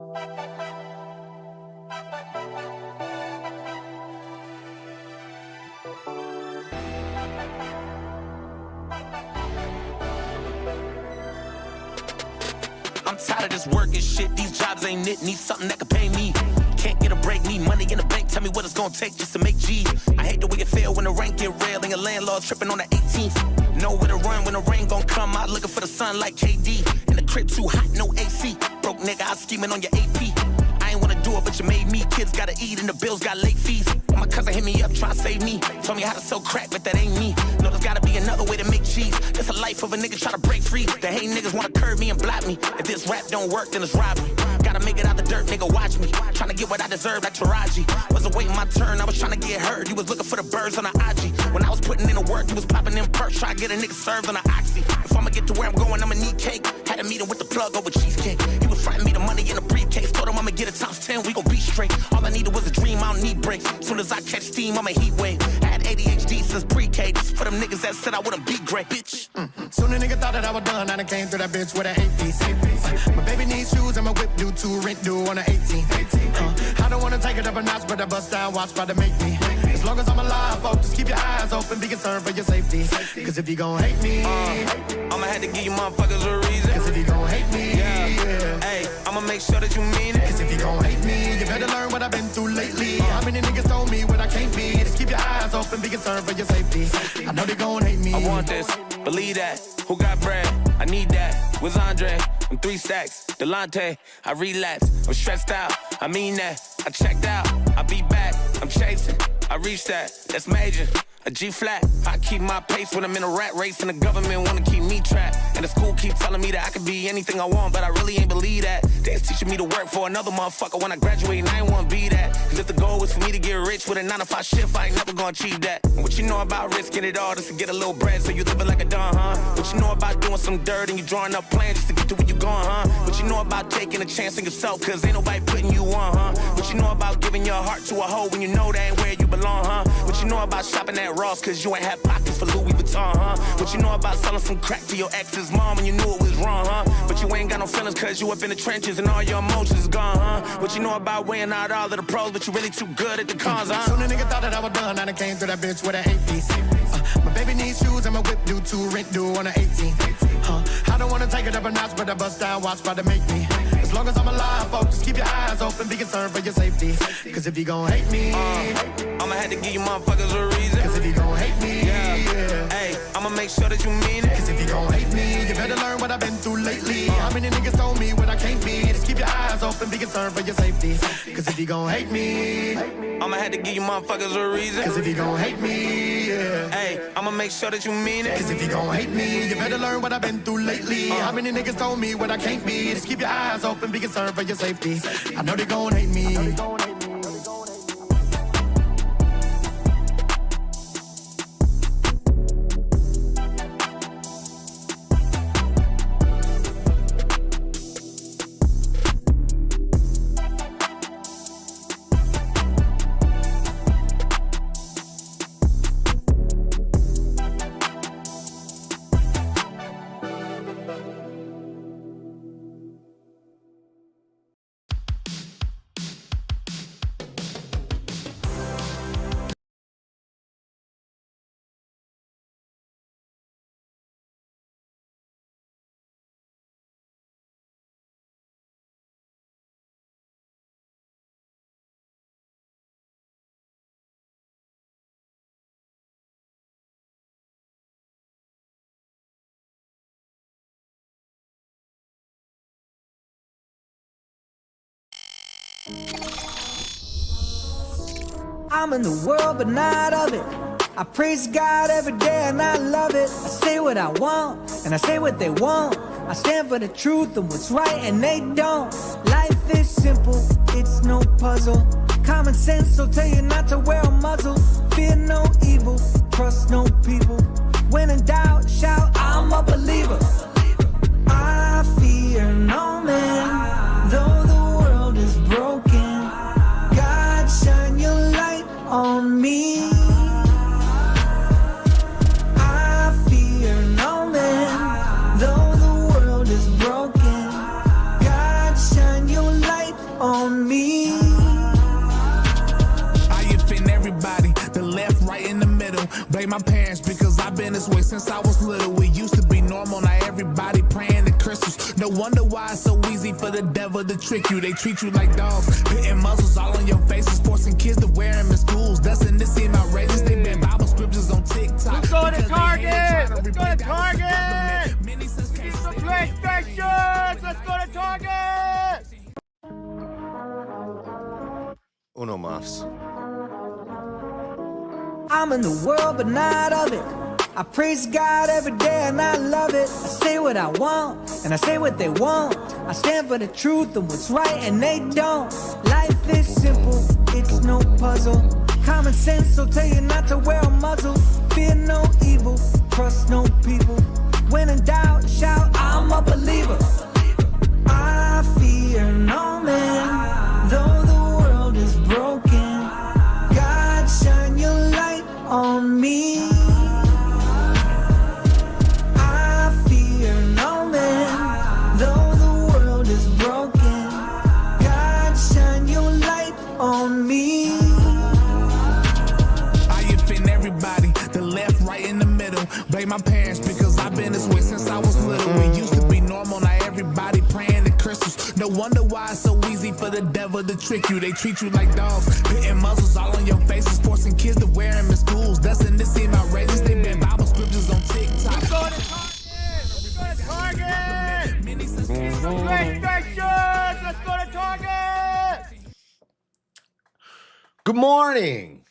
I'm tired of this working shit. These jobs ain't it. Need something that can pay me. Can't get a break. Need money in the bank. Tell me what it's gonna take just to make G's. I hate the way it feel when the rain get real and your landlord tripping on the 18th. Know where to run when the rain gon' come out. Looking for the sun like KD. And the crib too hot, no AC. Broke nigga, I scheming on your AP. I ain't wanna do it, but you made me. Kids gotta eat and the bills got late fees. My cousin hit me up, try to save me. Told me how to sell crack, but that ain't me. No, there's gotta be another way to make cheese. It's a life of a nigga try to break free. The hate niggas wanna curve me and block me. If this rap don't work, then it's robbery. Gotta make it out the dirt, nigga, watch me. Tryna get what I deserve like Taraji. Wasn't waiting my turn, I was tryna get heard. You was looking for the birds on the IG. When I was putting in the work, you was popping in perks. Tryna get a nigga served on the oxy. If I'ma get to where I'm going, I'ma need cake. Had a meeting with the plug over cheesecake. He was fronting me the money in a briefcase. Told him I'ma get it times 10, we gon' be straight. All I needed was a dream, I don't need breaks. Soon as I catch steam, I'm a heat wave. I had ADHD since pre-K. This for them niggas that said I wouldn't be great, bitch. Soon a nigga thought that I was done, I done came through that bitch with an 8-piece. My baby needs shoes and my whip due to rent due on the 18th. I don't wanna take it up a notch, but I bust down, watch by to make me. As long as I'm alive, folks, just keep your eyes open, be concerned for your safety. Cause if you gon' hate me, I'ma have to give you motherfuckers a reason. Cause if you gon' hate me, yeah. Hey, I'ma make sure that you mean it. Cause if you gon' hate me, you better learn what I've been through lately. How many niggas told me what I can't be? Just keep your eyes open, be concerned for your safety. I know they gon' hate me. I want this, believe that. Who got bread? I need that. Where's Andre? I'm 3 stacks. Delonte, I relapse. I'm stressed out. I mean that. I checked out. I be back. I'm chasing. I reached that. That's major. A G flat. I keep my pace when I'm in a rat race and the government wanna keep me trapped. And the school keep telling me that I can be anything I want, but I really ain't believe that. They's teaching me to work for another motherfucker when I graduate and I ain't wanna be that. Cause if the goal was for me to get rich with a 9-to-5 shift, I ain't never gonna achieve that. And what you know about risking it all just to get a little bread so you living like a don, huh? What you know about doing some dirt and you drawing up plans just to get to where you going, huh? What you know about taking a chance on yourself cause ain't nobody putting you on, huh? What you know about giving your heart to a hoe when you know that ain't where you belong, huh? What you know about shopping at Ross cause you ain't had pockets for Louis Vuitton, huh? What you know about selling some crack to your ex's mom when you knew it was wrong, huh? But you ain't got no feelings cause you up in the trenches and all your emotions is gone, huh? What you know about weighing out all of the pros but you really too good at the cons, huh? Soon a nigga thought that I was done, I done came through that bitch with an 8-piece. My baby needs shoes and my whip due to rent due on the 18th. I don't wanna take it up a notch, but I bust down, watch by to make me. As long as I'm alive, folks, just keep your eyes open, be concerned for your safety. Cause if you gon' hate me, I'ma have to give you motherfuckers a reason. Cause if you gon' hate me, yeah. Hey, I'ma make sure that you mean it. Cause if you gon' hate me, you better learn what I've been through lately. How many niggas told me what I can't be? Just keep your eyes open, be concerned for your safety. Cause if you gon' hate me, I'ma have to give you motherfuckers a reason. Cause if you gon' hate me, yeah. Hey, I'ma make sure that you mean it. Cause if you gon' hate me, you better learn what I've been through lately. How many niggas told me what I can't be? Just keep your eyes open, be concerned for your safety. I know they gon' hate me. I'm in the world but not of it. I praise God every day and I love it. I say what I want and I say what they want. I stand for the truth and what's right and they don't. Life is simple, it's no puzzle. Common sense will tell you not to wear a muzzle. Fear no evil, trust no people. When in doubt, shout, I'm a believer. I fear no man, though the world is broken. God, shine your light on me. I fear no man, though the world is broken. God, shine your light on me. I offend everybody, the left, right, in the middle. Blame my parents because I've been this way since I was little. It used to be normal, now everybody praying to crystals. No wonder why it's so easy for the devil to trick you. They treat you like dogs, putting muzzles all on your faces, forcing kids to wear them in schools. Doesn't this seem outrageous? They ban Bible scriptures on TikTok. Let's go to Target! Let's go to Target! Some PlayStations! Let's go to Target! Uno mas. I'm in the world, but not of it. I praise God every day and I love it. I say what I want and I say what they want. I stand for the truth and what's right and they don't. Life is simple, it's no puzzle. Common sense will tell you not to wear a muzzle. Fear no evil, trust no people. When in doubt, shout, I'm a believer. I fear no man, though the world is broken. God, shine your light on me. I fear no man, though the world is broken. God, shine your light on me. I offend everybody, the left, right, in the middle. Blame my parents because I've been this way since I was little. It used to be normal, now everybody praying to crystals. No wonder why it's so easy for the devil to trick you. They treat you like dogs, putting muzzles all on your faces, forcing kids to wear them in schools. Doesn't this seem outrageous? They ban Bible scriptures on TikTok. Let's go to Target! Let's go to Target! PlayStations! Let's go to Target! Good morning.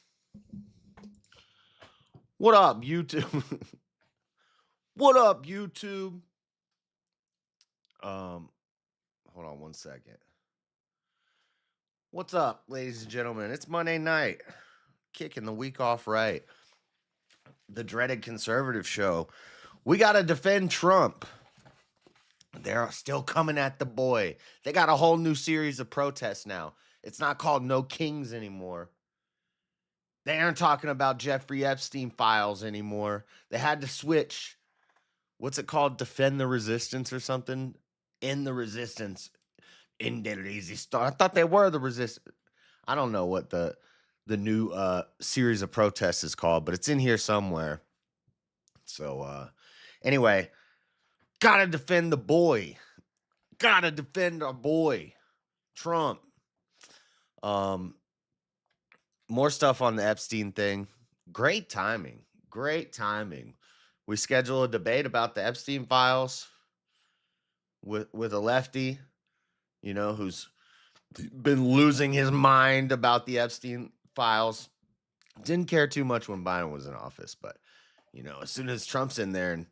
What up, YouTube? What up, YouTube? Hold on one second. What's up, ladies and gentlemen? It's Monday night. Kicking the week off right. The Dreaded Conservative show. We got to defend Trump. They're still coming at the boy. They got a whole new series of protests now. It's not called No Kings anymore. They aren't talking about Jeffrey Epstein files anymore. They had to switch. What's it called? Defend the resistance or something? In the resistance. In the resistance. I thought they were the resistance. I don't know what the new series of protests is called, but it's in here somewhere. So, anyway, gotta defend the boy. Gotta defend our boy, Trump. More stuff on the Epstein thing. Great timing. Great timing. We schedule a debate about the Epstein files with a lefty, you know, who's been losing his mind about the Epstein files. Didn't care too much when Biden was in office, but, you know, as soon as Trump's in there and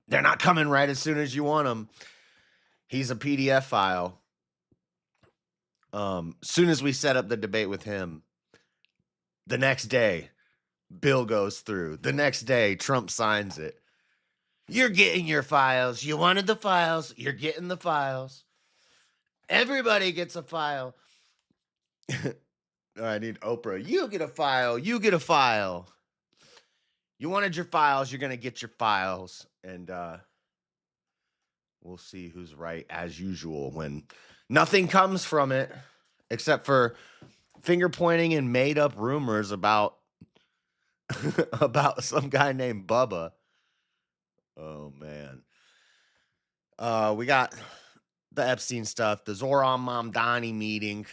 they're not coming right as soon as you want them, he's a PDF file. Soon as we set up the debate with him, the next day, bill goes through. The next day, Trump signs it. You're getting your files. You wanted the files. You're getting the files. Everybody gets a file. I need Oprah. You get a file. You get a file. You wanted your files. You're going to get your files. And we'll see who's right as usual when nothing comes from it except for finger pointing and made up rumors about about some guy named Bubba. Oh man. We got the Epstein stuff, the Zoran Mamdani meeting,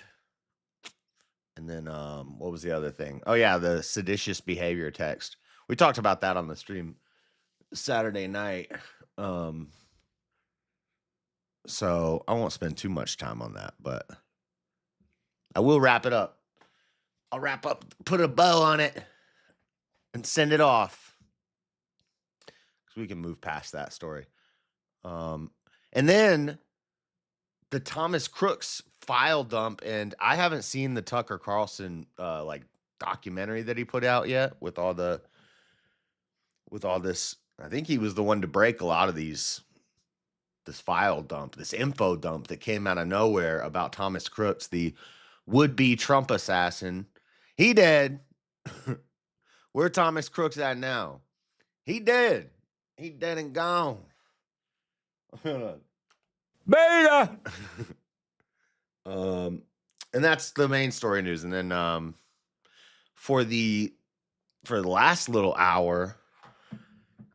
and then what was the other thing? Oh yeah, the seditious behavior text. We talked about that on the stream Saturday night. So I won't spend too much time on that, but I will wrap it up. I'll wrap up, put a bow on it, and send it off. Because we can move past that story. And then the Thomas Crooks file dump, and I haven't seen the Tucker Carlson like documentary that he put out yet with all this. I think he was the one to break a lot of this file dump, this info dump that came out of nowhere about Thomas Crooks, the would-be Trump assassin. He dead. Where Thomas Crooks at now? He dead. He dead and gone. Beta! And that's the main story news. And then for the last little hour,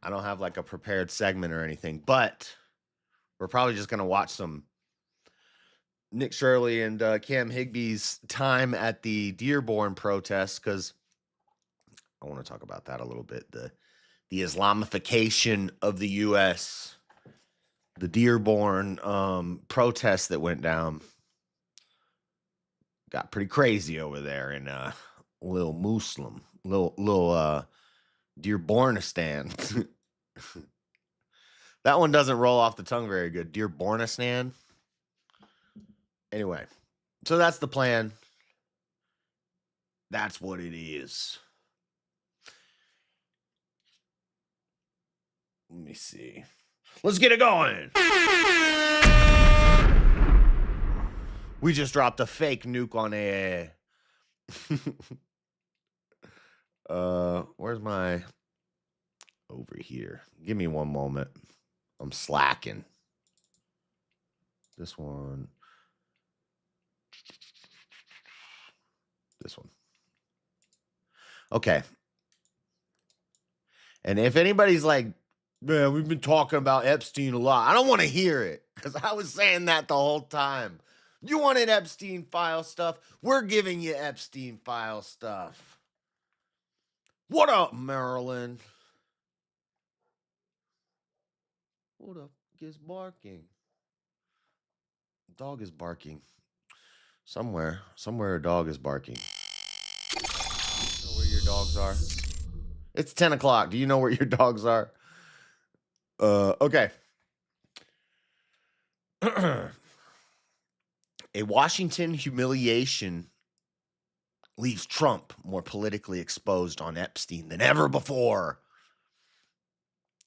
I don't have like a prepared segment or anything, but we're probably just gonna watch some Nick Shirley and Cam Higby's time at the Dearborn protests, because I want to talk about that a little bit. The Islamification of the U.S., the Dearborn protests that went down, got pretty crazy over there in little Muslim, little Dearbornistan. That one doesn't roll off the tongue very good. Dearbornistan. Anyway, so that's the plan. That's what it is. Let me see. Let's get it going. We just dropped a fake nuke on a. Where's my. Over here. Give me one moment. I'm slacking. This one. This one. Okay. And if anybody's like, man, we've been talking about Epstein a lot, I don't want to hear it, because I was saying that the whole time. You wanted Epstein file stuff? We're giving you Epstein file stuff. What up, Maryland? What up? Is barking. Dog is barking. Somewhere a dog is barking. You know where your dogs are? It's 10 o'clock. Do you know where your dogs are? Okay. A Washington humiliation leaves Trump more politically exposed on Epstein than ever before.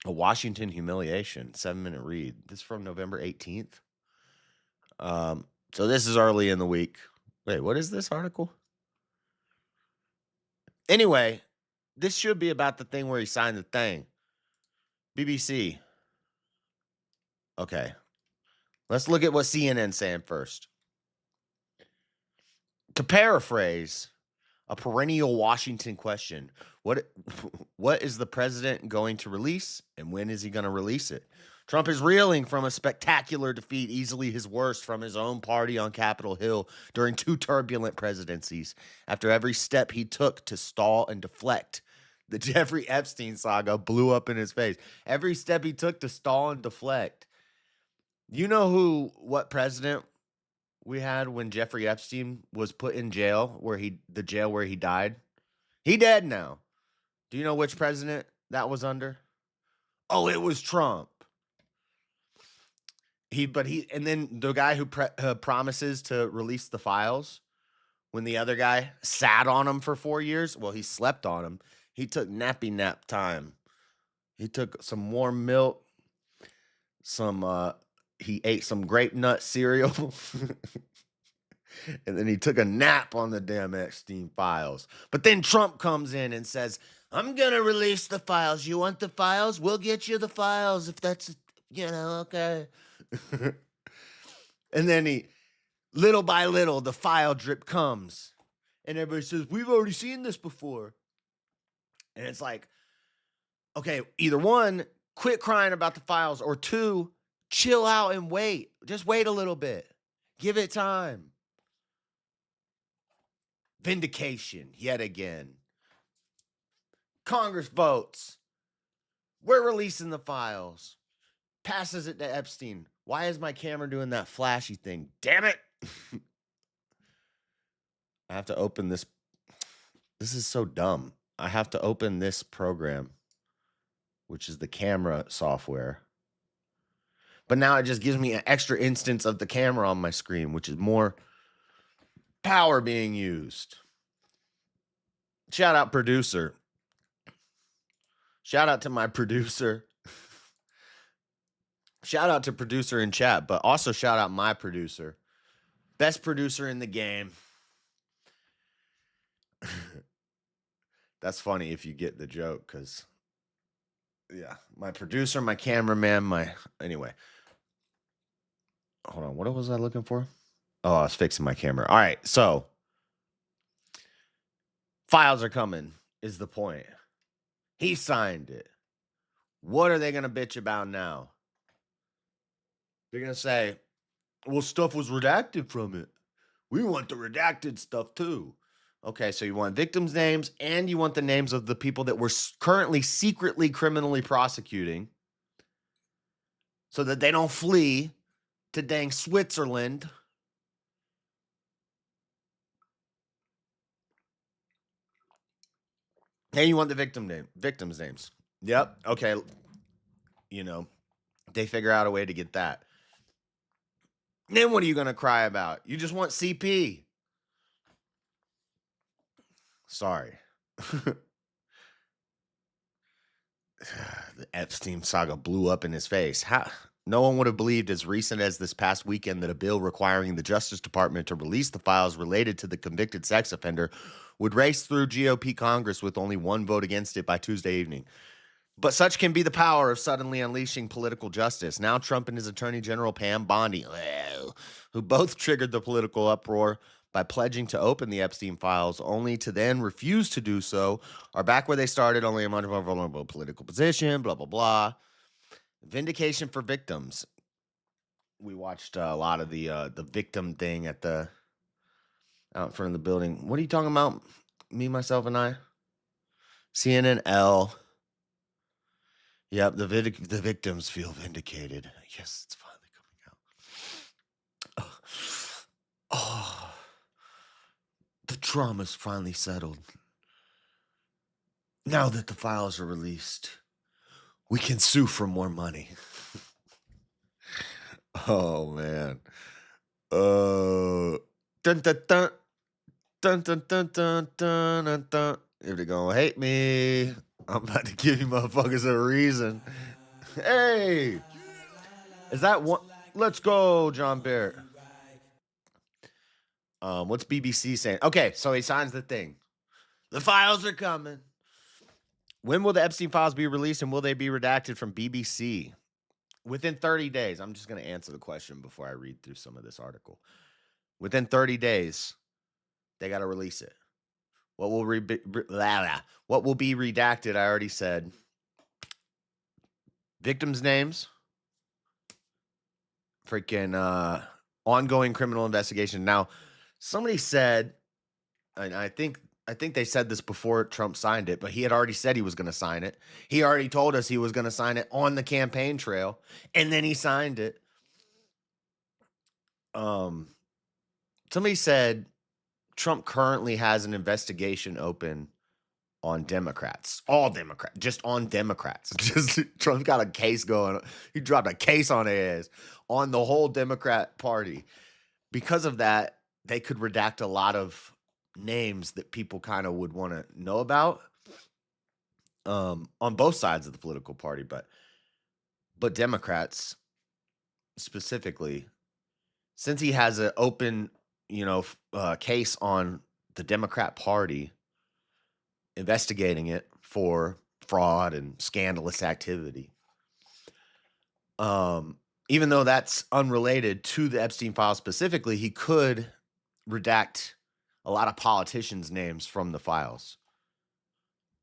A Washington humiliation, 7-minute read. This is from November 18th. So this is early in the week. Wait, what is this article? Anyway, this should be about the thing where he signed the thing. BBC. Okay. Let's look at what CNN's saying first. To paraphrase a perennial Washington question, what is the president going to release, and when is he going to release it? Trump is reeling from a spectacular defeat, easily his worst from his own party on Capitol Hill during 2 turbulent presidencies. After every step he took to stall and deflect, the Jeffrey Epstein saga blew up in his face. Every step he took to stall and deflect. You know what president we had when Jeffrey Epstein was put in jail, the jail where he died? He dead now. Do you know which president that was under? Oh, it was Trump. And then the guy who promises to release the files, when the other guy sat on him for 4 years, well, he slept on him. He took nappy nap time. He took some warm milk, he ate some grape nut cereal, and then he took a nap on the damn Epstein files. But then Trump comes in and says, I'm going to release the files. You want the files? We'll get you the files if that's, okay. And then little by little, the file drip comes. And everybody says, we've already seen this before. And it's like, okay, either one, quit crying about the files, or 2, chill out and wait. Just wait a little bit. Give it time. Vindication, yet again. Congress votes. We're releasing the files. Passes it to Epstein. Why is my camera doing that flashy thing? Damn it. I have to open this. This is so dumb. I have to open this program, which is the camera software. But now it just gives me an extra instance of the camera on my screen, which is more power being used. Shout out producer. Shout out to my producer. Shout out to producer in chat, but also shout out my producer. Best producer in the game. That's funny if you get the joke, because, yeah, my producer, my cameraman, anyway. Hold on, what was I looking for? Oh, I was fixing my camera. All right, so files are coming is the point. He signed it. What are they going to bitch about now? They're going to say, well, stuff was redacted from it. We want the redacted stuff too. Okay, so you want victims' names and you want the names of the people that we're currently secretly criminally prosecuting so that they don't flee to dang Switzerland. And you want the victims' names. Yep. Okay. You know, they figure out a way to get that. Then what are you going to cry about? You just want CP. Sorry. The Epstein saga blew up in his face. No one would have believed as recent as this past weekend that a bill requiring the Justice Department to release the files related to the convicted sex offender would race through GOP Congress with only one vote against it by Tuesday evening. But such can be the power of suddenly unleashing political justice. Now Trump and his Attorney General Pam Bondi, who both triggered the political uproar by pledging to open the Epstein files only to then refuse to do so, are back where they started, only a much more vulnerable political position, blah, blah, blah. Vindication for victims. We watched a lot of the victim thing at out in front of the building. What are you talking about? Me, myself, and I? CNN L. Yep, the victims feel vindicated. Yes, it's finally coming out. Oh, the trauma's finally settled. Now that the files are released, we can sue for more money. Oh, man. Dun, dun, dun. Dun, dun, dun, dun, dun, dun, dun. If they're gonna hate me, I'm about to give you motherfuckers a reason. Hey, is that one? Let's go, John Barrett. What's BBC saying? Okay, so he signs the thing. The files are coming. When will the Epstein files be released and will they be redacted from BBC? Within 30 days. I'm just going to answer the question before I read through some of this article. Within 30 days, they got to release it. What will be redacted? I already said. Victims' names. Freaking ongoing criminal investigation. Now, somebody said, and I think they said this before Trump signed it, but he had already said he was going to sign it. He already told us he was going to sign it on the campaign trail, and then he signed it. Somebody said Trump currently has an investigation open on Democrats, all Democrats, just on Democrats. Just Trump's got a case going. He dropped a case on their ass on the whole Democrat Party. Because of that, they could redact a lot of names that people kind of would want to know about on both sides of the political party, but Democrats specifically, since he has an open case on the Democrat Party, investigating it for fraud and scandalous activity. Even though that's unrelated to the Epstein files specifically, he could redact a lot of politicians' names from the files.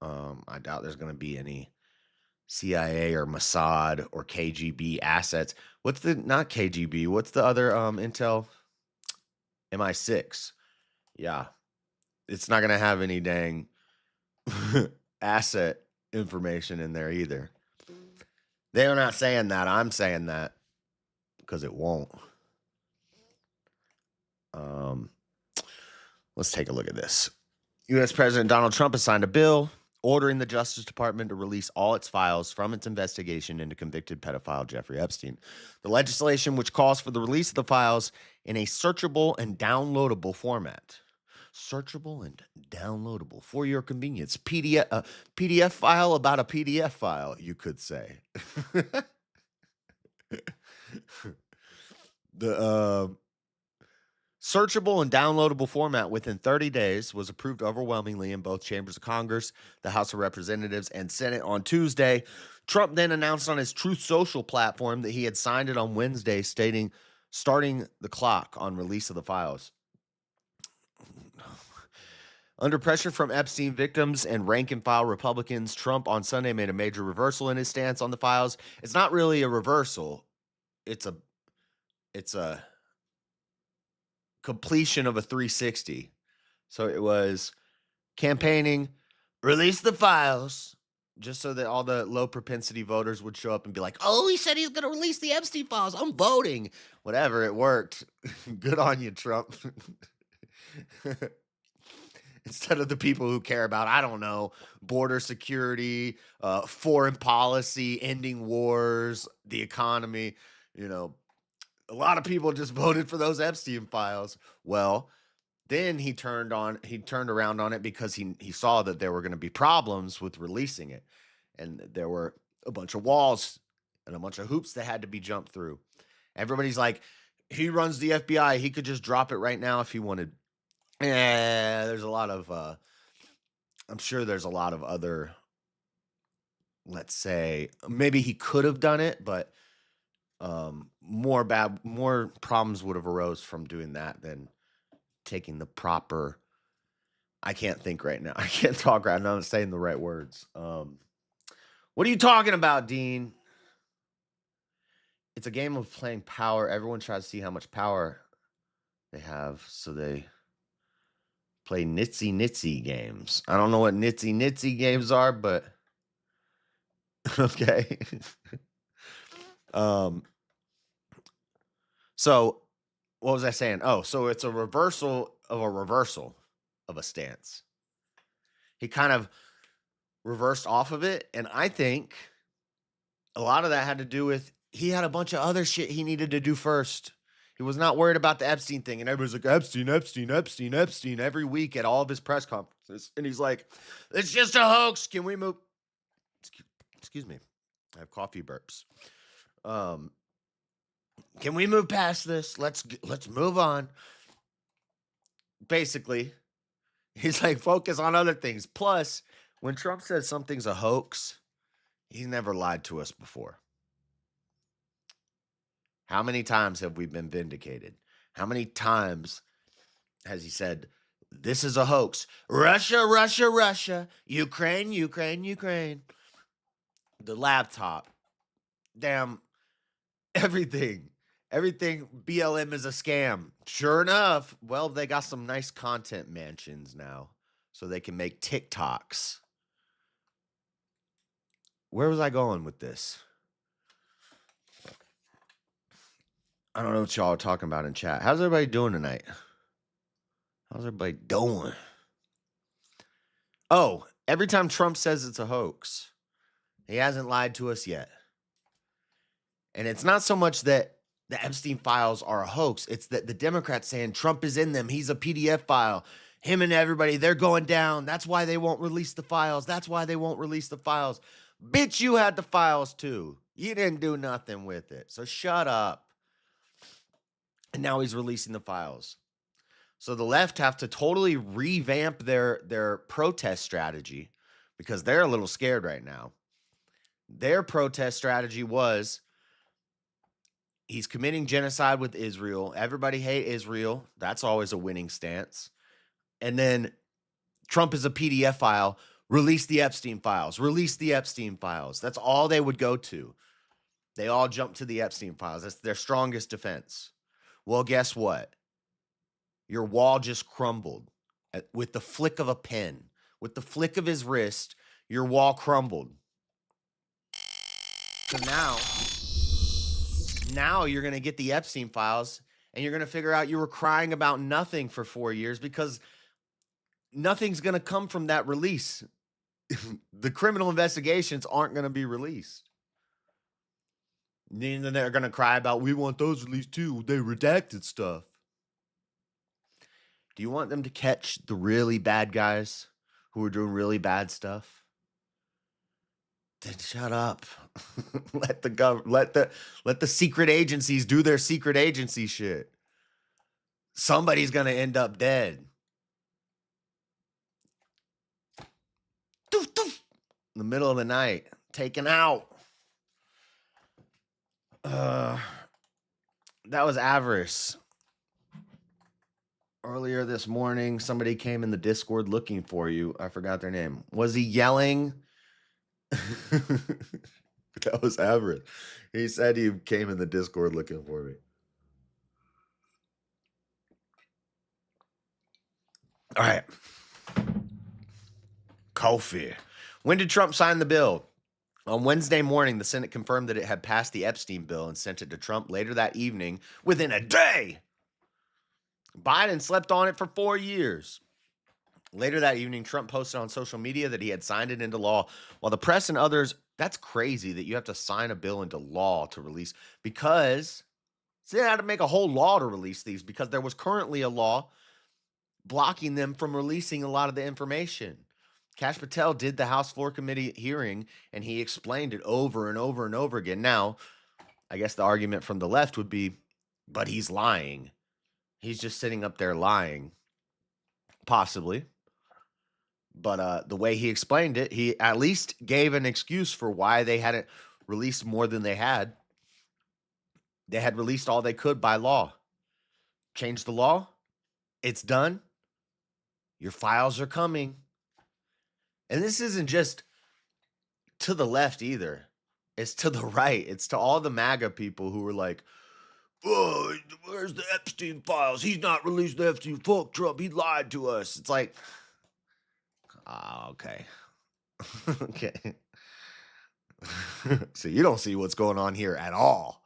I doubt there's going to be any CIA or Mossad or KGB assets. Not KGB, what's the other intel? MI6. Yeah. It's not going to have any dang asset information in there either. They're not saying that. I'm saying that because it won't. Let's take a look at this. U.S. President Donald Trump has signed a bill ordering the Justice Department to release all its files from its investigation into convicted pedophile Jeffrey Epstein. The legislation, which calls for the release of the files in a searchable and downloadable format. Searchable and downloadable for your convenience. PDF file about a PDF file, you could say. The searchable and downloadable format within 30 days was approved overwhelmingly in both chambers of Congress, the House of Representatives, and Senate on Tuesday. Trump then announced on his Truth Social platform that he had signed it on Wednesday, stating, starting the clock on release of the files. Under pressure from Epstein victims and rank-and-file Republicans, Trump on Sunday made a major reversal in his stance on the files. It's not really a reversal. It's a completion of a 360. So it was campaigning, release the files, just so that all the low propensity voters would show up and be like, oh, he said he's going to release the Epstein files. I'm voting. Whatever, it worked. Good on you, Trump. Instead of the people who care about, I don't know, border security, foreign policy, ending wars, the economy, a lot of people just voted for those Epstein files. Well, then he turned around on it because he saw that there were going to be problems with releasing it. And there were a bunch of walls and a bunch of hoops that had to be jumped through. Everybody's like, he runs the FBI. He could just drop it right now if he wanted. There's a lot of, I'm sure there's a lot of other, let's say, maybe he could have done it, but more problems would have arose from doing that than taking the proper, I can't think right now. I can't talk right now. I'm not saying the right words. What are you talking about, Dean? It's a game of playing power. Everyone tries to see how much power they have, so they play nitsy games. I don't know what nitsy games are, but okay. So what was I saying? Oh, so it's a reversal of a stance. He kind of reversed off of it, and I think a lot of that had to do with he had a bunch of other shit he needed to do first. He was not worried about the Epstein thing, and everybody's like, Epstein every week at all of his press conferences. And he's like, it's just a hoax. Can we move? Excuse me. I have coffee burps. Can we move past this? Let's move on. Basically, he's like, focus on other things. Plus, when Trump says something's a hoax, he's never lied to us before. How many times have we been vindicated? How many times has he said, this is a hoax? Russia, Ukraine. The laptop. Damn, everything. BLM is a scam. Sure enough, well, they got some nice content mansions now, so they can make TikToks. Where was I going with this? I don't know what y'all are talking about in chat. How's everybody doing tonight? How's everybody doing? Oh, every time Trump says it's a hoax, he hasn't lied to us yet. And it's not so much that the Epstein files are a hoax. It's that the Democrats saying Trump is in them. He's a PDF file. Him and everybody, they're going down. That's why they won't release the files. Bitch, you had the files too. You didn't do nothing with it. So shut up. And now he's releasing the files. So the left have to totally revamp their protest strategy because they're a little scared right now. Their protest strategy was he's committing genocide with Israel. Everybody hate Israel. That's always a winning stance. And then Trump is a PDF file. Release the Epstein files. That's all they would go to. They all jump to the Epstein files. That's their strongest defense. Well, guess what? Your wall just crumbled with the flick of a pen. With the flick of his wrist, your wall crumbled. So now you're going to get the Epstein files and you're going to figure out you were crying about nothing for 4 years because nothing's going to come from that release. The criminal investigations aren't going to be released. Then they're going to cry about, we want those released too. They redacted stuff. Do you want them to catch the really bad guys who are doing really bad stuff? Then shut up. Let the secret agencies do their secret agency shit. Somebody's going to end up dead. Doof, doof. In the middle of the night, taken out. That was avarice. Earlier this morning, somebody came in the Discord looking for you. I forgot their name. Was he yelling? That was avarice. He said he came in the Discord looking for me. All right. Kofi. When did Trump sign the bill? On Wednesday morning, the Senate confirmed that it had passed the Epstein bill and sent it to Trump later that evening within a day. Biden slept on it for 4 years. Later that evening, Trump posted on social media that he had signed it into law. While the press and others, that's crazy that you have to sign a bill into law to release, because they had to make a whole law to release these because there was currently a law blocking them from releasing a lot of the information. Kash Patel did the House Floor Committee hearing, and he explained it over and over and over again. Now, I guess the argument from the left would be, but he's lying. He's just sitting up there lying. Possibly. But the way he explained it, he at least gave an excuse for why they hadn't released more than they had. They had released all they could by law. Change the law. It's done. Your files are coming. And this isn't just to the left either. It's to the right. It's to all the MAGA people who were like, oh, where's the Epstein files? He's not released the Epstein. Fuck Trump. He lied to us. It's like, okay. Okay. So you don't see what's going on here at all.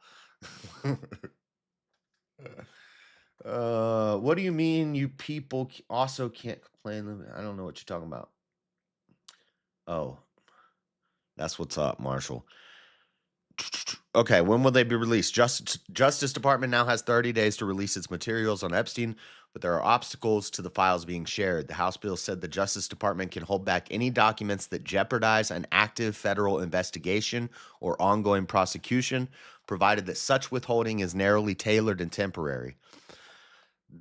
What do you mean you people also can't complain? I don't know what you're talking about. Oh, that's what's up, Marshall. Okay, when will they be released? Justice Department now has 30 days to release its materials on Epstein, but there are obstacles to the files being shared. The House bill said the Justice Department can hold back any documents that jeopardize an active federal investigation or ongoing prosecution, provided that such withholding is narrowly tailored and temporary.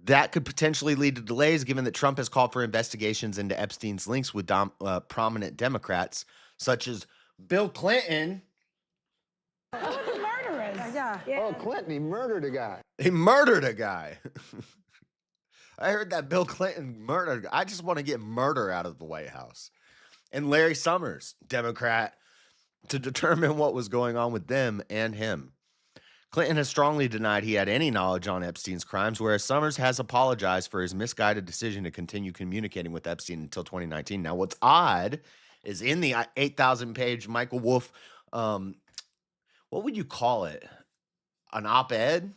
That could potentially lead to delays, given that Trump has called for investigations into Epstein's links with prominent Democrats, such as Bill Clinton. Yeah. Oh, Clinton, he murdered a guy. He murdered a guy. I heard that Bill Clinton murdered. I just want to get murder out of the White House. And Larry Summers, Democrat, to determine what was going on with them and him. Clinton has strongly denied he had any knowledge on Epstein's crimes, whereas Summers has apologized for his misguided decision to continue communicating with Epstein until 2019. Now, what's odd is in the 8,000-page Michael Wolff, what would you call it? An op-ed?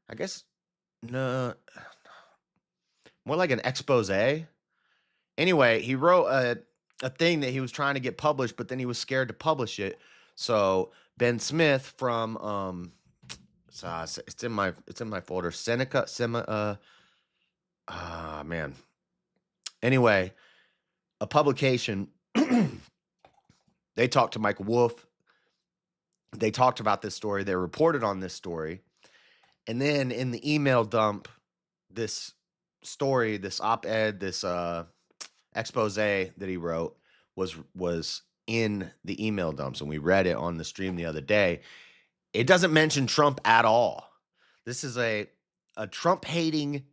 I guess, no, more like an expose. Anyway, he wrote a thing that he was trying to get published, but then he was scared to publish it. So Ben Smith from it's in my folder. Man. Anyway, a publication. They talked to Michael Wolff. They talked about this story. They reported on this story. And then in the email dump, this story, this op-ed, this expose that he wrote was in the email dumps. And we read it on the stream the other day. It doesn't mention Trump at all. This is a Trump-hating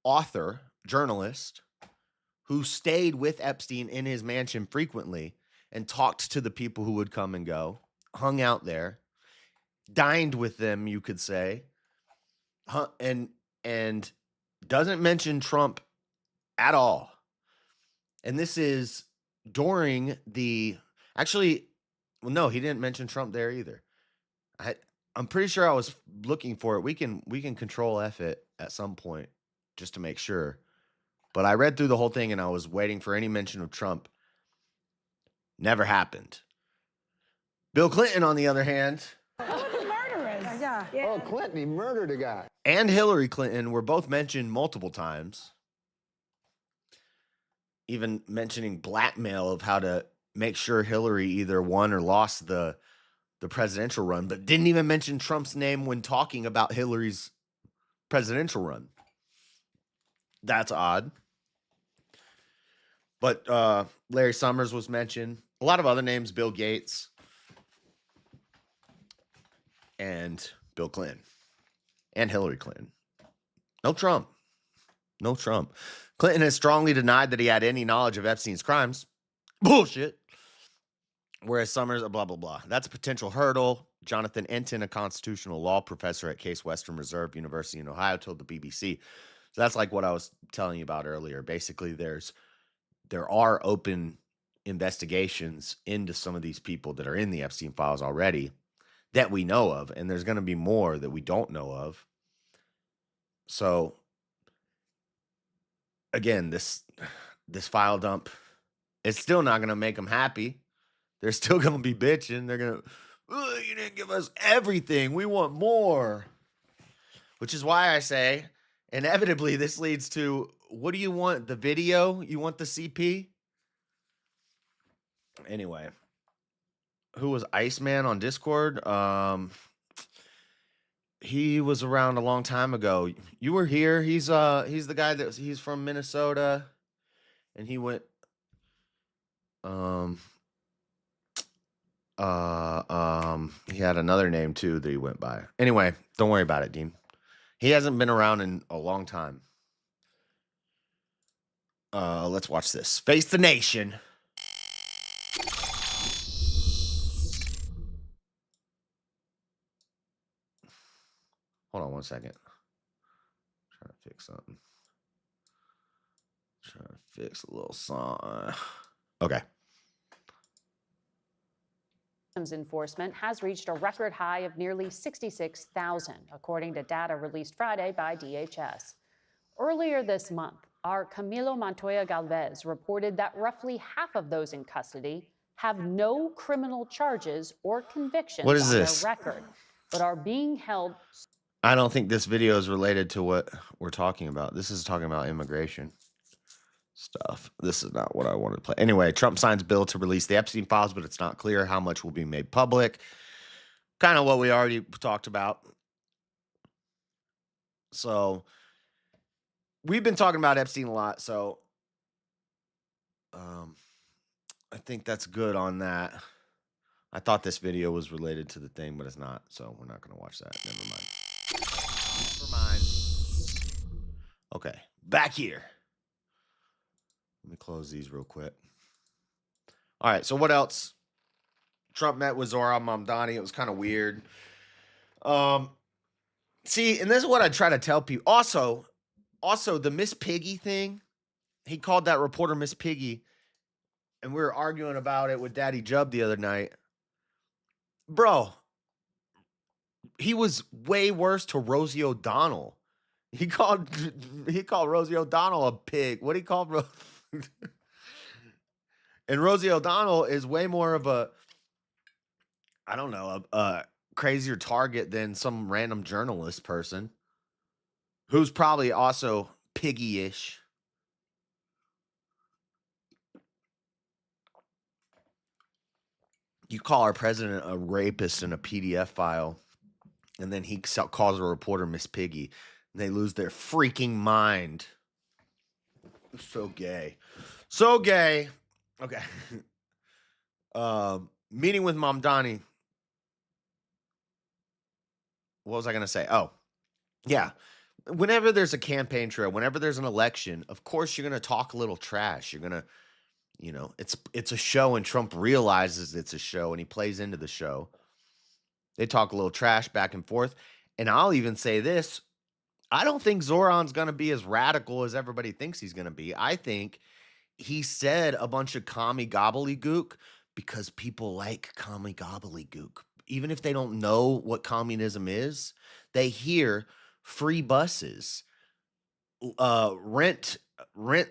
author, journalist, who stayed with Epstein in his mansion frequently and talked to the people who would come and go, hung out there, dined with them, you could say, and doesn't mention Trump at all. And this is during the, actually, well, no, he didn't mention Trump there either. I'm pretty sure I was looking for it. We can control F it at some point just to make sure. But I read through the whole thing and I was waiting for any mention of Trump. Never happened. Bill Clinton, on the other hand, Oh, Clinton, he murdered a guy. and Hillary Clinton were both mentioned multiple times. Even mentioning blackmail of how to make sure Hillary either won or lost the presidential run, but didn't even mention Trump's name when talking about Hillary's presidential run. That's odd. But Larry Summers was mentioned. A lot of other names, Bill Gates and Bill Clinton. and Hillary Clinton. No Trump. No Trump. Clinton has strongly denied that he had any knowledge of Epstein's crimes. Bullshit. Whereas Summers, blah, blah, blah. That's a potential hurdle. Jonathan Enton, a constitutional law professor at Case Western Reserve University in Ohio, told the BBC. So that's like what I was telling you about earlier. Basically, there are open investigations into some of these people that are in the Epstein files already that we know of, and there's going to be more that we don't know of. So again, this file dump, it's still not going to make them happy. They're still going to be bitching. They're going to, you didn't give us everything. We want more. Which is why I say, inevitably, this leads to, what do you want? The video? You want the CP? Anyway, who was Iceman on Discord? He was around a long time ago. You were here. He's the guy he's from Minnesota, and he went he had another name too that he went by. Anyway, don't worry about it, Dean. He hasn't been around in a long time. Let's watch this. Face the Nation. Hold on one second. Trying to fix something. Trying to fix a little song. Okay. Enforcement has reached a record high of nearly 66,000, according to data released Friday by DHS. Earlier this month, our Camilo Montoya Galvez reported that roughly half of those in custody have no criminal charges or convictions on their record, but are being held. I don't think this video is related to what we're talking about. This is talking about immigration stuff. This is not what I wanted to play. Anyway, Trump signs bill to release the Epstein files, but it's not clear how much will be made public. Kind of what we already talked about. So we've been talking about Epstein a lot, so I think that's good on that. I thought this video was related to the thing, but it's not, so we're not going to watch that. Never mind. Okay, back here. Let me close these real quick. All right, so what else? Trump met with Zohran Mamdani. It was kind of weird. See, and this is what I try to tell people. Also, the Miss Piggy thing, he called that reporter Miss Piggy, and we were arguing about it with Daddy Jub the other night. Bro, he was way worse to Rosie O'Donnell. He called Rosie O'Donnell a pig. What he called and Rosie O'Donnell is way more of a, I don't know, a crazier target than some random journalist person who's probably also piggy-ish. You call our president a rapist in a PDF file, and then he calls a reporter Miss Piggy, and they lose their freaking mind. So gay. So gay. Okay. Meeting with Mamdani. What was I going to say? Oh, yeah. Whenever there's a campaign trail, whenever there's an election, of course you're going to talk a little trash. You're going to, it's a show, and Trump realizes it's a show, and he plays into the show. They talk a little trash back and forth. And I'll even say this. I don't think Zoran's going to be as radical as everybody thinks he's going to be. I think he said a bunch of commie gobbledygook because people like commie gobbledygook. Even if they don't know what communism is, they hear free buses, rent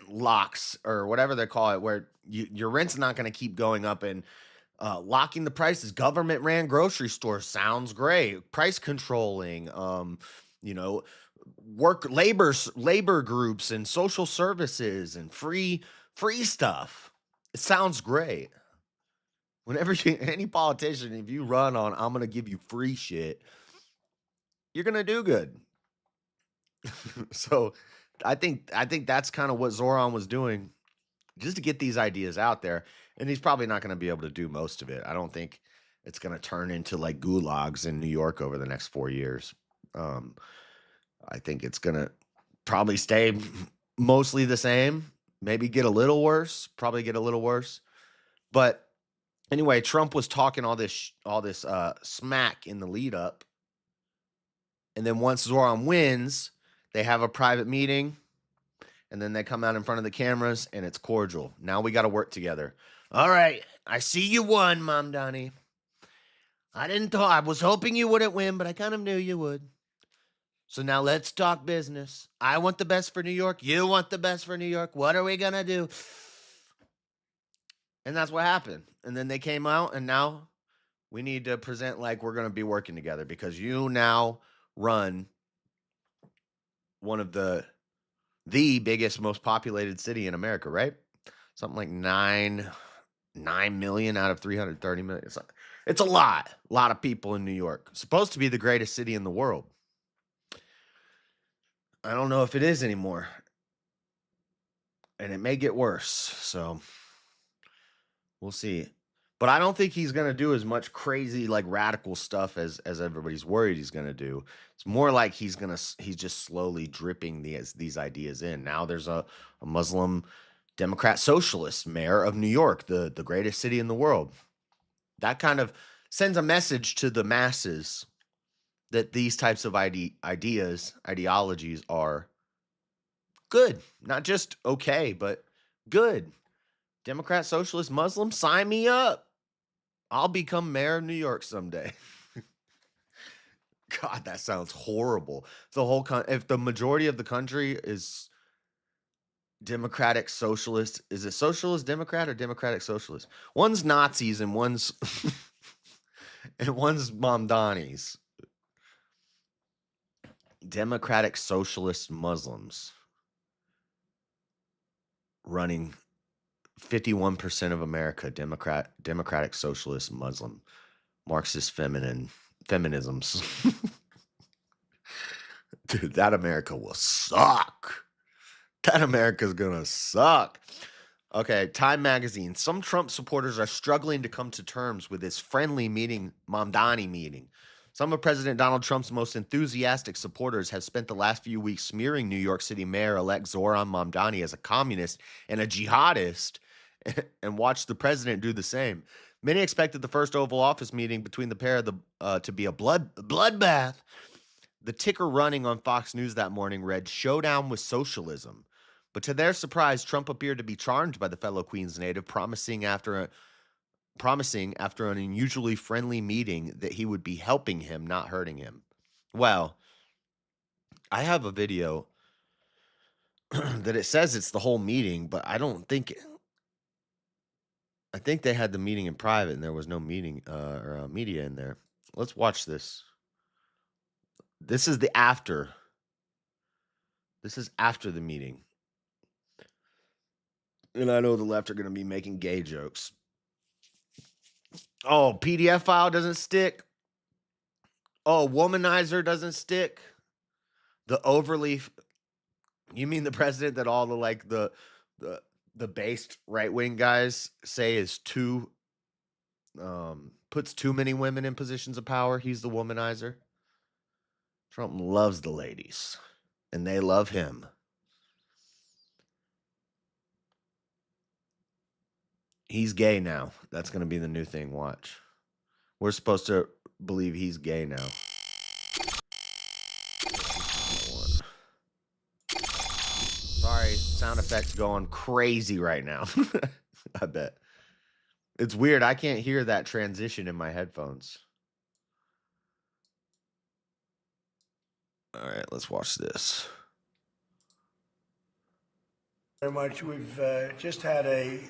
locks, or whatever they call it, where your rent's not going to keep going up, and locking the prices. Government ran grocery stores sounds great. Price controlling, labor groups and social services and free stuff. It sounds great. Whenever any politician, if you run on, I'm going to give you free shit, you're going to do good. So I think that's kind of what Zoran was doing, just to get these ideas out there. And he's probably not going to be able to do most of it. I don't think it's going to turn into like gulags in New York over the next 4 years. I think it's going to probably stay mostly the same, maybe get a little worse, probably get a little worse. But anyway, Trump was talking all this smack in the lead up. And then once Zoran wins, they have a private meeting. And then they come out in front of the cameras and it's cordial. Now we got to work together. All right. I see you won, Mamdani. I was hoping you wouldn't win, but I kind of knew you would. So now let's talk business. I want the best for New York. You want the best for New York. What are we going to do? And that's what happened. And then they came out and now we need to present like we're going to be working together because you now run one of the biggest, most populated city in America, right? Something like 9 million out of 330 million. It's a lot of people in New York. Supposed to be the greatest city in the world. I don't know if it is anymore. And it may get worse. So we'll see. But I don't think he's going to do as much crazy, like radical stuff as everybody's worried he's going to do. It's more like he's just slowly dripping these ideas in. Now there's a Muslim Democrat socialist mayor of New York, the greatest city in the world. That kind of sends a message to the masses that these types of ideologies are good. Not just okay, but good. Democrat, socialist, Muslim, sign me up. I'll become mayor of New York someday. God, that sounds horrible. If the majority of the country is Democratic socialist, is it socialist Democrat or Democratic socialist? One's Nazis and one's Mamdanis. Democratic socialist Muslims running 51% of America, Democratic socialist Muslim, Marxist feminisms. Dude, that America will suck. That America's gonna suck. Okay, Time Magazine. Some Trump supporters are struggling to come to terms with his friendly Mamdani meeting. Some of President Donald Trump's most enthusiastic supporters have spent the last few weeks smearing New York City Mayor-elect Zoran Mamdani as a communist and a jihadist, and watched the president do the same. Many expected the first Oval Office meeting between the pair to be a bloodbath. The ticker running on Fox News that morning read, "Showdown with Socialism." But to their surprise, Trump appeared to be charmed by the fellow Queens native, promising after an unusually friendly meeting that he would be helping him, not hurting him. Well, I have a video that it says it's the whole meeting, but I don't think I think they had the meeting in private and there was no meeting or media in there. Let's watch this. This is the after. This is after the meeting. And I know the left are going to be making gay jokes. Oh, PDF file doesn't stick. Oh, womanizer doesn't stick. The overly... You mean the president that all the based right-wing guys say is puts too many women in positions of power? He's the womanizer. Trump loves the ladies, and they love him. He's gay now. That's going to be the new thing. Watch. We're supposed to believe he's gay now. Sorry, sound effects going crazy right now. I bet. It's weird. I can't hear that transition in my headphones. All right, let's watch this. Very much. We've just had a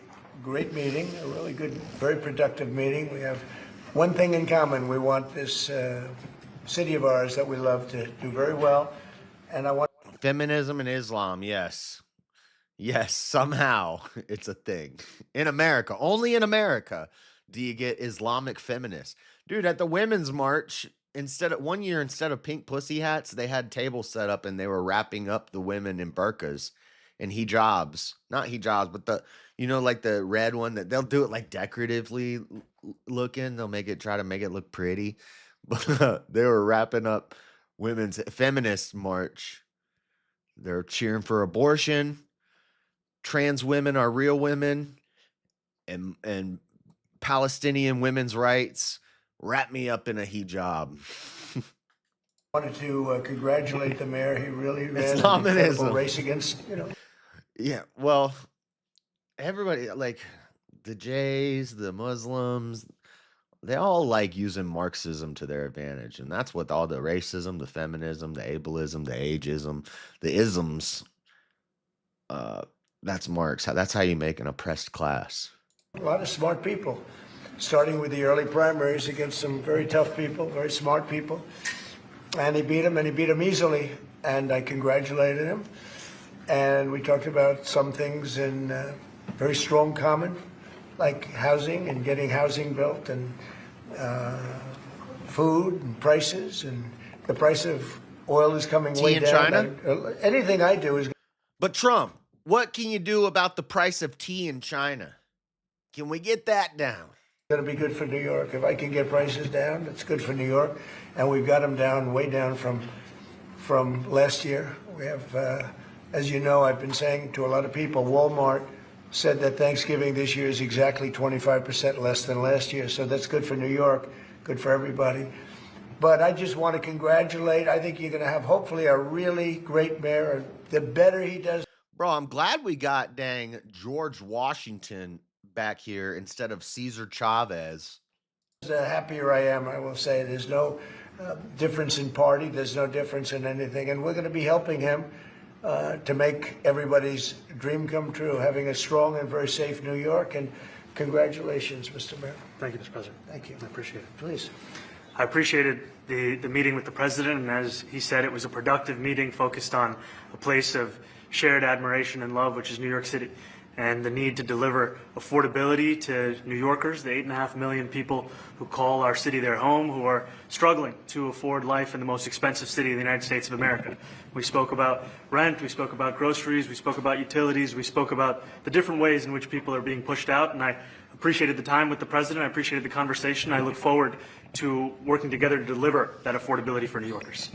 great meeting, a really good, very productive meeting. We have one thing in common. We want this city of ours that we love to do very well. And I want feminism and Islam, yes. Yes, somehow it's a thing. In America, only in America do you get Islamic feminists. Dude, at the Women's March, one year, instead of pink pussy hats, they had tables set up and they were wrapping up the women in burqas and hijabs. Not hijabs, but like the red one that they'll do it like decoratively looking. They'll try to make it look pretty. But they were wrapping up women's feminist march. They're cheering for abortion. Trans women are real women, and Palestinian women's rights. Wrap me up in a hijab. Wanted to congratulate the mayor. He really ran an Islamism. incredible race against, Yeah, well, everybody, like the Jays, the Muslims, they all like using Marxism to their advantage. And that's what all the racism, the feminism, the ableism, the ageism, the isms, that's Marx. That's how you make an oppressed class. a lot of smart people, starting with the early primaries against some very tough people, very smart people. And he beat them easily. And I congratulated him. And we talked about some things in very strong common, like housing and getting housing built, and food and prices, and the price of oil is coming way in down. China? Anything I do is But Trump, what can you do about the price of tea in China? Can we get that down? going to be good for New York. If I can get prices down, it's good for New York. And we've got them down, way down from last year. We have, as you know, I've been saying to a lot of people, Walmart said that Thanksgiving this year is exactly 25% less than last year. So that's good for New York, good for everybody. But I just want to congratulate. I think you're going to have hopefully a really great mayor. The better he does. Bro, I'm glad we got dang George Washington back here instead of Cesar Chavez. The happier I am, I will say. There's no difference in party. There's no difference in anything. And we're going to be helping him to make everybody's dream come true, having a strong and very safe New York. And congratulations, Mr. Mayor. Thank you, Mr. President. Thank you. I appreciate it. Please. I appreciated the meeting with the president, and as he said, it was a productive meeting focused on a place of shared admiration and love, which is New York City, and the need to deliver affordability to New Yorkers, the 8.5 million people who call our city their home, who are struggling to afford life in the most expensive city in the United States of America. We spoke about rent, we spoke about groceries, we spoke about utilities, we spoke about the different ways in which people are being pushed out, and I appreciated the time with the president, I appreciated the conversation. I look forward to working together to deliver that affordability for New Yorkers.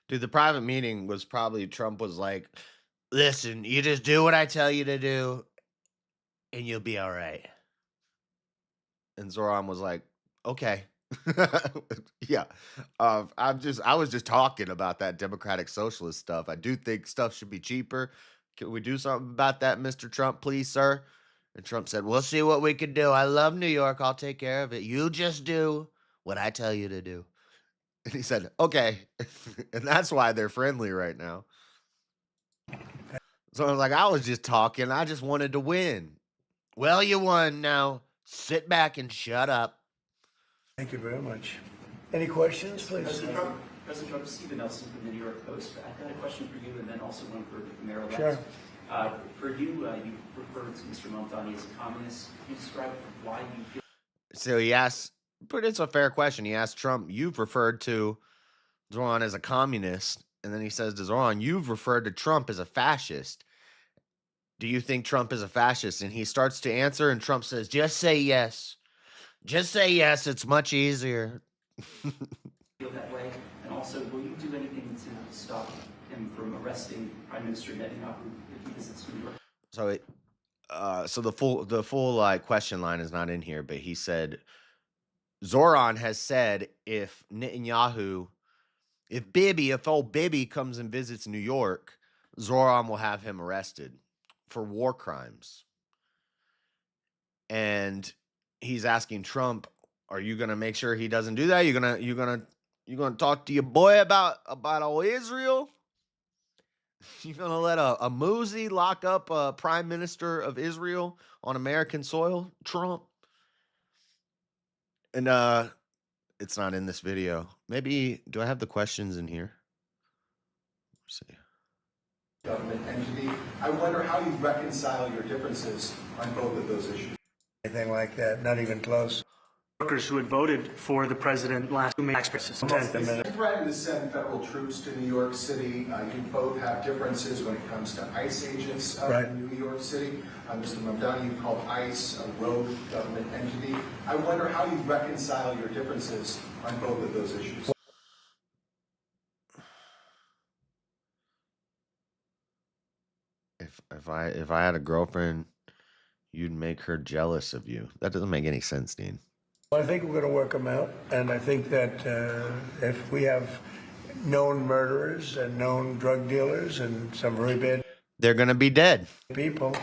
Dude, the private meeting was probably Trump was like, listen, you just do what I tell you to do and you'll be all right. And Zoran was like, okay. Yeah. I was just talking about that democratic socialist stuff. I do think stuff should be cheaper. Can we do something about that, Mr. Trump, please, sir? And Trump said, we'll see what we can do. I love New York. I'll take care of it. You just do what I tell you to do. And he said, okay. And that's why they're friendly right now. So I was like, I was just talking. I just wanted to win. Well, you won. Now sit back and shut up. Thank you very much. Any questions, please? President Trump, Stephen Nelson from the New York Post. I've got a question for you and then also one for Mayor-elect. Sure. For you, you referred to Mr. Mamdani as a communist. Can you describe why you feel... So he asked, but it's a fair question. He asked Trump, you've referred to Zoran as a communist. And then he says to Zoran, you've referred to Trump as a fascist. Do you think Trump is a fascist? And he starts to answer, and Trump says, just say yes. Just say yes. It's much easier. Feel that way? And also, will you do anything to stop him from arresting Prime Minister Netanyahu if he visits New York? So the full like question line is not in here, but he said Zoran has said if old Bibi comes and visits New York, Zoran will have him arrested for war crimes. And he's asking Trump, are you gonna make sure he doesn't do that? You gonna talk to your boy about old Israel? You gonna let a Muzi lock up a prime minister of Israel on American soil, Trump? And it's not in this video. Maybe, do I have the questions in here? Let's see. Government entity. I wonder how you reconcile your differences on both of those issues. Anything like that, not even close. Workers who had voted for the president last week. Is threatening to send federal troops to New York City. You both have differences when it comes to ICE agents in New York City. Mr. Mamdani, you called ICE a rogue government entity. I wonder how you reconcile your differences on both of those issues. if I had a girlfriend, you'd make her jealous of you. That doesn't make any sense, Dean. Well, I think we're going to work them out, and I think that if we have known murderers and known drug dealers and some very bad, they're going to be dead people,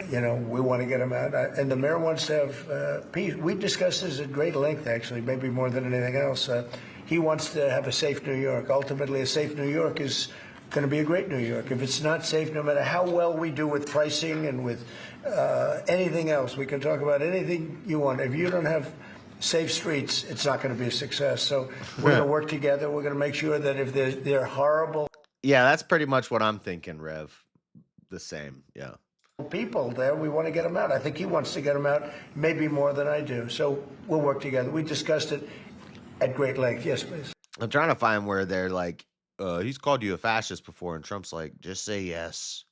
you know, we want to get them out. And the mayor wants to have peace. We discussed this at great length, actually, maybe more than anything else. He wants to have a safe New York. Ultimately, a safe New York is going to be a great New York. If it's not safe, no matter how well we do with pricing and with anything else, we can talk about anything you want. If you don't have safe streets, it's not going to be a success. So we're going to work together. We're going to make sure that if they're horrible. Yeah, that's pretty much what I'm thinking, Rev. The same, yeah. People there, we want to get them out. I think he wants to get them out, maybe more than I do. So we'll work together. We discussed it at great length. Yes, please. I'm trying to find where they're like, he's called you a fascist before, and Trump's like, just say yes.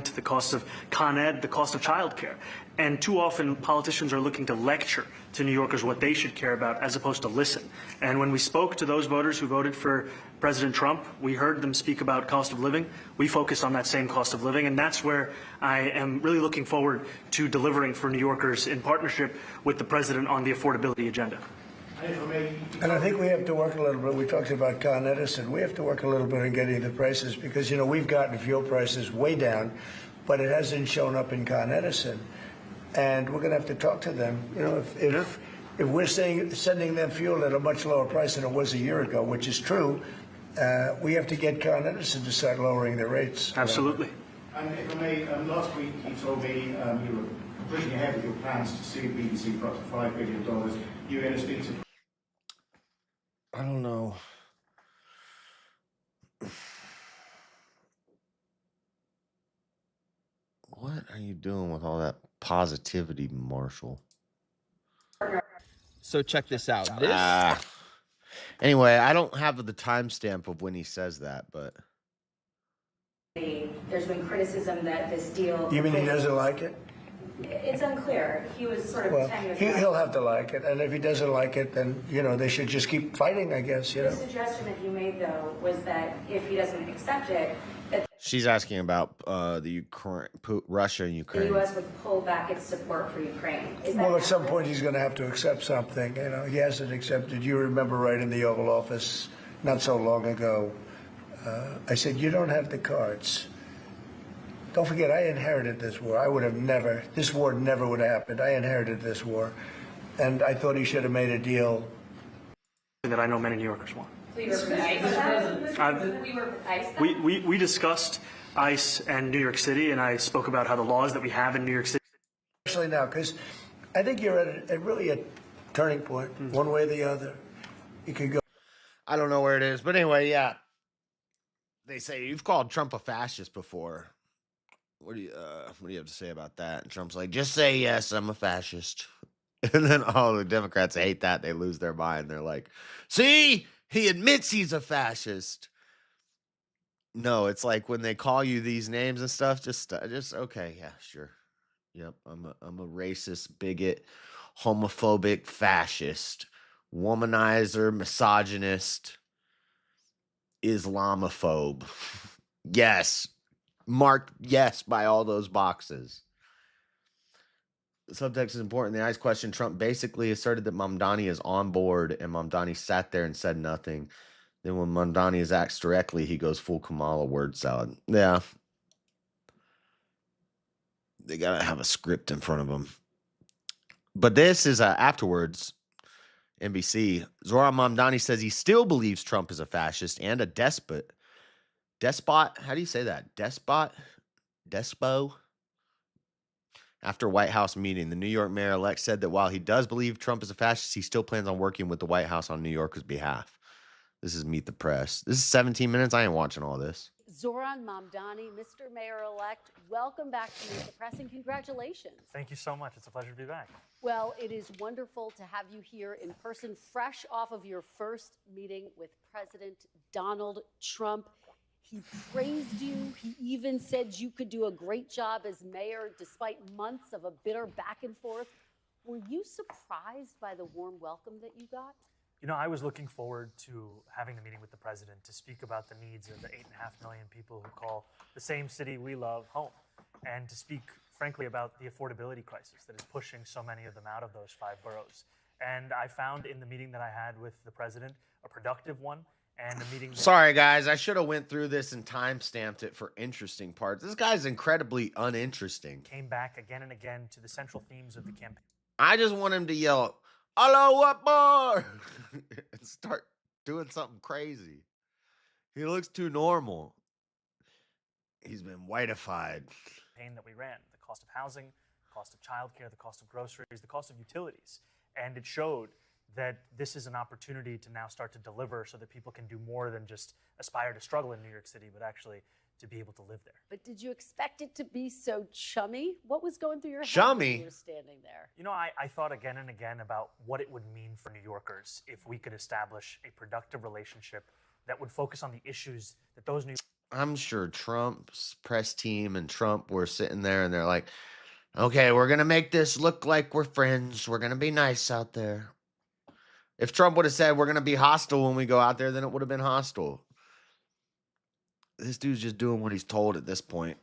To the cost of Con Ed, the cost of childcare. And too often politicians are looking to lecture to New Yorkers what they should care about as opposed to listen. And when we spoke to those voters who voted for President Trump, we heard them speak about cost of living. We focused on that same cost of living, and that's where I am really looking forward to delivering for New Yorkers in partnership with the president on the affordability agenda. And I think we have to work a little bit. We talked about Con Edison. We have to work a little bit on getting the prices because, you know, we've gotten fuel prices way down, but it hasn't shown up in Con Edison. And we're going to have to talk to them. You know, if we're sending them fuel at a much lower price than it was a year ago, which is true, we have to get Con Edison to start lowering their rates. Absolutely. And if I may, last week you told me you were pushing ahead with your plans to sue BBC for up to $5 billion. You were going to speak to... I don't know. What are you doing with all that positivity, Marshall? So check this out. Anyway, I don't have the timestamp of when he says that, but there's been criticism that this deal. You mean he doesn't like it? It's unclear. He was sort of he'll have to like it, and if he doesn't like it, then you know they should just keep fighting. I guess. You know. The suggestion that you made though was that if he doesn't accept it, that she's asking about the Ukraine, Russia and Ukraine. the U.S. would pull back its support for Ukraine. Well, at some point he's going to have to accept something. You know, he hasn't accepted. You remember right in the Oval Office not so long ago, I said, you don't have the cards. Don't forget, I inherited this war. I would have never, this war never would have happened. I inherited this war. And I thought he should have made a deal. That I know many New Yorkers want. We were with ICE. We discussed ICE and New York City, and I spoke about how the laws that we have in New York City. Especially now, because I think you're at really a turning point, one way or the other. You could go. I don't know where it is, but anyway, yeah. They say you've called Trump a fascist before. What do you have to say about that? And Trump's like, just say yes, I'm a fascist. And then all the Democrats hate that. They lose their mind. They're like, see, he admits he's a fascist. No, it's like when they call you these names and stuff, just okay, yeah, sure. Yep, I'm a racist, bigot, homophobic, fascist, womanizer, misogynist, Islamophobe. Yes. Marked yes by all those boxes. The subtext is important. The ICE question, Trump basically asserted that Mamdani is on board, and Mamdani sat there and said nothing. Then when Mamdani is asked directly, he goes full Kamala word salad. Yeah. They got to have a script in front of them. But this is afterwards, NBC. Zoran Mamdani says he still believes Trump is a fascist and a despot. Despot? How do you say that? Despot? Despo? After White House meeting, the New York mayor-elect said that while he does believe Trump is a fascist, he still plans on working with the White House on New Yorkers' behalf. This is Meet the Press. This is 17 minutes. I ain't watching all this. Zoran Mamdani, Mr. Mayor-elect, welcome back to Meet the Press and congratulations. Thank you so much. It's a pleasure to be back. Well, it is wonderful to have you here in person, fresh off of your first meeting with President Donald Trump. He praised you. He even said you could do a great job as mayor despite months of a bitter back and forth. Were you surprised by the warm welcome that you got? You know, I was looking forward to having the meeting with the president to speak about the needs of the 8.5 million people who call the same city we love home, and to speak, frankly, about the affordability crisis that is pushing so many of them out of those 5 boroughs. And I found in the meeting that I had with the president a productive one, and a meeting that— Sorry, guys. I should have went through this and time-stamped it for interesting parts. This guy's incredibly uninteresting. Came back again and again to the central themes of the campaign. I just want him to yell, "Allahu Akbar!" and start doing something crazy. He looks too normal. He's been whiteified. That we ran, the cost of housing, the cost of childcare, the cost of groceries, the cost of utilities. And it showed that this is an opportunity to now start to deliver so that people can do more than just aspire to struggle in New York City, but actually to be able to live there. But did you expect it to be so chummy? What was going through your head Chummy? when you were standing there? You know, I thought again and again about what it would mean for New Yorkers if we could establish a productive relationship that would focus on the issues that those New I'm sure Trump's press team and Trump were sitting there and they're like, okay, we're going to make this look like we're friends. We're going to be nice out there. If Trump would have said we're going to be hostile when we go out there, then it would have been hostile. This dude's just doing what he's told at this point.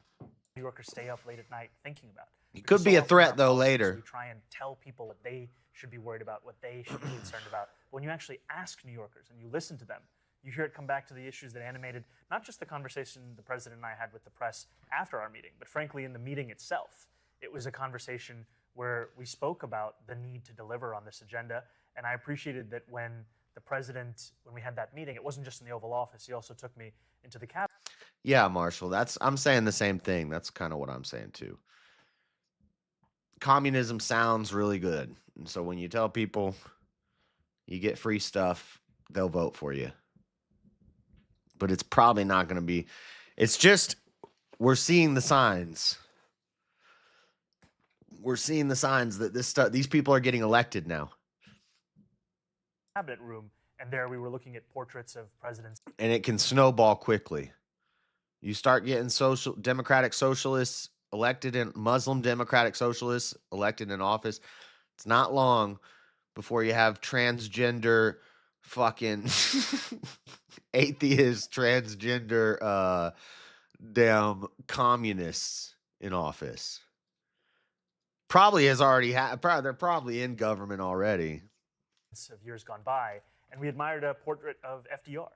New Yorkers stay up late at night thinking about. He could be a threat, though, later. We try and tell people what they should be worried about, what they should be concerned about. When you actually ask New Yorkers and you listen to them, you hear it come back to the issues that animated not just the conversation the president and I had with the press after our meeting, but frankly in the meeting itself. It was a conversation where we spoke about the need to deliver on this agenda, and I appreciated that when the president, when we had that meeting, it wasn't just in the Oval Office, he also took me into the cabinet. Yeah, Marshall, I'm saying the same thing. That's kind of what I'm saying too. Communism sounds really good. And so when you tell people you get free stuff, they'll vote for you. But it's probably not going to be. It's just, we're seeing the signs. We're seeing the signs that these people are getting elected now. Cabinet room, and there we were looking at portraits of presidents. And it can snowball quickly. You start getting democratic socialists elected in, Muslim democratic socialists elected in office. It's not long before you have transgender fucking atheist, transgender, damn communists in office. Probably has already they're probably in government already. Of years gone by, and we admired a portrait of FDR.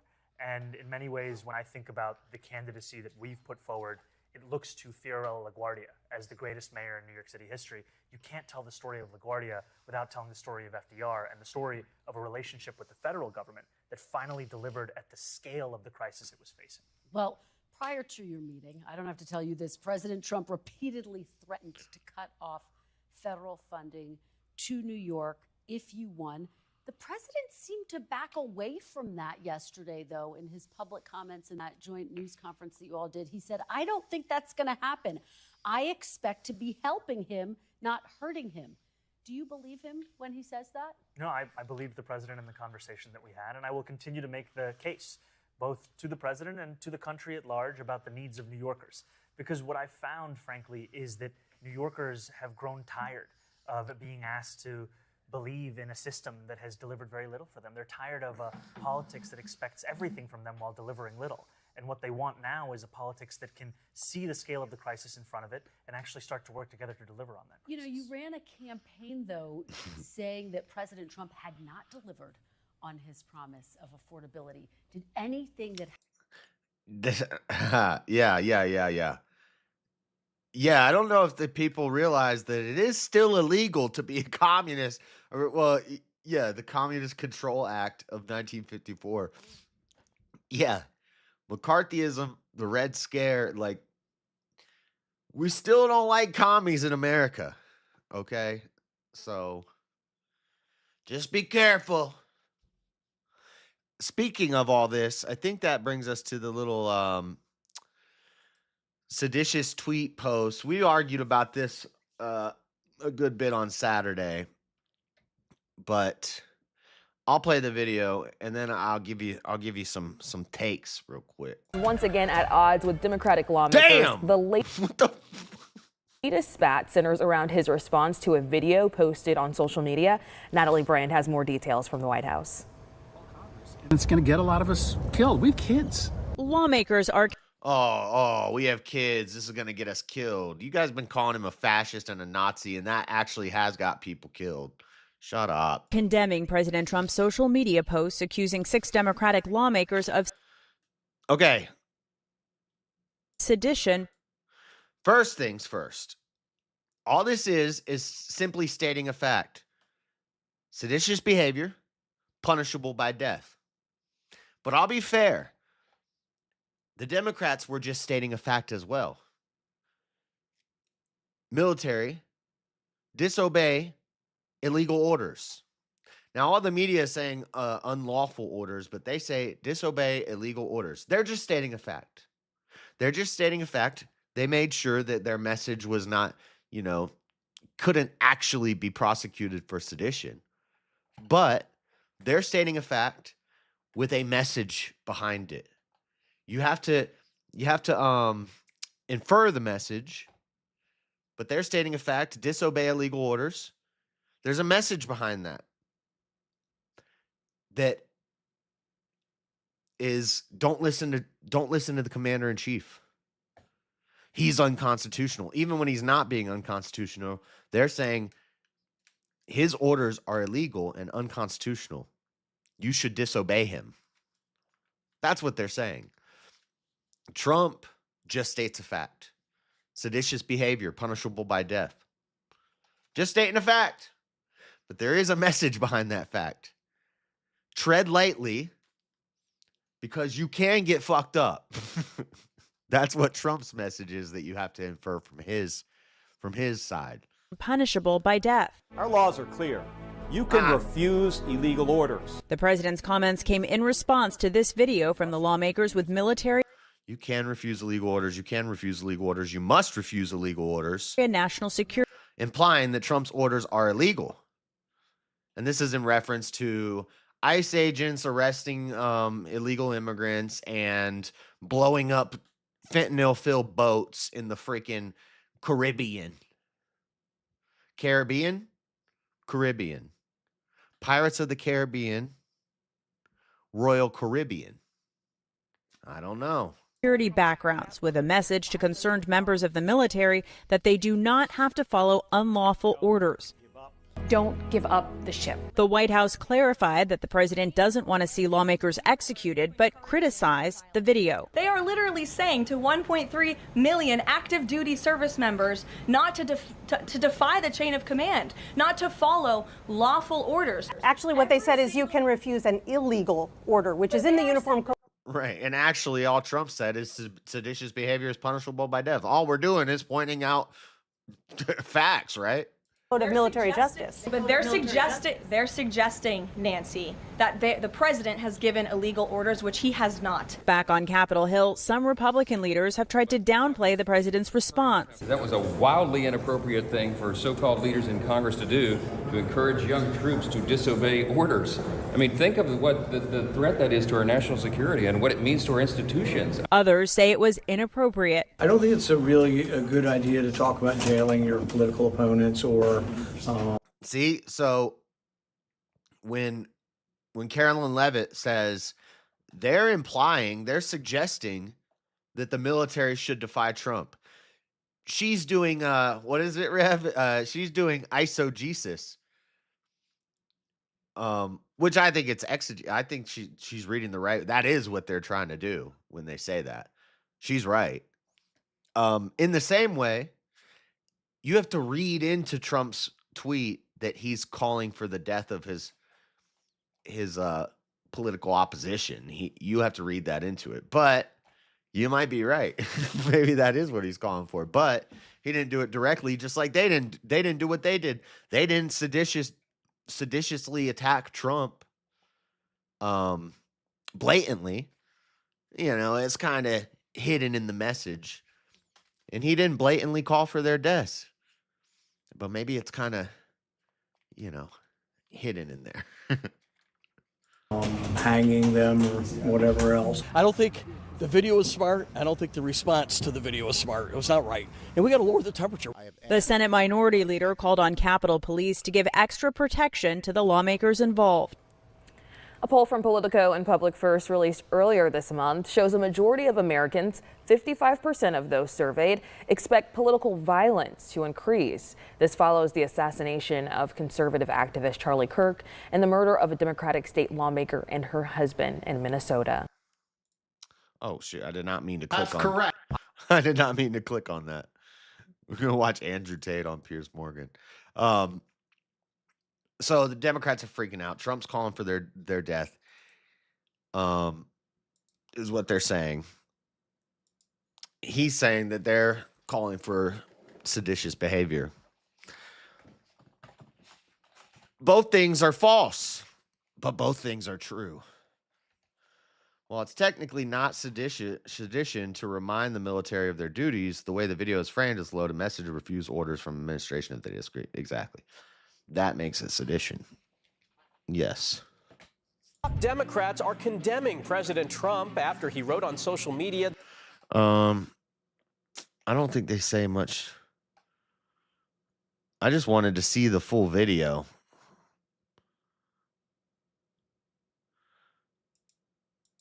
And in many ways, when I think about the candidacy that we've put forward, it looks to Fiorello LaGuardia as the greatest mayor in New York City history. You can't tell the story of LaGuardia without telling the story of FDR and the story of a relationship with the federal government that finally delivered at the scale of the crisis it was facing. Well, prior to your meeting, I don't have to tell you this, President Trump repeatedly threatened to cut off federal funding to New York if you won. The president seemed to back away from that yesterday, though, in his public comments in that joint news conference that you all did. He said, I don't think that's going to happen. I expect to be helping him, not hurting him. Do you believe him when he says that? No, I believe the president in the conversation that we had, and I will continue to make the case, both to the president and to the country at large, about the needs of New Yorkers. Because what I found, frankly, is that New Yorkers have grown tired of being asked to believe in a system that has delivered very little for them. They're tired of a politics that expects everything from them while delivering little. And what they want now is a politics that can see the scale of the crisis in front of it and actually start to work together to deliver on that. You know, you ran a campaign, though, saying that President Trump had not delivered on his promise of affordability. Did anything that... Yeah, I don't know if the people realize that it is still illegal to be a communist. Well, yeah, the Communist Control Act of 1954. Yeah, McCarthyism, the Red Scare, like, we still don't like commies in America, okay? So, just be careful. Speaking of all this, I think that brings us to the little... seditious tweet post. We argued about this a good bit on Saturday, but I'll play the video and then I'll give you some takes real quick. Once again at odds with Democratic lawmakers. Damn! The latest spat centers around his response to a video posted on social media. Natalie Brand has more details from the White House. It's going to get a lot of us killed. We have kids. Lawmakers are we have kids. This is going to get us killed. You guys have been calling him a fascist and a Nazi, and that actually has got people killed. Shut up. condemning President Trump's social media posts accusing 6 Democratic lawmakers of Okay. sedition. First things first. All this is simply stating a fact. Seditious behavior, punishable by death. But I'll be fair. The Democrats were just stating a fact as well. Military, disobey illegal orders. Now, all the media is saying unlawful orders, but they say disobey illegal orders. They're just stating a fact. They're just stating a fact. They made sure that their message was not, couldn't actually be prosecuted for sedition. But they're stating a fact with a message behind it. You have to infer the message, but they're stating a fact, disobey illegal orders. There's a message behind that. That is don't listen to the commander in chief. He's unconstitutional. Even when he's not being unconstitutional, they're saying his orders are illegal and unconstitutional. You should disobey him. That's what they're saying. Trump just states a fact. Seditious behavior, punishable by death. Just stating a fact. But there is a message behind that fact. Tread lightly because you can get fucked up. That's what Trump's message is that you have to infer from his side. Punishable by death. Our laws are clear. You can refuse illegal orders. The president's comments came in response to this video from the lawmakers with military. You can refuse illegal orders. You can refuse illegal orders. You must refuse illegal orders. And national security. Implying that Trump's orders are illegal. And this is in reference to ICE agents arresting illegal immigrants and blowing up fentanyl-filled boats in the freaking Caribbean. Caribbean? Pirates of the Caribbean. Royal Caribbean. I don't know. Security backgrounds with a message to concerned members of the military that they do not have to follow unlawful orders. Don't give up the ship. The White House clarified that the president doesn't want to see lawmakers executed, but criticized the video. They are literally saying to 1.3 million active duty service members not to defy the chain of command, not to follow lawful orders. Actually, what they said is you can refuse an illegal order, which is in the Uniform Code. Right. And actually, all Trump said is seditious behavior is punishable by death. All we're doing is pointing out facts, right? Code of military justice. But they're suggesting, Nancy, that the president has given illegal orders, which he has not. Back on Capitol Hill, some Republican leaders have tried to downplay the president's response. That was a wildly inappropriate thing for so-called leaders in Congress to do, to encourage young troops to disobey orders. I mean, think of what the threat that is to our national security and what it means to our institutions. Others say it was inappropriate. I don't think it's a good idea to talk about jailing your political opponents or... See, so when Carolyn Leavitt says they're suggesting that the military should defy Trump, she's doing what is it, Rev? She's doing eisegesis, which I think it's I think she's reading the right. That is what they're trying to do when they say that. She's right. In the same way, you have to read into Trump's tweet that he's calling for the death of his political opposition. You have to read that into it. But you might be right. Maybe that is what he's calling for. But he didn't do it directly, just like they didn't do what they did. They didn't seditiously attack Trump blatantly. It's kind of hidden in the message. And he didn't blatantly call for their deaths. But maybe it's kind of, hidden in there. Hanging them or whatever else. I don't think the video was smart. I don't think the response to the video was smart. It was not right. And we got to lower the temperature. The Senate Minority Leader called on Capitol Police to give extra protection to the lawmakers involved. A poll from Politico and Public First released earlier this month shows a majority of Americans, 55% of those surveyed, expect political violence to increase. This follows the assassination of conservative activist Charlie Kirk and the murder of a Democratic state lawmaker and her husband in Minnesota. Oh, shit. I did not mean to click That's on correct. I did not mean to click on that. We're going to watch Andrew Tate on Piers Morgan. So the Democrats are freaking out. Trump's calling for their death. Is what they're saying. He's saying that they're calling for seditious behavior. Both things are false, but both things are true. While it's technically not sedition to remind the military of their duties, the way the video is framed is load a message to refuse orders from administration if they disagree. Exactly. That makes it sedition. Yes. Democrats are condemning President Trump after he wrote on social media. I don't think they say much. I just wanted to see the full video.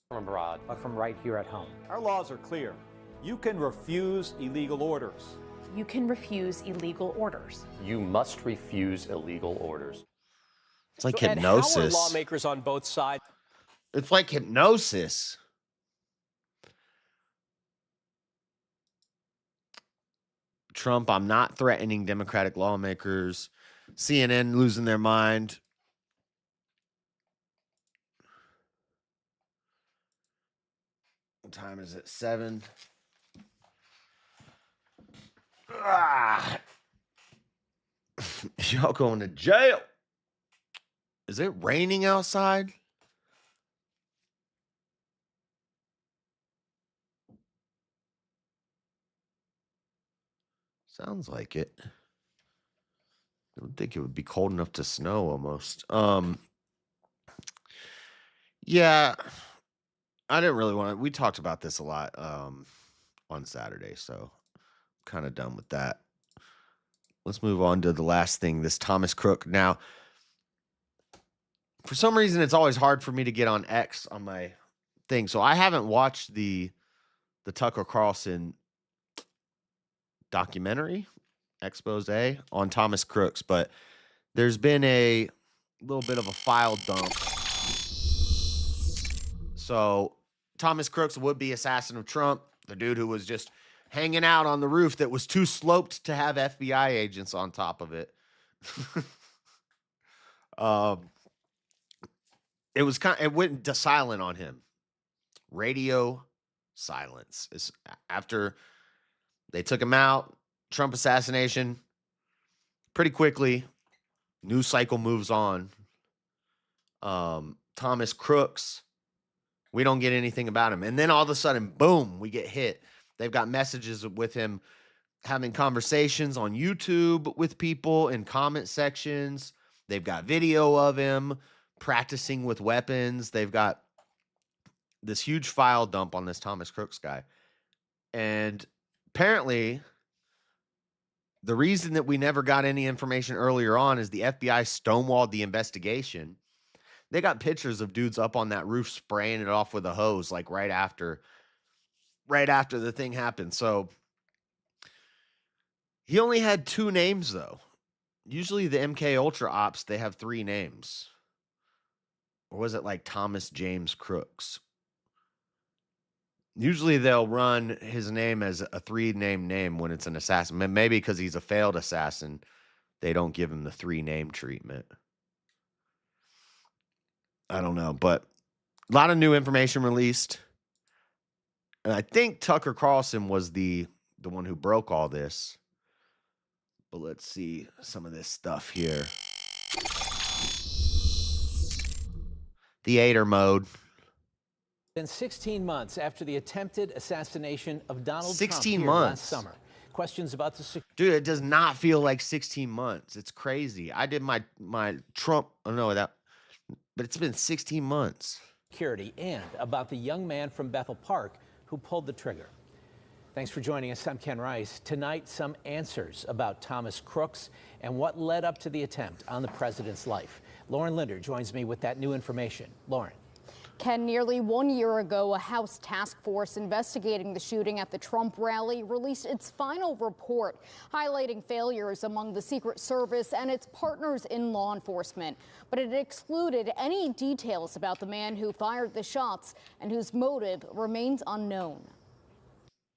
From abroad, but from right here at home. Our laws are clear. You can refuse illegal orders. You can refuse illegal orders. You must refuse illegal orders. It's like So, Ed, how are hypnosis. lawmakers on both sides? It's like hypnosis. Trump, I'm not threatening Democratic lawmakers. CNN losing their mind. What time is it? 7. Ah. Y'all going to jail. Is it raining outside? Sounds like it. I would think it would be cold enough to snow almost. Yeah. I didn't really want to. We talked about this a lot on Saturday, so kind of done with that. Let's move on to the last thing, this Thomas Crook. Now, for some reason, it's always hard for me to get on X on my thing. So I haven't watched the Tucker Carlson documentary, expose on Thomas Crooks, but there's been a little bit of a file dump. So Thomas Crooks, would-be assassin of Trump, the dude who was just hanging out on the roof that was too sloped to have FBI agents on top of it. It went silent on him. Radio silence. It's after they took him out, Trump assassination, pretty quickly, news cycle moves on. Thomas Crooks, we don't get anything about him. And then all of a sudden, boom, we get hit. They've got messages with him having conversations on YouTube with people in comment sections. They've got video of him practicing with weapons. They've got this huge file dump on this Thomas Crooks guy. And apparently, the reason that we never got any information earlier on is the FBI stonewalled the investigation. They got pictures of dudes up on that roof spraying it off with a hose, like right after the thing happened. So he only had 2 names, though. Usually the MK Ultra ops, they have 3 names. Or was it like Thomas James Crooks? Usually they'll run his name as a 3-name name when it's an assassin. Maybe because he's a failed assassin, they don't give him the 3-name treatment. I don't know, but a lot of new information released. And I think Tucker Carlson was the one who broke all this. But let's see some of this stuff here. Theater mode. Been 16 months after the attempted assassination of Donald 16 Trump months. last summer. Questions about the Dude, it does not feel like 16 months. It's crazy. I did my Trump, but it's been 16 months. security and about the young man from Bethel Park who pulled the trigger. Thanks for joining us. I'm Ken Rice. Tonight, some answers about Thomas Crooks and what led up to the attempt on the president's life. Lauren Linder joins me with that new information. Lauren. Ken, nearly 1 year ago, a House task force investigating the shooting at the Trump rally released its final report, highlighting failures among the Secret Service and its partners in law enforcement. But it excluded any details about the man who fired the shots and whose motive remains unknown.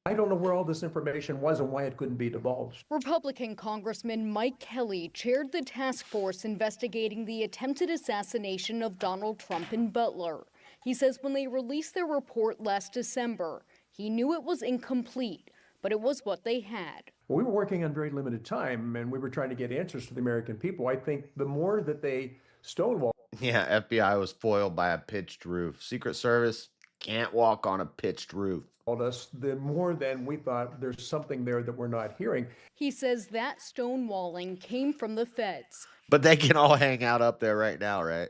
I don't know where all this information was and why it couldn't be divulged. Republican Congressman Mike Kelly chaired the task force investigating the attempted assassination of Donald Trump in Butler. He says when they released their report last December, he knew it was incomplete, but it was what they had. We were working on very limited time, and we were trying to get answers to the American people. I think the more that they stonewall. Yeah, FBI was foiled by a pitched roof. Secret Service can't walk on a pitched roof. Us, the more than we thought there's something there that we're not hearing. He says that stonewalling came from the feds. But they can all hang out up there right now, right?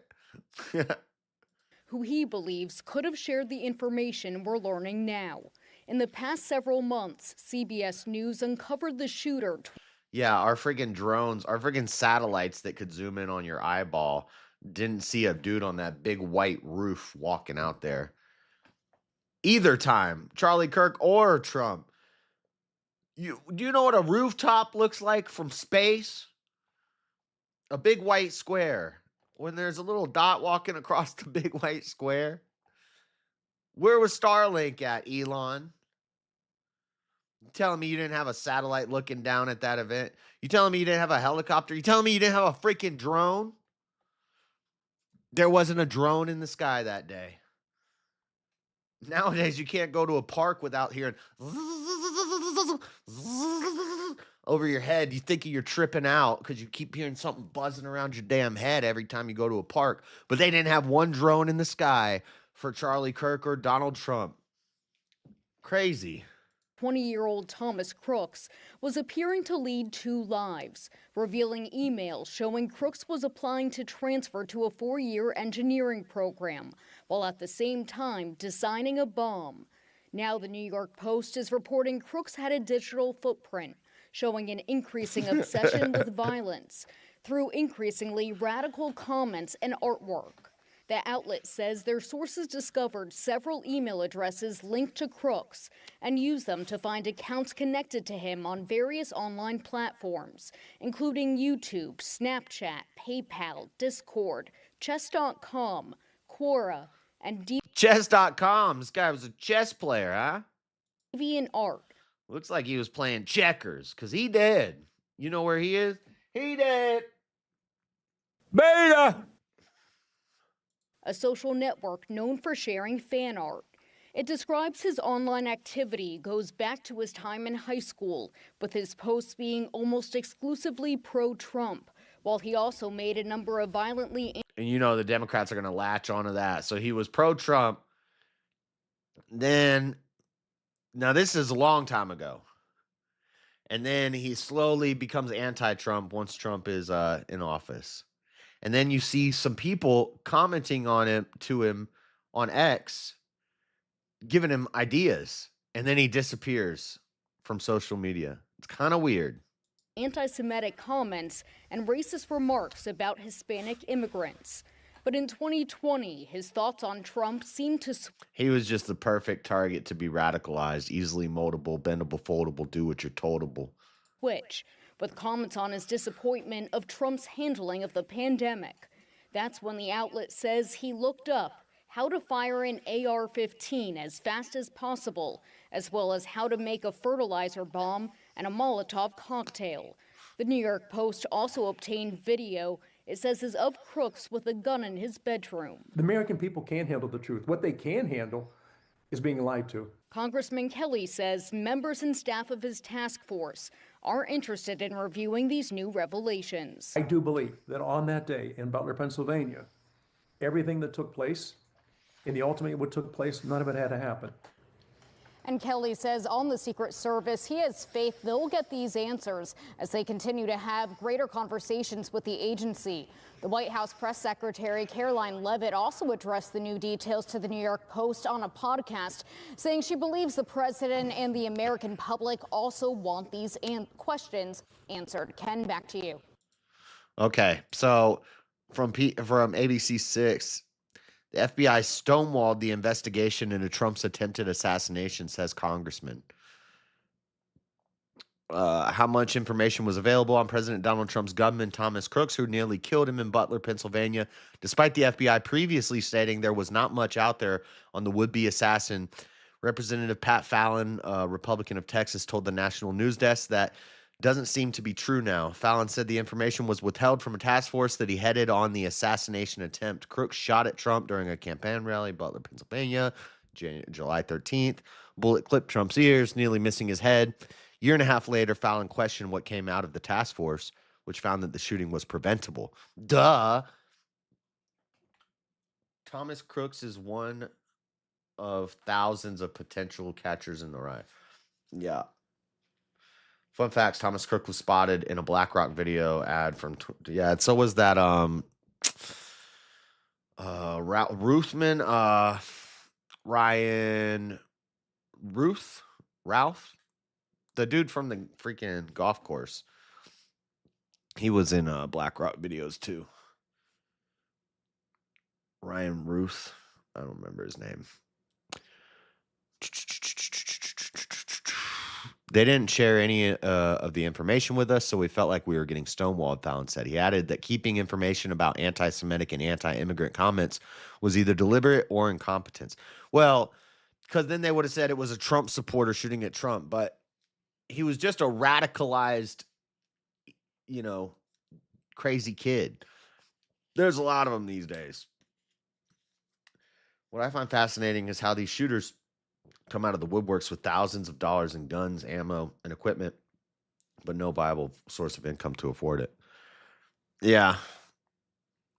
Who he believes could have shared the information we're learning now. In the past several months, CBS News uncovered the shooter. Yeah, our friggin' drones, our friggin' satellites that could zoom in on your eyeball didn't see a dude on that big white roof walking out there. Either time, Charlie Kirk or Trump. Do you know what a rooftop looks like from space? A big white square. When there's a little dot walking across the big white square. Where was Starlink at, Elon? You telling me you didn't have a satellite looking down at that event? You telling me you didn't have a helicopter? You telling me you didn't have a freaking drone? There wasn't a drone in the sky that day. Nowadays, you can't go to a park without hearing over your head. You think you're tripping out because you keep hearing something buzzing around your damn head every time you go to a park. But they didn't have one drone in the sky for Charlie Kirk or Donald Trump. Crazy. 20-year-old Thomas Crooks was appearing to lead two lives, revealing emails showing Crooks was applying to transfer to a 4-year engineering program, while at the same time designing a bomb. Now the New York Post is reporting Crooks had a digital footprint, showing an increasing obsession with violence through increasingly radical comments and artwork. The outlet says their sources discovered several email addresses linked to Crooks and used them to find accounts connected to him on various online platforms, including YouTube, Snapchat, PayPal, Discord, Chess.com, Quora, and Chess.com. This guy was a chess player, huh? DeviantArt. Looks like he was playing checkers, because he dead. You know where he is? He dead. Beta! A social network known for sharing fan art. It describes his online activity goes back to his time in high school, with his posts being almost exclusively pro-Trump, while he also made a number of violently... And you know the Democrats are going to latch onto that. So he was pro-Trump. Then, now this is a long time ago. And then he slowly becomes anti-Trump once Trump is in office. And then you see some people commenting on him on X, giving him ideas, and then he disappears from social media. It's kind of weird. Anti-Semitic comments and racist remarks about Hispanic immigrants. But in 2020, his thoughts on Trump seemed to... He was just the perfect target to be radicalized, easily moldable, bendable, foldable, do what you're toldable. Switch, with comments on his disappointment of Trump's handling of the pandemic. That's when the outlet says he looked up how to fire an AR-15 as fast as possible, as well as how to make a fertilizer bomb and a Molotov cocktail. The New York Post also obtained video, it says, is of Crooks with a gun in his bedroom. The American people can't handle the truth. What they can handle is being lied to. Congressman Kelly says members and staff of his task force are interested in reviewing these new revelations. I do believe that on that day in Butler, Pennsylvania, everything that took place, in the ultimate what took place, none of it had to happen. And Kelly says on the Secret Service, he has faith they'll get these answers as they continue to have greater conversations with the agency. The White House press secretary Caroline Leavitt also addressed the new details to the New York Post on a podcast, saying she believes the president and the American public also want these questions answered. Ken, back to you. Okay, so from ABC 6, the FBI stonewalled the investigation into Trump's attempted assassination, says Congressman. How much information was available on President Donald Trump's gunman, Thomas Crooks, who nearly killed him in Butler, Pennsylvania, despite the FBI previously stating there was not much out there on the would-be assassin. Representative Pat Fallon, Republican of Texas, told the National News Desk that doesn't seem to be true now. Fallon said the information was withheld from a task force that he headed on the assassination attempt. Crooks shot at Trump during a campaign rally in Butler, Pennsylvania, July 13th. Bullet clipped Trump's ears, nearly missing his head. Year and a half later, Fallon questioned what came out of the task force, which found that the shooting was preventable. Duh. Thomas Crooks is one of thousands of potential catchers in the rye. Yeah. Fun facts, Thomas Crooks was spotted in a BlackRock video ad from... so was that Ruthman, Ryan Ralph, the dude from the freaking golf course. He was in BlackRock videos too. Ryan Ruth. I don't remember his name. They didn't share any of the information with us, so we felt like we were getting stonewalled, Fallon said. He added that keeping information about anti-Semitic and anti-immigrant comments was either deliberate or incompetence. Well, because then they would have said it was a Trump supporter shooting at Trump, but he was just a radicalized, crazy kid. There's a lot of them these days. What I find fascinating is how these shooters come out of the woodworks with thousands of dollars in guns, ammo, and equipment, but no viable source of income to afford it. Yeah,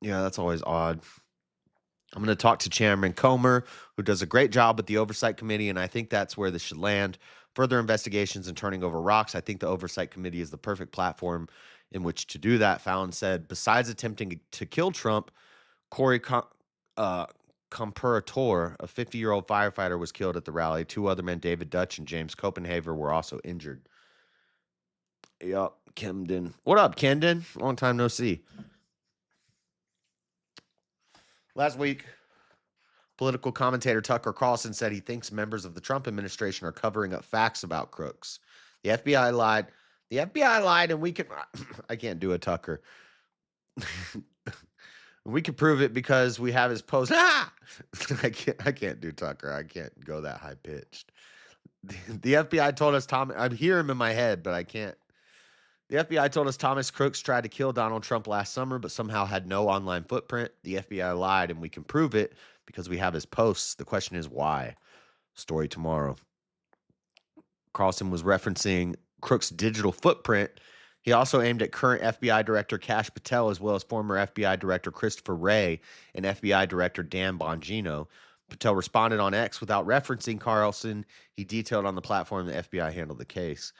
that's always odd. I'm going to talk to Chairman Comer, who does a great job with the Oversight Committee, and I think that's where this should land. Further investigations and turning over rocks. I think the Oversight Committee is the perfect platform in which to do that, Fallon said. Besides attempting to kill Trump, Corey Comparator, a 50-year-old firefighter, was killed at the rally. Two other men, David Dutch and James Copenhaver, were also injured. Yup, Camden. What up, Kendon? Long time no see. Last week, political commentator Tucker Carlson said he thinks members of the Trump administration are covering up facts about Crooks. The FBI lied. The FBI lied, and we can... I can't do a Tucker. We can prove it because we have his post. I can't do Tucker. I can't go that high pitched. The FBI told us I hear him in my head, but I can't. The FBI told us Thomas Crooks tried to kill Donald Trump last summer, but somehow had no online footprint. The FBI lied, and we can prove it because we have his posts. The question is why? Story tomorrow. Carlson was referencing Crooks' digital footprint. He also aimed at current FBI Director Kash Patel, as well as former FBI Director Christopher Wray and FBI Director Dan Bongino. Patel responded on X without referencing Carlson. He detailed on the platform the FBI handled the case.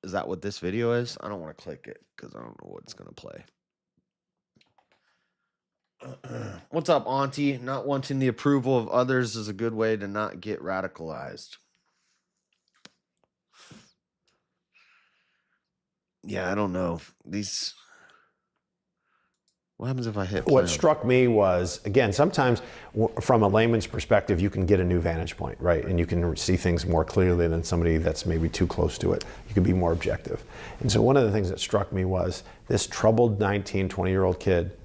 Is that what this video is? I don't want to click it because I don't know what it's going to play. What's up, Auntie? Not wanting the approval of others is a good way to not get radicalized. Yeah, I don't know. What happens if I hit play? What struck me was, again, sometimes from a layman's perspective, you can get a new vantage point, right? And you can see things more clearly than somebody that's maybe too close to it. You can be more objective. And so one of the things that struck me was this troubled 19, 20-year-old kid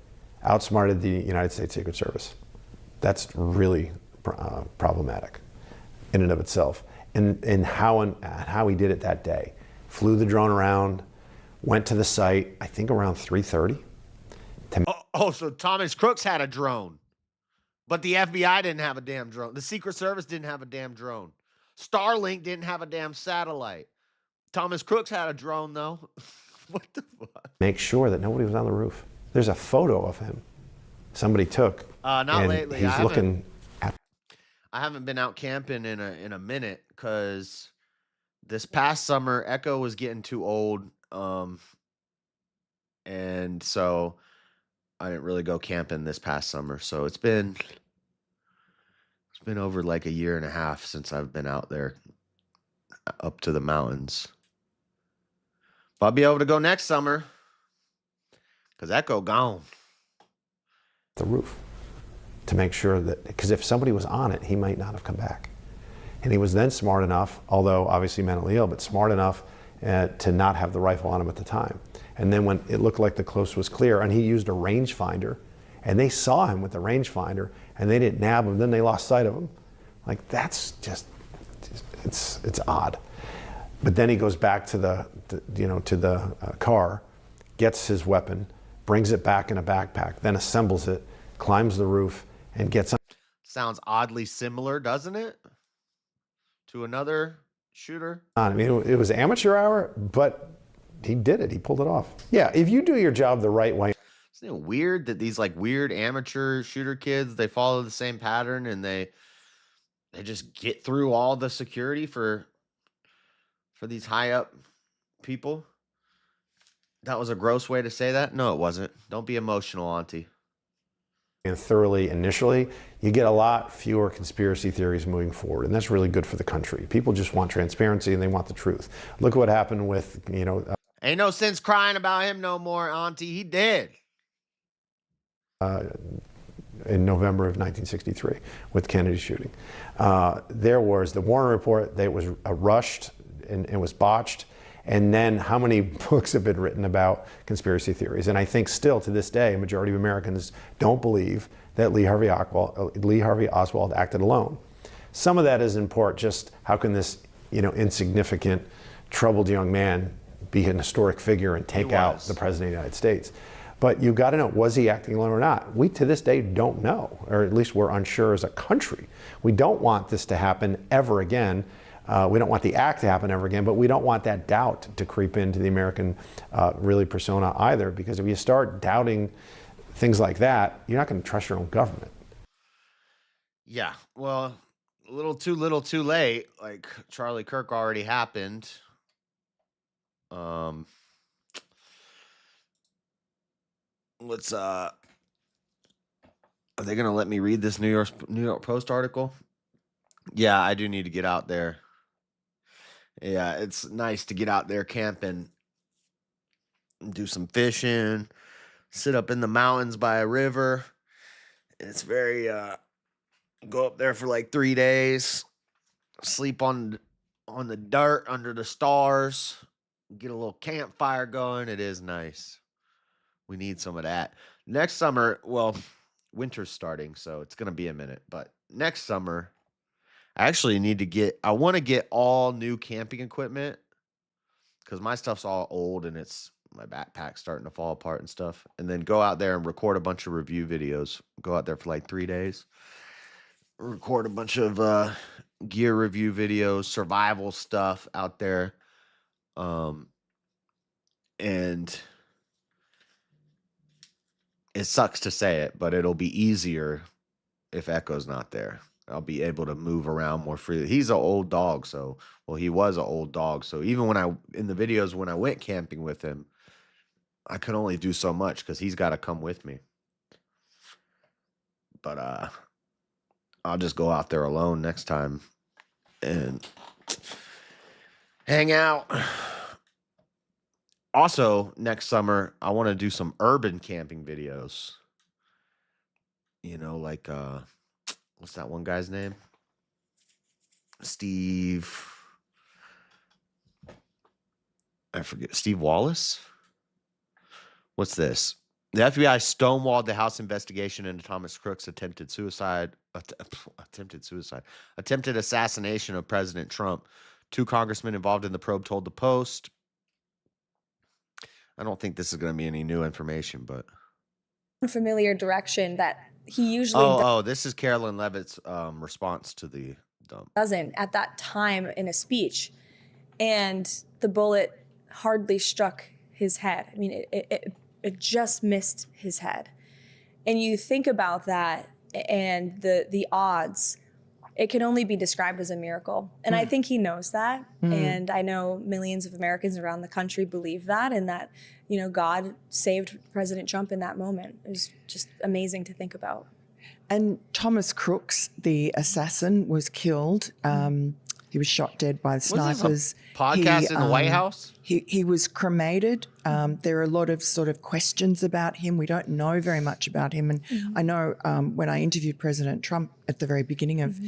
outsmarted the United States Secret Service. That's really problematic in and of itself. And how he did it that day. Flew the drone around, went to the site, I think around 3:30. So Thomas Crooks had a drone, but the FBI didn't have a damn drone. The Secret Service didn't have a damn drone. Starlink didn't have a damn satellite. Thomas Crooks had a drone, though. What the fuck? Make sure that nobody was on the roof. There's a photo of him somebody took. Not lately. He's looking at. I haven't been out camping in a minute because this past summer Echo was getting too old, and so I didn't really go camping this past summer. So it's been over like a year and a half since I've been out there up to the mountains. But I'll be able to go next summer because Echo gone. The roof to make sure that, because if somebody was on it, he might not have come back. And he was then smart enough, although obviously mentally ill, but smart enough to not have the rifle on him at the time. And then when it looked like the coast was clear, and he used a rangefinder, and they saw him with the rangefinder, and they didn't nab him, then they lost sight of him. Like, that's just, it's odd. But then he goes back to the car, gets his weapon, brings it back in a backpack, then assembles it, climbs the roof, and gets on. Sounds oddly similar, doesn't it? To another shooter? I mean, it was amateur hour, but he did it. He pulled it off. Yeah, if you do your job the right way. Isn't it weird that these like weird amateur shooter kids, they follow the same pattern and they just get through all the security for these high up people? That was a gross way to say that? No, it wasn't. Don't be emotional, Auntie. And thoroughly initially, you get a lot fewer conspiracy theories moving forward, and that's really good for the country. People just want transparency and they want the truth. Look what happened with, ain't no sense crying about him no more, Auntie. He dead. In November of 1963 with Kennedy's shooting. There was the Warren Report that was rushed and was botched. And then how many books have been written about conspiracy theories? And I think still to this day, a majority of Americans don't believe that Lee Harvey Oswald acted alone. Some of that is in part just how can this insignificant, troubled young man be an historic figure and take out the President of the United States? But you've got to know, was he acting alone or not? We to this day don't know, or at least we're unsure as a country. We don't want this to happen ever again. We don't want the act to happen ever again, but we don't want that doubt to creep into the American really persona either, because if you start doubting things like that, you're not going to trust your own government. Yeah, well, a little too late. Like Charlie Kirk already happened. Let's are they gonna let me read this New York Post article? Yeah, I do need to get out there. Yeah, it's nice to get out there camping, do some fishing, sit up in the mountains by a river. It's very go up there for like 3 days, sleep on the dirt under the stars, get a little campfire going. It is nice. We need some of that. Next summer, well, winter's starting, so it's going to be a minute. But next summer, I want to get all new camping equipment because my stuff's all old and my backpack's starting to fall apart and stuff. And then go out there and record a bunch of review videos. Go out there for like 3 days. Record a bunch of gear review videos, survival stuff out there. And it sucks to say it, but it'll be easier if Echo's not there. I'll be able to move around more freely. He's an old dog, he was an old dog. So even in the videos when I went camping with him, I could only do so much because he's got to come with me. But I'll just go out there alone next time and hang out. Also, next summer, I want to do some urban camping videos. Like, what's that one guy's name? I forget. Steve Wallace? What's this? The FBI stonewalled the House investigation into Thomas Crooks' attempted assassination of President Trump. 2 congressmen involved in the probe told the Post. I don't think this is going to be any new information, but unfamiliar direction that he usually this is Carolyn Levitt's response to the dump. Doesn't at that time in a speech, and the bullet hardly struck his head. I mean, it just missed his head, and you think about that and the odds it can only be described as a miracle. And I think he knows that. And I know millions of Americans around the country believe that, and that, God saved President Trump in that moment. It was just amazing to think about. And Thomas Crooks, the assassin, was killed. He was shot dead by the snipers. Was this a podcast in the White House? He was cremated. There are a lot of sort of questions about him. We don't know very much about him. And I know when I interviewed President Trump at the very beginning of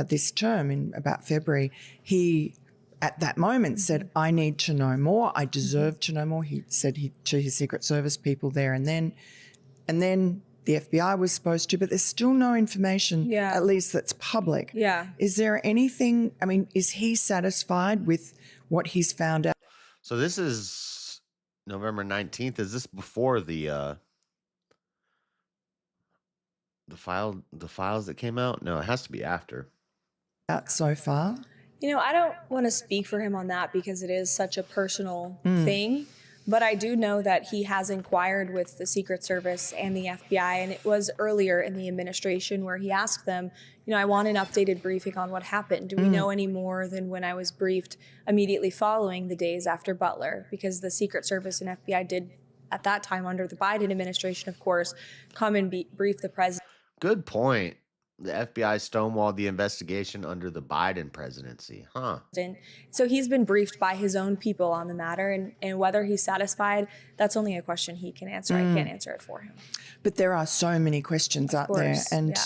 this term in about February, he at that moment said, I need to know more. I deserve to know more. He said to his Secret Service people there and then the FBI was supposed to, but there's still no information, at least that's public. Yeah. Is there anything, is he satisfied with what he's found out? So this is November 19th. Is this before the files that came out? No, it has to be after. Out so far? I don't want to speak for him on that because it is such a personal thing. But I do know that he has inquired with the Secret Service and the FBI, and it was earlier in the administration where he asked them, I want an updated briefing on what happened. Do we know any more than when I was briefed immediately following the days after Butler? Because the Secret Service and FBI did, at that time under the Biden administration, of course, come and brief the president. Good point. The FBI stonewalled the investigation under the Biden presidency. Huh. So he's been briefed by his own people on the matter, and whether he's satisfied, that's only a question he can answer. I can't answer it for him. But there are so many questions out there. And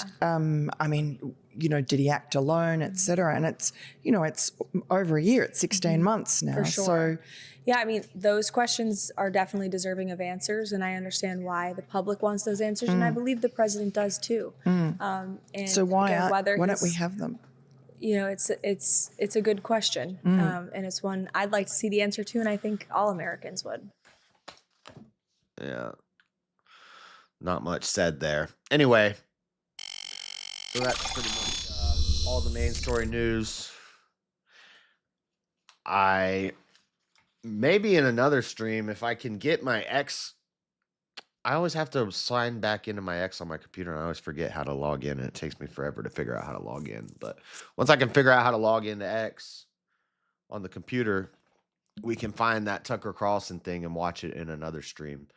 did he act alone, et cetera? And it's, it's over a year. It's 16 months now. For sure. So, those questions are definitely deserving of answers, and I understand why the public wants those answers, and I believe the president does too. And so why again, don't we have them? It's a good question, and it's one I'd like to see the answer to, and I think all Americans would. Yeah. Not much said there. Anyway, so that's pretty much all the main story news. Maybe in another stream, if I can get my X, I always have to sign back into my X on my computer, and I always forget how to log in, and it takes me forever to figure out how to log in. But once I can figure out how to log into X on the computer, we can find that Tucker Carlson thing and watch it in another stream.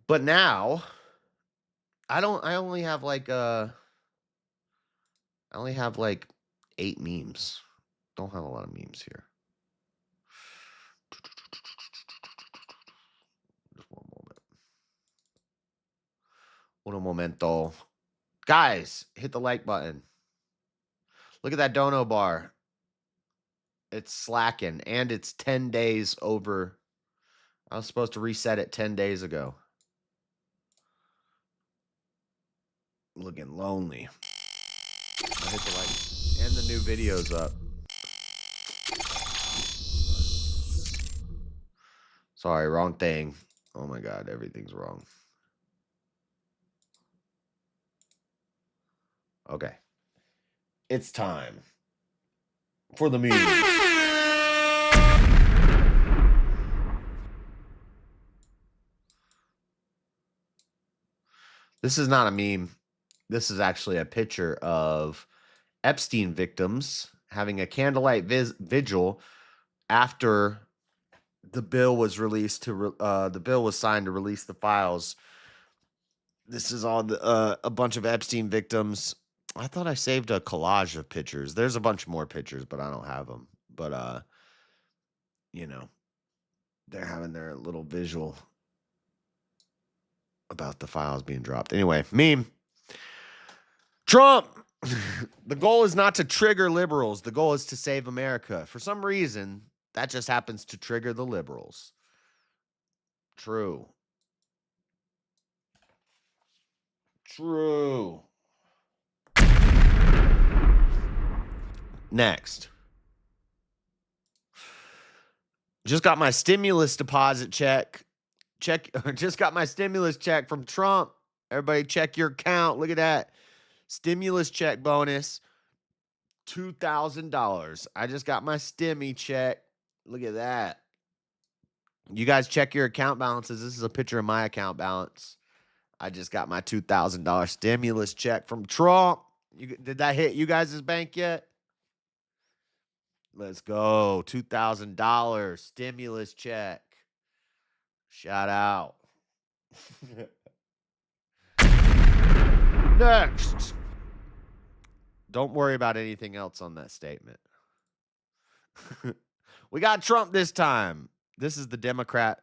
But now, I only have like 8 memes. Don't have a lot of memes here. Just one moment. Un momento. Guys, hit the like button. Look at that dono bar. It's slacking, and it's 10 days over. I was supposed to reset it 10 days ago. Looking lonely. I hit the like, and the new video's up. Sorry, wrong thing. Oh my God, everything's wrong. Okay. It's time for the memes. This is not a meme. This is actually a picture of Epstein victims having a candlelight vigil after the bill was released the bill was signed to release the files. This is all a bunch of Epstein victims. I thought I saved a collage of pictures. There's a bunch more pictures, but I don't have them. But they're having their little visual about the files being dropped. Anyway, meme. Trump. The goal is not to trigger liberals. The goal is to save America. For some reason, that just happens to trigger the liberals. True. Next. Just got my stimulus deposit check. Just got my stimulus check from Trump. Everybody check your account. Look at that. Stimulus check bonus. $2,000. I just got my stimmy check. Look at that. You guys check your account balances. This is a picture of my account balance. I just got my $2,000 stimulus check from Trump. Did that hit you guys' bank yet? Let's go. $2,000 stimulus check. Shout out. Next. Don't worry about anything else on that statement. We got Trump this time. This is the Democrat.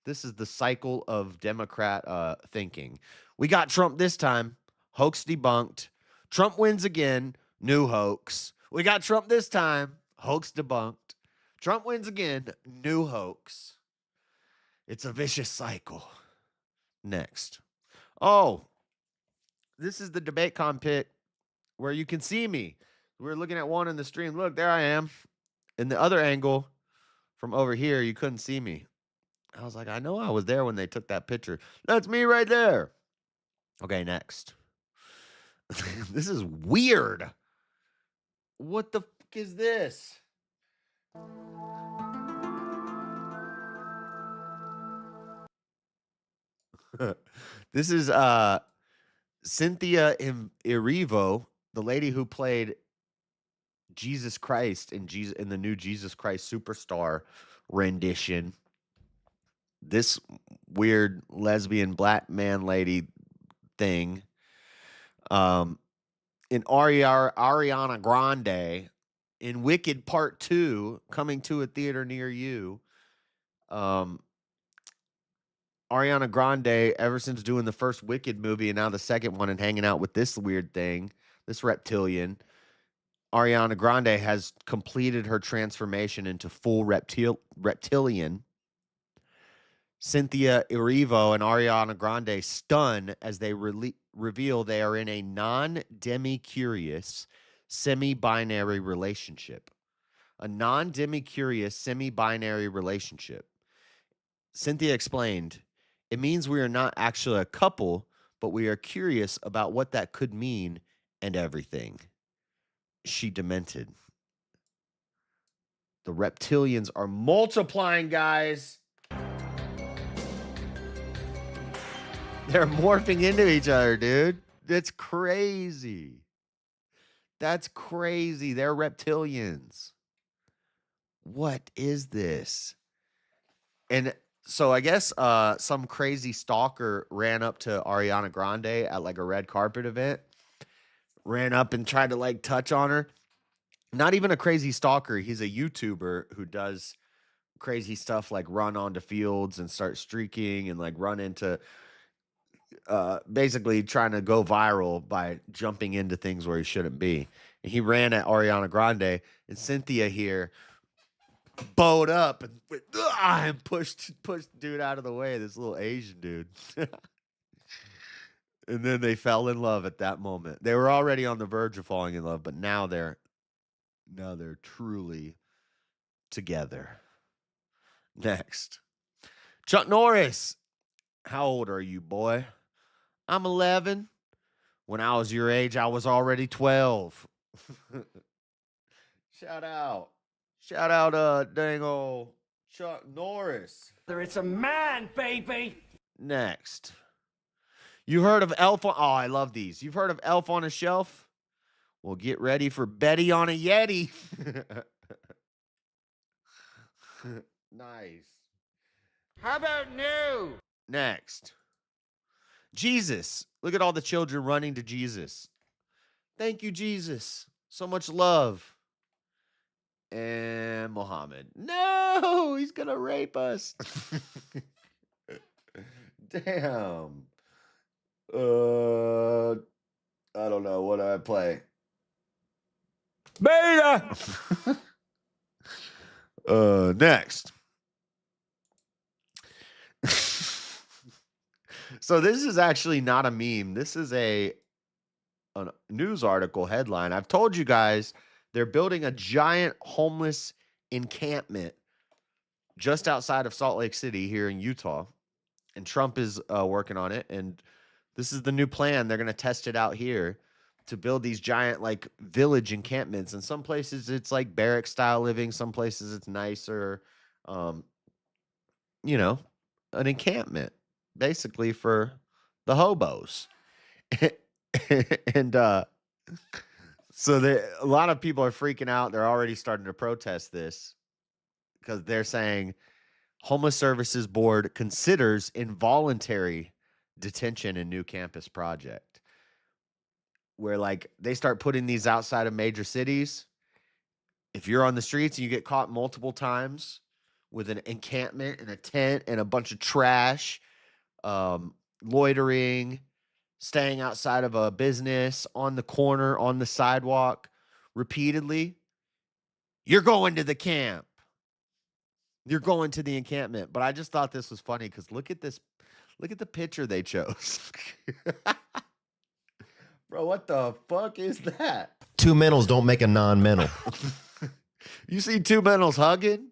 This is the cycle of Democrat thinking. We got Trump this time. Hoax debunked. Trump wins again. New hoax. We got Trump this time. Hoax debunked. Trump wins again. New hoax. It's a vicious cycle. Next. Oh, this is the DebateCon pic where you can see me. We're looking at one in the stream. Look, there I am. In the other angle from over here, you couldn't see me. I was like, I know I was there when they took that picture. That's me right there. Okay, next. This is weird. What the fuck is this? This is Cynthia Erivo, the lady who played Jesus Christ in the new Jesus Christ Superstar rendition. This weird lesbian black man lady thing. In Ariana Grande in Wicked Part 2, coming to a theater near you. Ariana Grande, ever since doing the first Wicked movie and now the second one and hanging out with this weird thing, this reptilian, Ariana Grande has completed her transformation into full reptilian. Cynthia Erivo and Ariana Grande stun as they reveal they are in a non-demi-curious, semi-binary relationship. A non-demi-curious, semi-binary relationship. Cynthia explained, it means we are not actually a couple, but we are curious about what that could mean and everything. She demented. The reptilians are multiplying, guys. They're morphing into each other, dude. That's crazy. That's crazy. They're reptilians. What is this? And so I guess some crazy stalker ran up to Ariana Grande at like a red carpet event. Ran up and tried to like touch on her. Not even a crazy stalker. He's a YouTuber who does crazy stuff like run onto fields and start streaking and like run into basically trying to go viral by jumping into things where he shouldn't be. And he ran at Ariana Grande, and Cynthia here bowed up and pushed dude out of the way, this little Asian dude. And then they fell in love at that moment. They were already on the verge of falling in love, but now they're truly together. Next. Chuck Norris. How old are you, boy? I'm 11. When I was your age, I was already 12. Shout out. Shout out, dang old Chuck Norris. It's a man, baby. Next. You heard of Elf on... Oh, I love these. You've heard of Elf on a Shelf? Well, get ready for Betty on a Yeti. Nice. How about new? Next. Jesus. Look at all the children running to Jesus. Thank you, Jesus. So much love. And Muhammad. No, he's going to rape us. Damn. I don't know. What do I play? Beta. Next. So this is actually not a meme. This is a news article headline. I've told you guys they're building a giant homeless encampment just outside of Salt Lake City here in Utah. And Trump is working on it. And this is the new plan. They're going to test it out here to build these giant like village encampments. In some places it's like barrack style living. Some places it's nicer. You know, an encampment basically for the hobos. And So a lot of people are freaking out. They're already starting to protest this because they're saying Homeless Services Board considers involuntary detention in new campus project, where like they start putting these outside of major cities. If you're on the streets and you get caught multiple times with an encampment and a tent and a bunch of trash, loitering, staying outside of a business, on the corner, on the sidewalk, repeatedly, you're going to the camp. You're going to the encampment. But I just thought this was funny because look at this. Look at the picture they chose. Bro, what the fuck is that? Two mentals don't make a non-mental. You see two mentals hugging,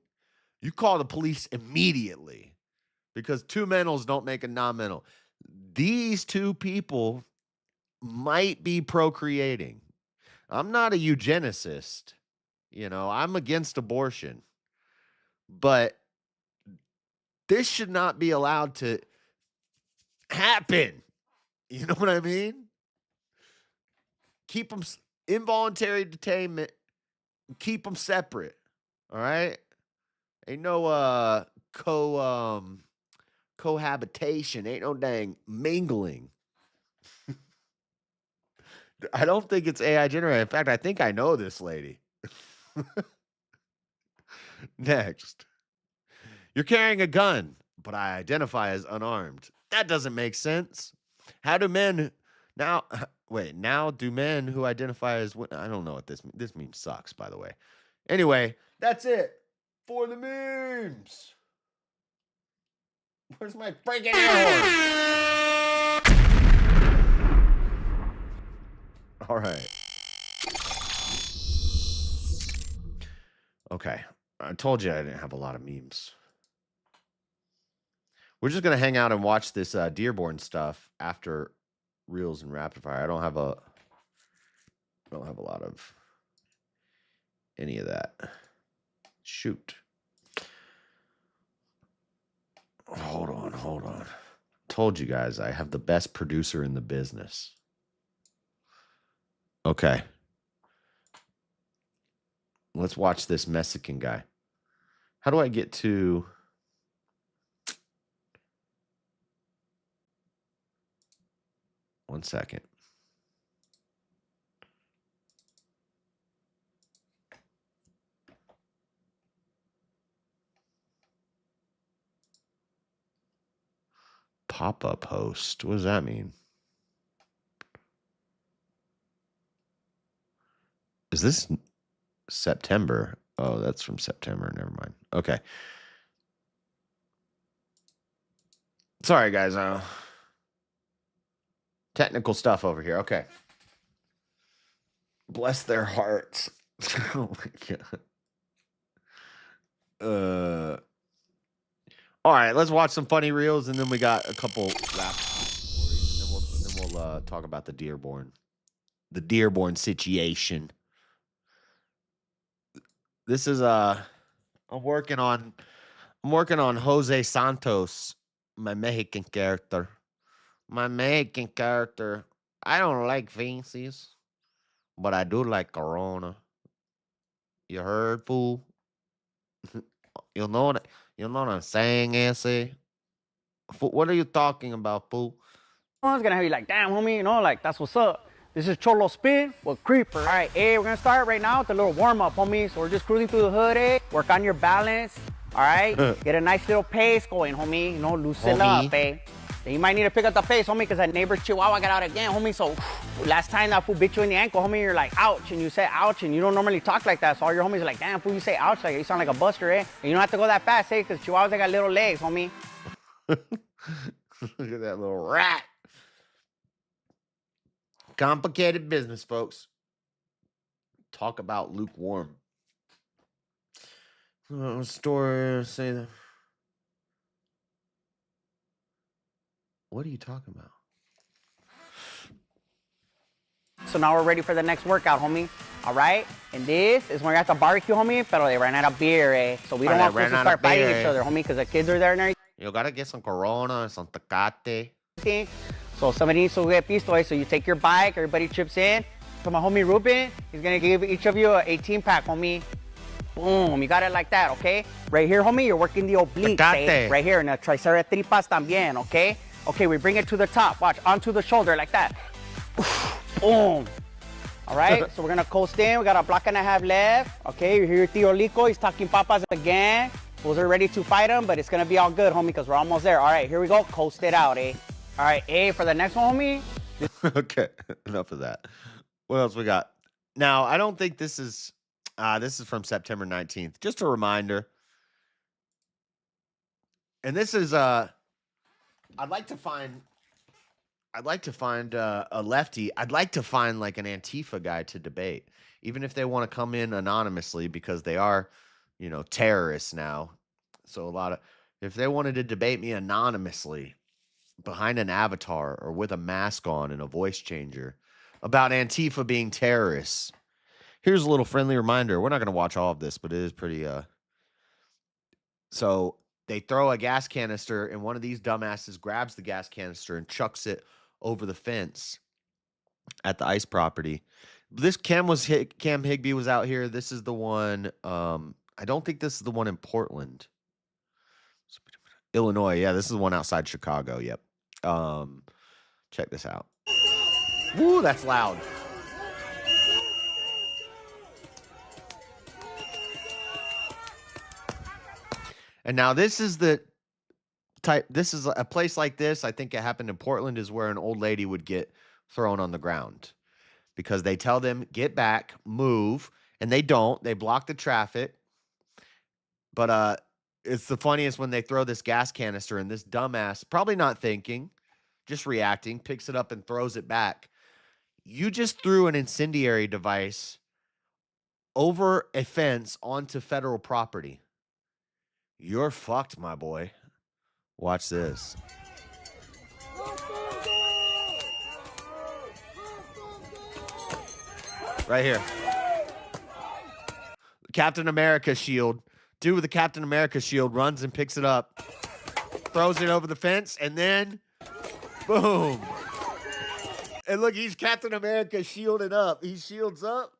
you call the police immediately because two mentals don't make a non-mental. These two people might be procreating. I'm not a eugenicist. You know, I'm against abortion. But this should not be allowed to happen. You know what I mean? Keep them involuntary detainment. Keep them separate. All right? Ain't no cohabitation. Ain't no dang mingling. I don't think it's AI generated. In fact, I think I know this lady. Next. You're carrying a gun, but I identify as unarmed. That doesn't make sense. How do men now? Wait, now do men who identify as I don't know what this meme sucks, by the way. Anyway, that's it for the memes. Where's my freaking air horn? All right. Okay. I told you I didn't have a lot of memes. We're just going to hang out and watch this Dearborn stuff after Reels and Rapid Fire. I don't have a lot of any of that. Shoot. Hold on. Told you guys I have the best producer in the business. Okay. Let's watch this Mexican guy. How do I get to... One second. Pop-up host. What does that mean? Is this September? Oh, that's from September. Never mind. Okay. Sorry, guys. Technical stuff over here. Okay. Bless their hearts. Oh my God. All right, let's watch some funny reels, and then we got a couple rap stories, and then we'll talk about the Dearborn situation. This is I'm working on Jose Santos, my Mexican character. I don't like fancies, but I do like Corona. You heard, fool? You know what I'm saying, Essay? What are you talking about, fool? I was gonna have you like, damn, homie, you know, like, that's what's up. This is Cholo Spin with Creeper. All right, we're gonna start right now with a little warm-up, homie. So we're just cruising through the hood, Work on your balance, all right? Get a nice little pace going, homie. You know, loosen up, Then you might need to pick up the pace, homie, because that neighbor's chihuahua got out again, homie. So last time that fool bit you in the ankle, homie, you're like, ouch. And you say ouch, and you don't normally talk like that. So all your homies are like, damn, fool, you say ouch, like you sound like a buster, And you don't have to go that fast, because chihuahuas, they got little legs, homie. Look at that little rat. Complicated business, folks. Talk about lukewarm. Story, say that. What are you talking about? So now we're ready for the next workout, homie. All right? And this is when you're at the barbecue, homie, pero they ran out of beer, So we don't want to start fighting each other, homie, because the kids are there and everything. You gotta get some Corona, some Tecate. So somebody needs to get pisto, So you take your bike, everybody chips in. to my homie Ruben. He's gonna give each of you an 18 pack, homie. Boom, you got it like that, okay? Right here, homie, you're working the obliques, eh? Right here, in the triceratops también, okay? Okay, we bring it to the top. Watch, onto the shoulder like that. Boom. All right, so we're gonna coast in. We got a block and a half left. Okay, you hear Tio Lico. He's talking papas again. Fools are ready to fight him, but it's gonna be all good, homie, because we're almost there. All right, here we go. Coast it out, eh? All right, for the next one, homie. Okay, enough of that. What else we got? Now, I don't think this is from September 19th. Just a reminder. And this is I'd like to find a lefty. I'd like to find like an Antifa guy to debate, even if they want to come in anonymously, because they are, terrorists now. So if they wanted to debate me anonymously behind an avatar or with a mask on and a voice changer about Antifa being terrorists, here's a little friendly reminder. We're not going to watch all of this, but it is pretty. So they throw a gas canister, and one of these dumbasses grabs the gas canister and chucks it over the fence at the ICE property. This Cam Higbee was out here. This is the one. I don't think this is the one in Portland, Illinois. Yeah, this is the one outside Chicago. Yep. Check this out. Woo, that's loud. And now this is the type. This is a place like this. I think it happened in Portland, is where an old lady would get thrown on the ground because they tell them, get back, move. And they don't. They block the traffic. But it's the funniest when they throw this gas canister, and this dumbass, probably not thinking, just reacting, picks it up and throws it back. You just threw an incendiary device over a fence onto federal property. You're fucked, my boy. Watch this. Right here. Captain America shield. Dude with the Captain America shield runs and picks it up, throws it over the fence, and then boom. And look, he's Captain America shielded up. He shields up.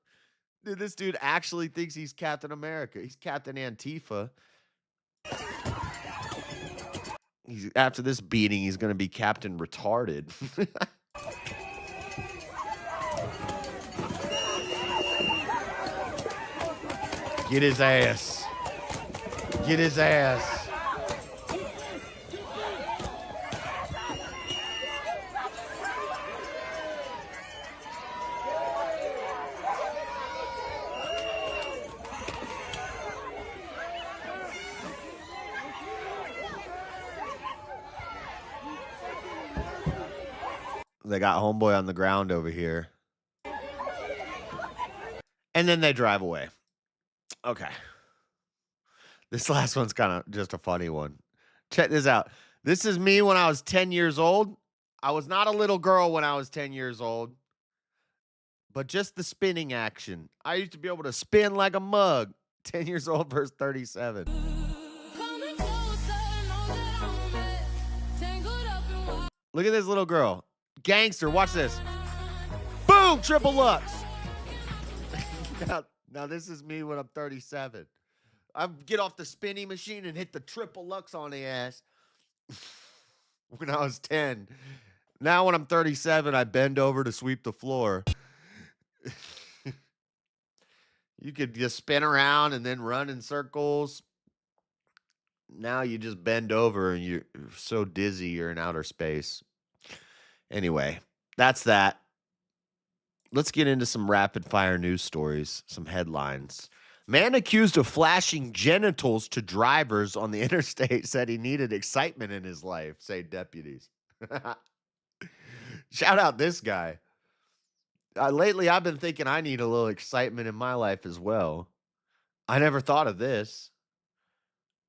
Dude, this dude actually thinks he's Captain America. He's Captain Antifa. After this beating, he's going to be Captain Retarded. Get his ass. Get his ass. They got homeboy on the ground over here. And then they drive away. Okay. This last one's kind of just a funny one. Check this out. This is me when I was 10 years old. I was not a little girl when I was 10 years old. But just the spinning action. I used to be able to spin like a mug. 10 years old versus 37. Look at this little girl. Gangster, watch this. Boom, triple lux. Now this is me when I'm 37. I get off the spinning machine and hit the triple lux on the ass when I was 10. Now when I'm 37, I bend over to sweep the floor. You could just spin around and then run in circles. Now you just bend over and you're so dizzy you're in outer space. Anyway, that's that. Let's get into some rapid fire news stories, some headlines. Man accused of flashing genitals to drivers on the interstate said he needed excitement in his life, say deputies. Shout out this guy. Lately, I've been thinking I need a little excitement in my life as well. I never thought of this.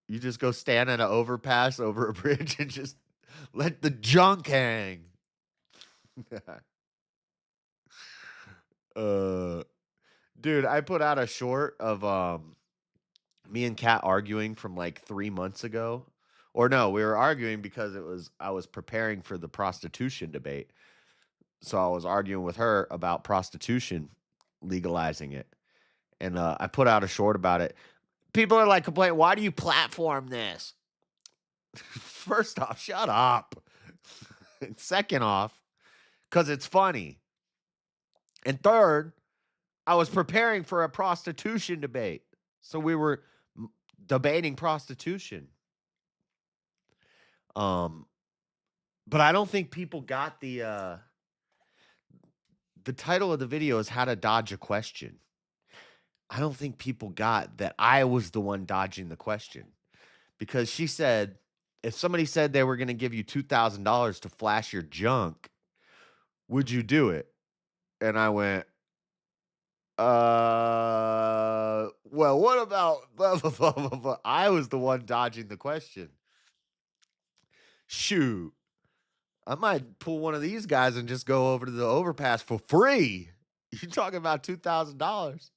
You just go stand at an overpass over a bridge and just let the junk hang. Dude, I put out a short of me and Kat arguing from like 3 months ago. Or no, we were arguing because I was preparing for the prostitution debate. So I was arguing with her about prostitution, legalizing it. And I put out a short about it. People are like complaining, why do you platform this? First off, shut up. And second off, because it's funny. And third, I was preparing for a prostitution debate. So we were debating prostitution. But I don't think people got the title of the video is How to Dodge a Question. I don't think people got that I was the one dodging the question. Because she said, if somebody said they were going to give you $2,000 to flash your junk, would you do it? And I went, well, what about blah, blah, blah, blah, blah. I was the one dodging the question. Shoot. I might pull one of these guys and just go over to the overpass for free. You're talking about $2,000.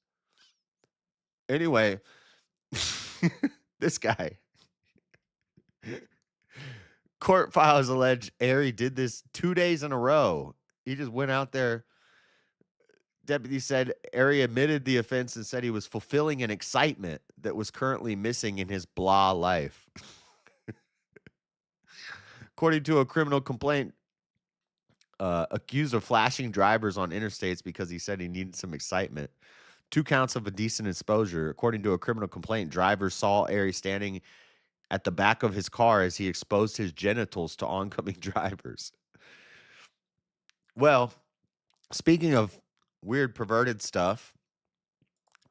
Anyway, this guy. Court files allege Ari did this 2 days in a row. He just went out there. Deputy said Ari admitted the offense and said he was fulfilling an excitement that was currently missing in his blah life. According to a criminal complaint, accused of flashing drivers on interstates because he said he needed some excitement. 2 counts of indecent exposure. According to a criminal complaint, drivers saw Ari standing at the back of his car as he exposed his genitals to oncoming drivers. Well, speaking of weird perverted stuff,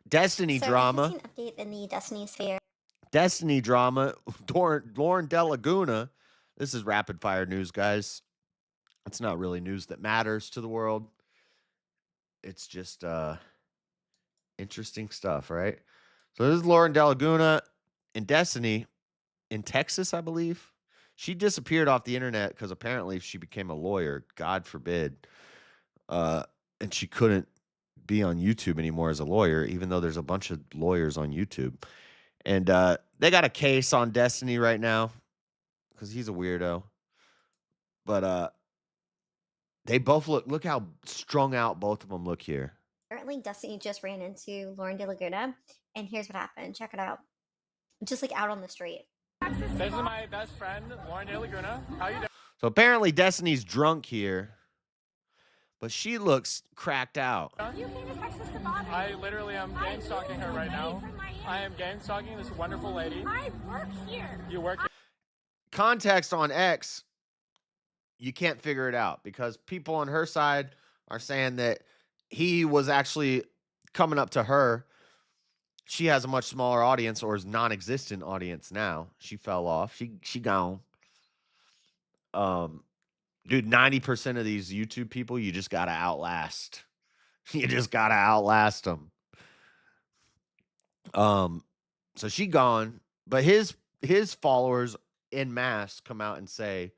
Destiny drama. An update in the Destiny sphere. Destiny drama. Lauren De Laguna. This is rapid fire news, guys. It's not really news that matters to the world. It's just interesting stuff, right? So this is Lauren De Laguna in Destiny in Texas, I believe. She disappeared off the internet because apparently she became a lawyer. God forbid. And she couldn't be on YouTube anymore as a lawyer, even though there's a bunch of lawyers on YouTube. And they got a case on Destiny right now because he's a weirdo. But they both look how strung out both of them look here. Apparently, Destiny just ran into Lauren De Laguna, and here's what happened. Check it out. Just like out on the street. This is my best friend, Lauren De Laguna. How you doing? So apparently Destiny's drunk here, but she looks cracked out. You came to Texas to bother me. I literally am gang stalking her right now. I am gang stalking this wonderful lady. I work here. You work here. Context on X, you can't figure it out because people on her side are saying that he was actually coming up to her. She has a much smaller audience, or is non-existent audience now. She fell off. She gone. Dude, 90% of these YouTube people, you just gotta outlast. You just gotta outlast them. So she gone, but his followers en masse come out and say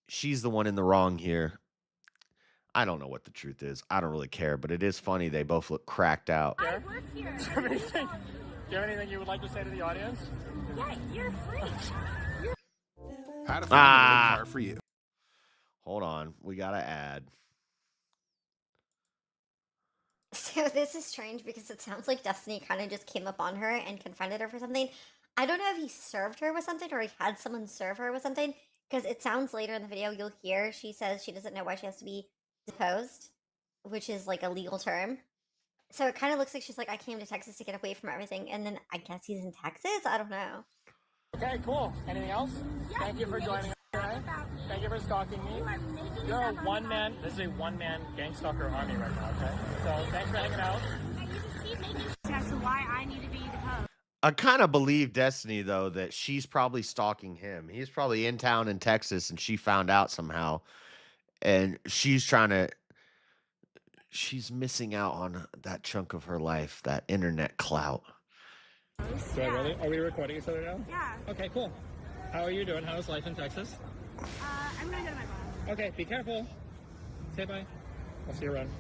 she's the one in the wrong here. I don't know what the truth is. I don't really care, but it is funny. They both look cracked out. I work here. Do you have anything you would like to say to the audience? Yeah, you're free. How to find a car for you. Hold on. We got to add. So this is strange because it sounds like Destiny kind of just came up on her and confronted her for something. I don't know if he served her with something or he had someone serve her with something, because it sounds later in the video you'll hear she says she doesn't know why she has to be deposed, which is like a legal term. So it kind of looks like she's like, I came to Texas to get away from everything, and then I guess he's in Texas? I don't know. Okay, cool. Anything else? Yeah, thank you for joining us today. Thank you for stalking me. You're a one-man, this is a one-man gang stalker army right now, okay? So thanks for hanging out. And you just keep making as to why I need to be deposed. I kind of believe Destiny, though, that she's probably stalking him. He's probably in town in Texas, and she found out somehow. And she's missing out on that chunk of her life, that internet clout. Yeah. Really? Are we recording each other now? Yeah. Okay, cool. How are you doing? How's life in Texas? I'm gonna go to my mom. Okay, be careful. Say bye. I'll see you around.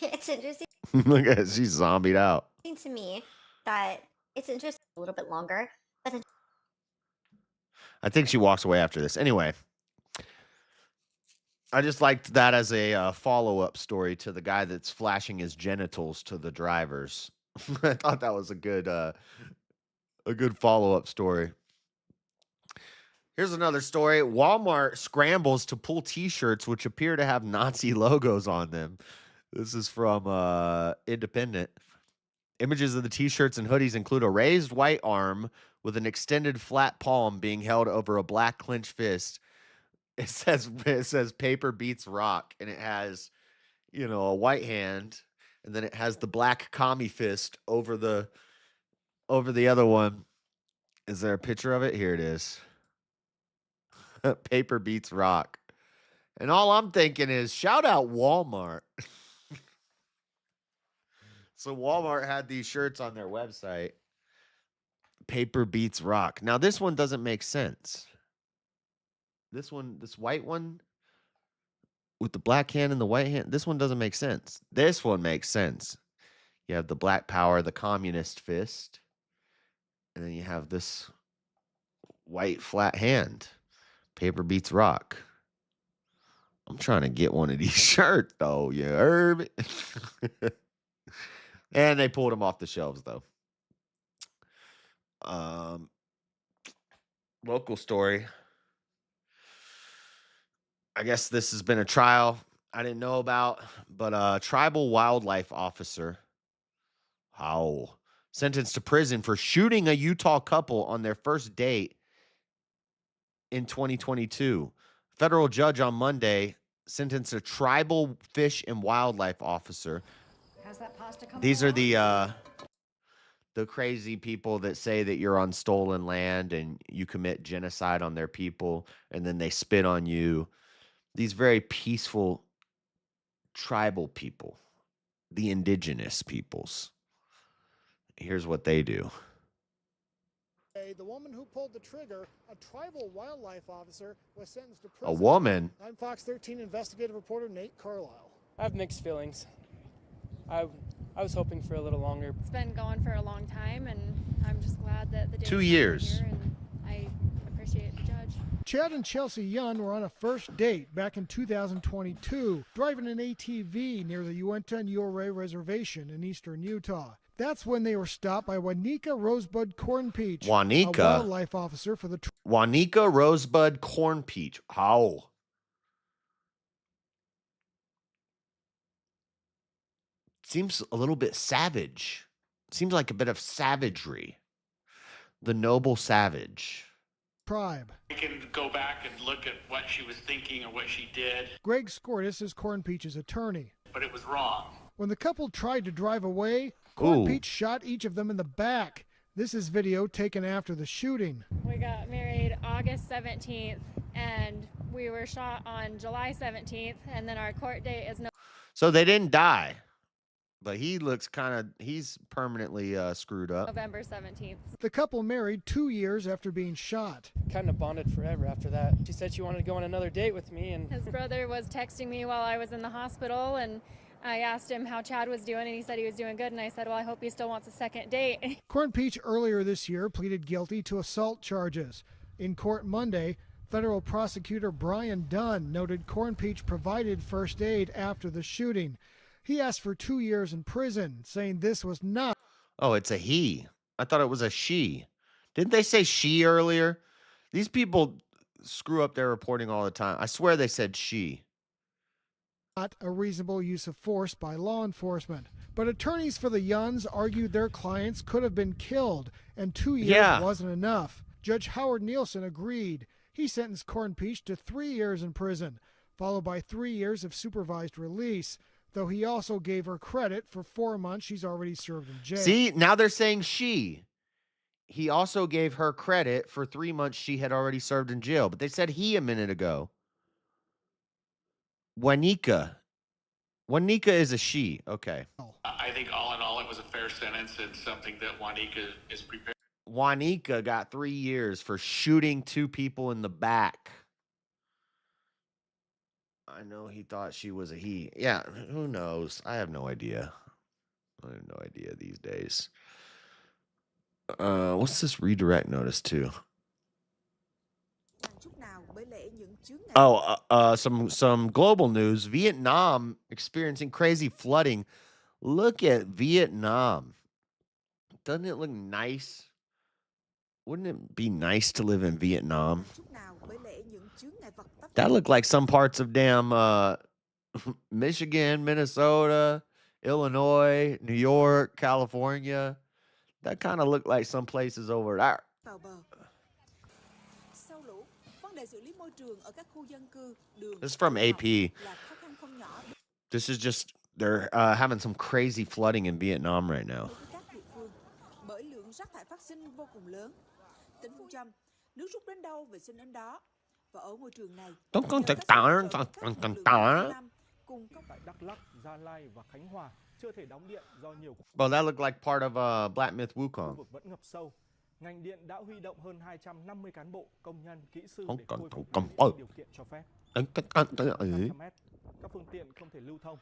It's interesting Look at it. She's zombied out. to me that it's interesting a little bit longer, but then I think she walks away after this. Anyway. I just liked that as a follow-up story to the guy that's flashing his genitals to the drivers. I thought that was a good follow-up story. Here's another story. Walmart scrambles to pull T-shirts which appear to have Nazi logos on them. This is from Independent. Images of the T-shirts and hoodies include a raised white arm with an extended flat palm being held over a black clenched fist. It says paper beats rock, and it has, a white hand, and then it has the black commie fist over the other one. Is there a picture of it? Here it is. Paper beats rock. And all I'm thinking is, shout out Walmart. So Walmart had these shirts on their website. Paper beats rock. Now this one doesn't make sense. This white one with the black hand and the white hand, this one doesn't make sense. This one makes sense. You have the black power, the communist fist, and then you have this white flat hand. Paper beats rock. I'm trying to get one of these shirts, though. You heard me? And they pulled them off the shelves, though. Local story. I guess this has been a trial I didn't know about, but a tribal wildlife officer, sentenced to prison for shooting a Utah couple on their first date in 2022. Federal judge on Monday sentenced a tribal fish and wildlife officer. How's that pasta coming These are along? the crazy people that say that you're on stolen land and you commit genocide on their people, and then they spit on you. These very peaceful tribal people, the indigenous peoples. Here's what they do. The woman who pulled the trigger, a tribal wildlife officer, was sentenced to A prison. woman? I'm Fox 13 investigative reporter Nate Carlisle. I have mixed feelings. I was hoping for a little longer. It's been going for a long time, and I'm just glad that the day 2 years. Here, and I appreciate the judge. Chad and Chelsea Young were on a first date back in 2022, driving an ATV near the Uinta-Newray Reservation in eastern Utah. That's when they were stopped by Wanika Rosebud Cornpeach, a Wanika? wildlife officer for the Wanika Rosebud Cornpeach. How? Seems a little bit savage. Seems like a bit of savagery. The noble savage. tribe. We can go back and look at what she was thinking or what she did, Greg Scortis is Cornpeach's attorney. but it was wrong. When the couple tried to drive away, Cornpeach shot each of them in the back. This is video taken after the shooting. We got married August 17th, and we were shot on July 17th, and then our court date is So they didn't die. But he looks he's permanently screwed up. November 17th. The couple married 2 years after being shot. Kind of bonded forever after that. She said she wanted to go on another date with me, and His brother was texting me while I was in the hospital, and I asked him how Chad was doing, and he said he was doing good, and I said, well, I hope he still wants a second date. Cornpeach earlier this year pleaded guilty to assault charges. In court Monday, federal prosecutor Brian Dunn noted Cornpeach provided first aid after the shooting. He asked for 2 years in prison, saying this was not. Oh, it's a he. I thought it was a she. Didn't they say she earlier? These people screw up their reporting all the time. I swear they said she. Not a reasonable use of force by law enforcement. But attorneys for the Yuns argued their clients could have been killed, and 2 years wasn't enough. Judge Howard Nielsen agreed. He sentenced Cornpeach to 3 years in prison, followed by 3 years of supervised release, though he also gave her credit for 4 months she's already served in jail. See, now they're saying she. He also gave her credit for 3 months she had already served in jail, but they said he a minute ago. Wanika. Wanika is a she. Okay. I think all in all, it was a fair sentence and something that Juanica is prepared. Wanika got 3 years for shooting 2 people in the back. I know he thought she was a he. Yeah, who knows? I have no idea. I have no idea these days. What's this redirect notice to? Oh, some global news. Vietnam experiencing crazy flooding. Look at Vietnam. Doesn't it look nice? Wouldn't it be nice to live in Vietnam? That looked like some parts of damn Michigan, Minnesota, Illinois, New York, California. That kind of looked like some places over there. This is from AP. This is just, they're having some crazy flooding in Vietnam right now. Well, that looked like part of Black Myth Wukong. Ngành điện đã huy động hơn 250 cán bộ, công nhân, kỹ sư để khôi phục điều kiện cho phép. Các phương tiện không thể lưu thông.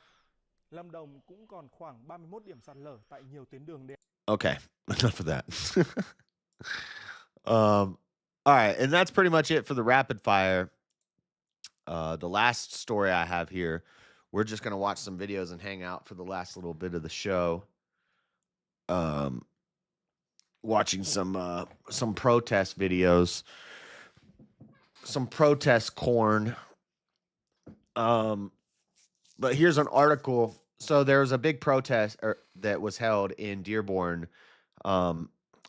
Lâm Đồng cũng còn khoảng 31 điểm sạt lở tại nhiều tuyến đường đèo. Okay, enough of that. All right, and that's pretty much it for the rapid fire. The last story I have here, we're just going to watch some videos and hang out for the last little bit of the show. Watching some protest videos, some protest corn. But here's an article. So there was a big protest that was held in Dearborn. A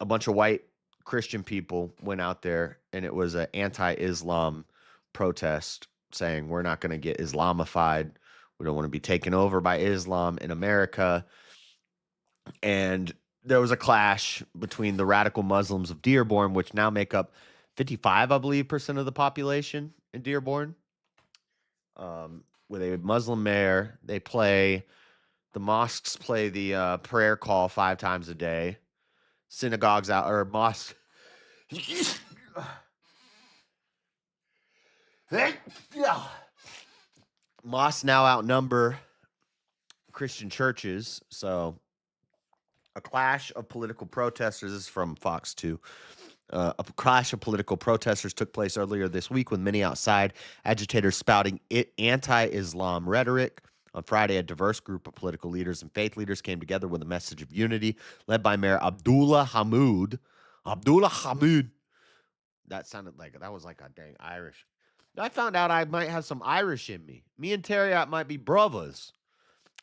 bunch of white Christian people went out there, and it was an anti-Islam protest saying we're not going to get Islamified. We don't want to be taken over by Islam in America. And there was a clash between the radical Muslims of Dearborn, which now make up 55, I believe, % of the population in Dearborn. With a Muslim mayor, the mosques play the prayer call 5 times a day. Synagogues mosques. Mosques now outnumber Christian churches, so a clash of political protesters. This is from Fox 2. A clash of political protesters took place earlier this week with many outside agitators spouting anti-Islam rhetoric. On Friday, a diverse group of political leaders and faith leaders came together with a message of unity, led by Mayor Abdullah Hamid. That was like a dang Irish. I found out I might have some Irish in me. Me and Terry might be brothers.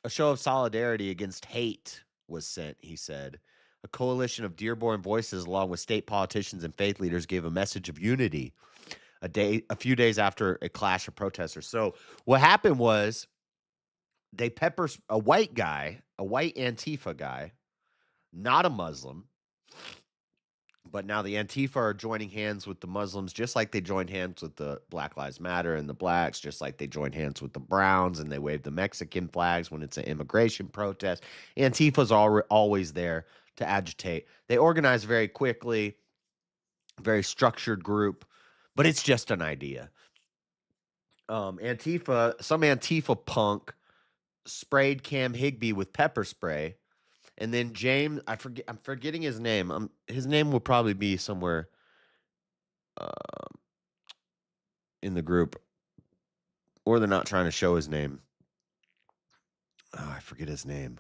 A show of solidarity against hate was sent, he said. A coalition of Dearborn voices, along with state politicians and faith leaders, gave a message of unity a few days after a clash of protesters. So what happened was they a white Antifa guy, not a Muslim, but now the Antifa are joining hands with the Muslims, just like they joined hands with the Black Lives Matter and the blacks, just like they joined hands with the Browns and they wave the Mexican flags when it's an immigration protest. Antifa's always there to agitate. They organize very quickly, very structured group, but it's just an idea. Some Antifa punk sprayed Cam Higbee with pepper spray. And then James, I'm forgetting his name. His name will probably be somewhere in the group, or they're not trying to show his name. Oh, I forget his name.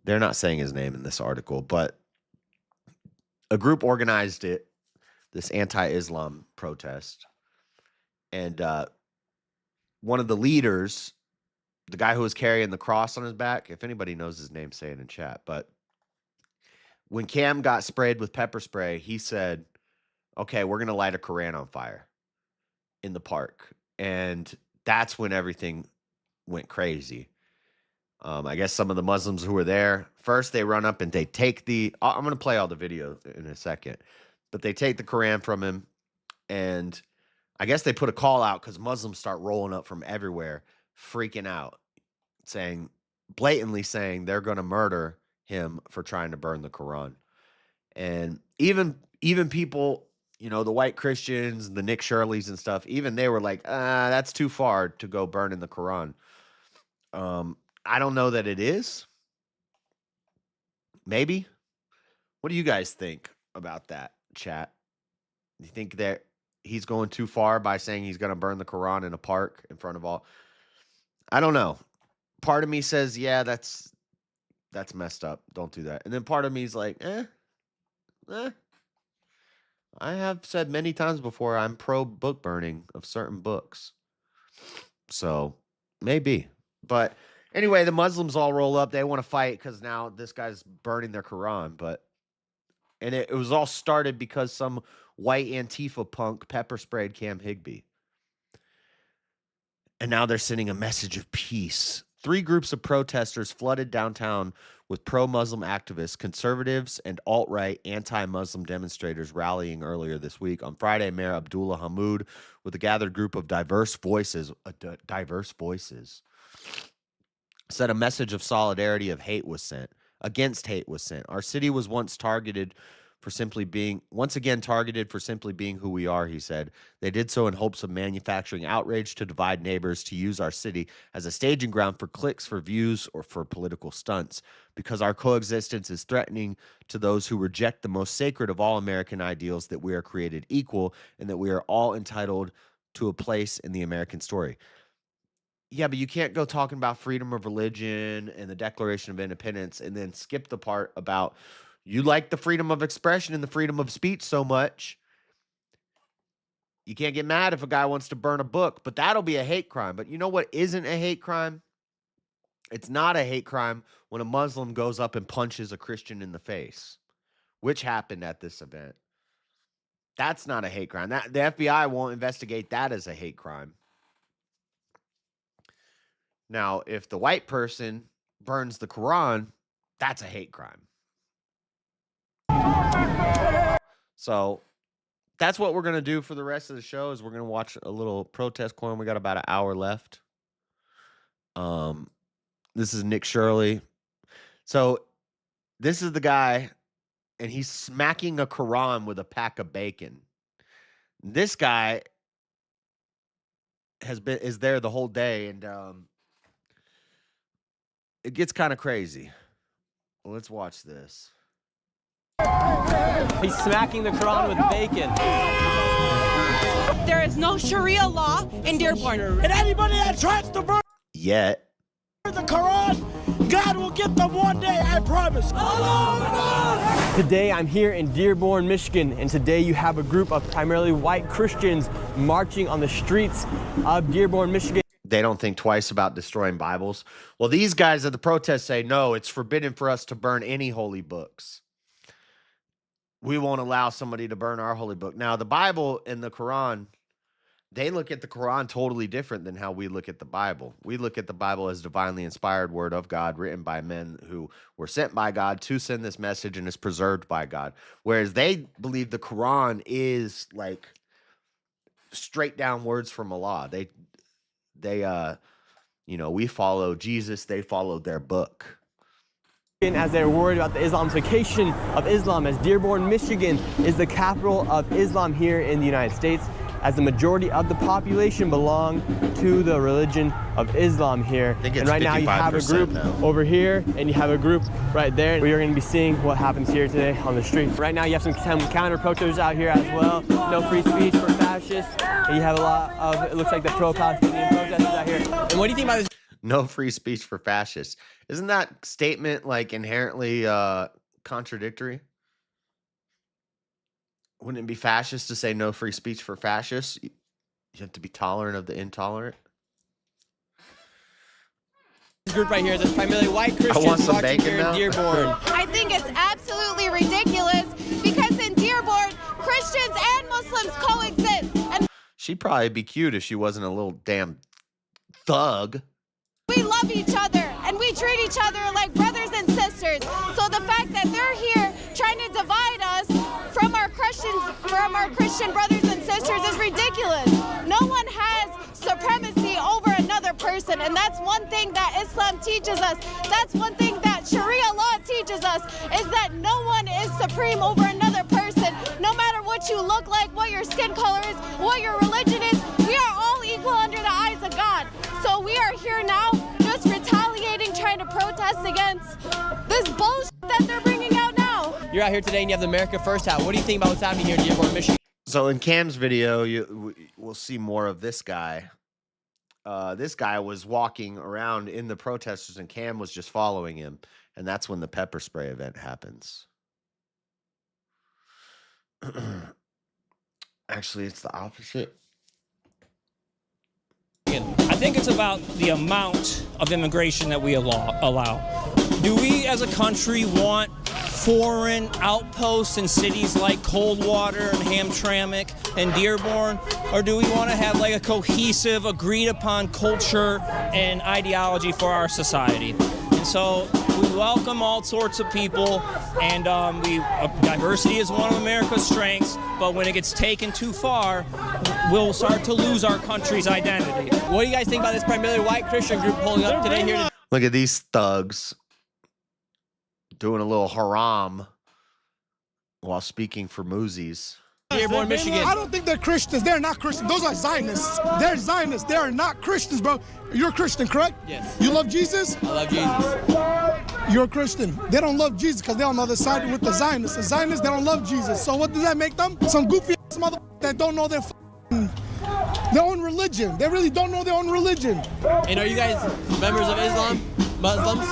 They're not saying his name in this article, but a group organized this anti-Islam protest. And one of the leaders, the guy who was carrying the cross on his back, if anybody knows his name, say it in chat. But when Cam got sprayed with pepper spray, he said, okay, we're going to light a Quran on fire in the park. And that's when everything went crazy. I guess some of the Muslims who were there, first they run up and they take I'm going to play all the video in a second, but they take the Quran from him, and I guess they put a call out because Muslims start rolling up from everywhere, freaking out, blatantly saying they're going to murder him for trying to burn the Quran. And even people, the white Christians, the Nick Shirleys and stuff, even they were like, that's too far to go burning the Quran. I don't know that it is. Maybe. What do you guys think about that, chat? Do you think that he's going too far by saying he's going to burn the Quran in a park in front of all? I don't know. Part of me says, yeah, that's messed up. Don't do that. And then part of me is like, I have said many times before I'm pro book burning of certain books. So maybe. But anyway, the Muslims all roll up. They want to fight because now this guy's burning their Quran. And it was all started because some white Antifa punk pepper sprayed Cam Higbee. And now they're sending a message of peace. 3 groups of protesters flooded downtown with pro-Muslim activists, conservatives, and alt-right anti-Muslim demonstrators rallying earlier this week. On Friday, Mayor Abdullah Hammoud, with a gathered group of diverse voices, said a message of solidarity against hate was sent. Our city was once again targeted for simply being who we are, he said. They did so in hopes of manufacturing outrage to divide neighbors, to use our city as a staging ground for clicks, for views, or for political stunts. Because our coexistence is threatening to those who reject the most sacred of all American ideals, that we are created equal and that we are all entitled to a place in the American story. Yeah, but you can't go talking about freedom of religion and the Declaration of Independence and then skip the part about you like the freedom of expression and the freedom of speech so much. You can't get mad if a guy wants to burn a book, but that'll be a hate crime. But you know what isn't a hate crime? It's not a hate crime when a Muslim goes up and punches a Christian in the face, which happened at this event. That's not a hate crime. The FBI won't investigate that as a hate crime. Now, if the white person burns the Quran, that's a hate crime. So that's what we're going to do for the rest of the show is we're going to watch a little protest corn. We got about an hour left. This is Nick Shirley. So this is the guy, and he's smacking a Quran with a pack of bacon. This guy is there the whole day, and it gets kind of crazy. Well, let's watch this. He's smacking the Quran with bacon. There is no Sharia law in Dearborn. And anybody that tries to burn the Quran, God will get them one day, I promise. Today I'm here in Dearborn, Michigan, and today you have a group of primarily white Christians marching on the streets of Dearborn, Michigan. They don't think twice about destroying Bibles. Well, these guys at the protest say, no, it's forbidden for us to burn any holy books. We won't allow somebody to burn our holy book. Now, the Bible and the Quran, they look at the Quran totally different than how we look at the Bible. We look at the Bible as divinely inspired word of God, written by men who were sent by God to send this message and is preserved by God. Whereas they believe the Quran is like straight down words from Allah. We follow Jesus, they followed their book. As they're worried about the Islamification of Islam, as Dearborn, Michigan is the capital of Islam here in the United States, as the majority of the population belong to the religion of Islam here. And right now you have a group over here and you have a group right there. We are going to be seeing what happens here today on the streets. Right now you have some counter protesters out here as well. No free speech for fascists. And you have a lot of, it looks like the pro-Palestinian protesters out here. And what do you think about this? No free speech for fascists. Isn't that statement like inherently contradictory? Wouldn't it be fascist to say no free speech for fascists? You have to be tolerant of the intolerant. This group right here is primarily white Christians marching here in Dearborn. I think it's absolutely ridiculous because in Dearborn, Christians and Muslims coexist. And she'd probably be cute if she wasn't a little damn thug. we love each other and we treat each other like brothers and sisters. So the fact that they're here trying to divide us from our Christian brothers and sisters is ridiculous. No one has supremacy over another person, and that's one thing that Islam teaches us. That's one thing that Sharia law teaches us, is that no one is supreme over another person. No matter what you look like, what your skin color is, what your religion is, we are all equal under the eyes of God. So we are here now just retaliating, trying to protest against this bullshit that they're bringing out now. you're out here today and you have the America First hat. What do you think about what's happening here in Dearborn, Michigan? So in Cam's video, we'll see more of this guy. This guy was walking around in the protesters, and Cam was just following him. And that's when the pepper spray event happens. Actually, it's the opposite. I think it's about the amount of immigration that we allow. Do we as a country want foreign outposts in cities like Coldwater and Hamtramck and Dearborn? Or do we want to have like a cohesive, agreed upon culture and ideology for our society? And so we welcome all sorts of people, and diversity is one of America's strengths, but when it gets taken too far, we'll start to lose our country's identity. What do you guys think about this primarily white Christian group pulling up today here? Look at these thugs doing a little haram while speaking for Moosies. Dearborn, Michigan. I don't think they're Christians. They're not Christians. Those are Zionists. They're Zionists. They are not Christians, bro. You're a Christian, correct? Yes. You love Jesus? I love Jesus. You're a Christian. They don't love Jesus because they're on the other side with the Zionists. The Zionists, they don't love Jesus. So what does that make them? Some goofy ass mother that don't know their own religion. They really don't know their own religion. And are you guys members of Islam? Muslims?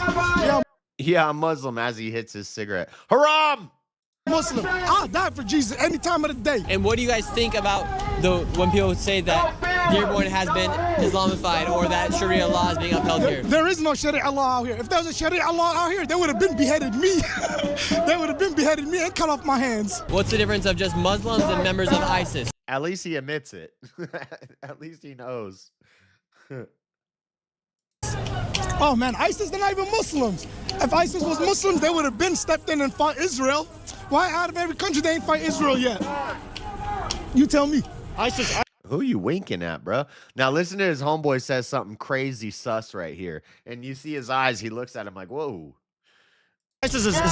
Yeah. Yeah, I'm Muslim as he hits his cigarette. Haram! Muslim. I'll die for Jesus any time of the day. And what do you guys think about when people say that Dearborn has been Islamified or that Sharia law is being upheld here? There is no Sharia law out here. If there was a Sharia law out here, they would have been beheaded me. They would have been beheaded me and cut off my hands. What's the difference of just Muslims and members of ISIS? At least he admits it. At least he knows. Oh man, ISIS, they're not even Muslims. If ISIS was Muslims, they would have been stepped in and fought Israel. Why out of every country they ain't fight Israel yet? You tell me. ISIS. Who you winking at, bro? Now listen to his homeboy says something crazy sus right here. And you see his eyes, he looks at him like, whoa. ISIS is they're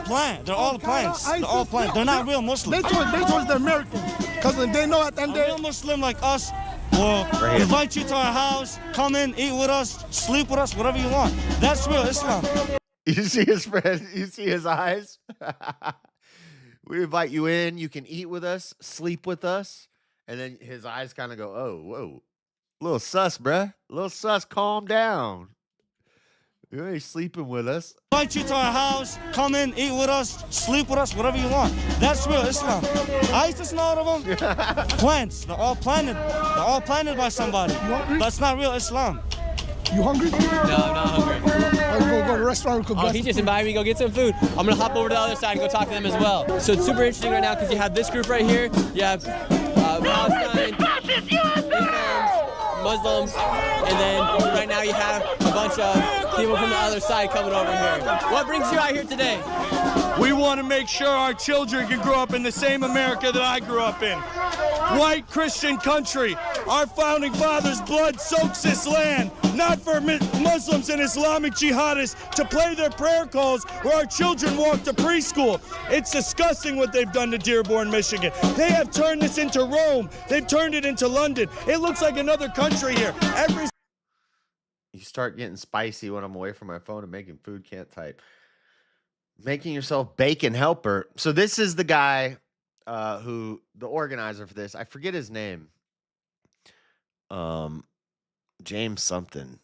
planned. They're all plans. They're all planned. They're not real Muslims. They towards the American. Because they know at the end a real Muslim like us will invite you to our house, come in, eat with us, sleep with us, whatever you want. That's real Islam. You see his friend, you see his eyes? We invite you in, you can eat with us, sleep with us. And then his eyes kind of go, oh, whoa. Little sus, bruh. Little sus, calm down. You ain't sleeping with us. Invite you to our house, come in, eat with us, sleep with us, whatever you want. That's real Islam. ISIS and all of them, plans. They're all planted. They're all planted by somebody. That's not real Islam. You hungry? No, I'm not hungry. I'll go to the restaurant. Oh, he just invited me to go get some food. I'm going to hop over to the other side and go talk to them as well. So it's super interesting right now because you have this group right here. You have Palestine, Muslims, and then right now you have a bunch of people from the other side coming over here. What brings you out here today? We want to make sure our children can grow up in the same America that I grew up in. White Christian country. Our founding fathers' blood soaks this land, not for Muslims and Islamic jihadists to play their prayer calls where our children walk to preschool. It's disgusting what they've done to Dearborn, Michigan. They have turned this into Rome. They've turned it into London. It looks like another country here. You start getting spicy when I'm away from my phone and making food, can't type. Making yourself bacon helper. So this is the guy who, the organizer for this. I forget his name. James something.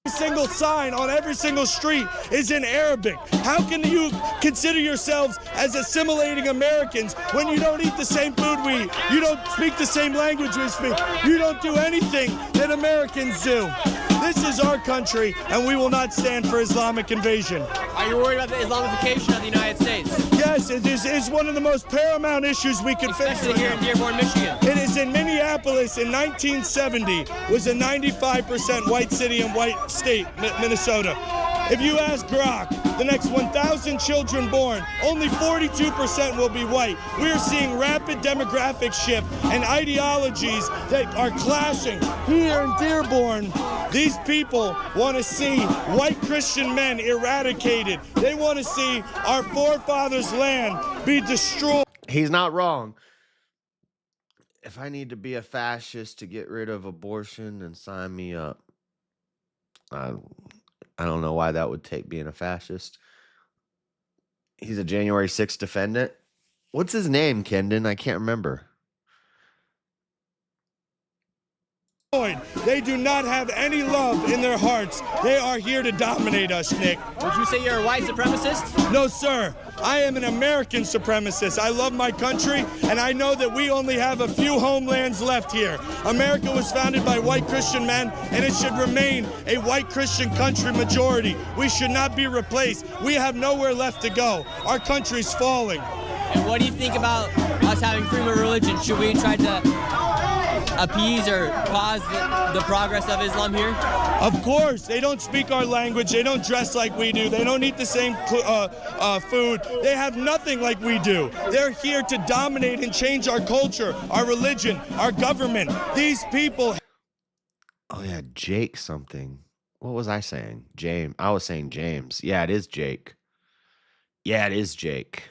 Every single sign on every single street is in Arabic. How can you consider yourselves as assimilating Americans when you don't eat the same food we eat? You don't speak the same language we speak. You don't do anything that Americans do. This is our country, and we will not stand for Islamic invasion. Are you worried about the Islamification of the United States? Yes, it is one of the most paramount issues we can face. Especially here in Dearborn, Michigan. It is in Minneapolis in 1970, was a 95% white city and white state, Minnesota. If you ask Grok, the next 1,000 children born, only 42% will be white. We are seeing rapid demographic shift and ideologies that are clashing here in Dearborn. These people want to see white Christian men eradicated. They want to see our forefathers' land be destroyed. He's not wrong. If I need to be a fascist to get rid of abortion, then sign me up. I don't know why that would take being a fascist. He's a January 6th defendant. What's his name, Kendon? I can't remember. They do not have any love in their hearts. They are here to dominate us, Nick. Would you say you're a white supremacist? No, sir. I am an American supremacist. I love my country, and I know that we only have a few homelands left here. America was founded by white Christian men, and it should remain a white Christian country majority. We should not be replaced. We have nowhere left to go. Our country's falling. And what do you think about us having freedom of religion? Should we try to appease or pause the progress of Islam here? Of course. They don't speak our language. They don't dress like we do. They don't eat the same food. They have nothing like we do. They're here to dominate and change our culture, our religion, our government. These people... Oh, yeah, Jake something. What was I saying? James. I was saying James. Yeah, it is Jake. Yeah, it is Jake.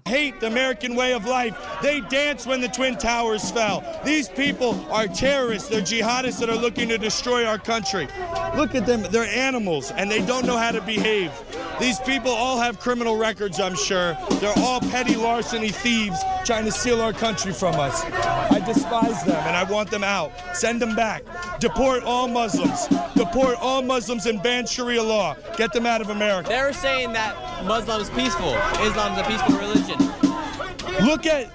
Hate the American way of life. They danced when the Twin Towers fell. These people are terrorists. They're jihadists that are looking to destroy our country. Look at them. They're animals, and they don't know how to behave. These people all have criminal records, I'm sure. They're all petty larceny thieves trying to steal our country from us. I despise them, and I want them out. Send them back. Deport all Muslims. Deport all Muslims and ban Sharia law. Get them out of America. They were saying that Muslim is peaceful. Islam's a peaceful religion. Look at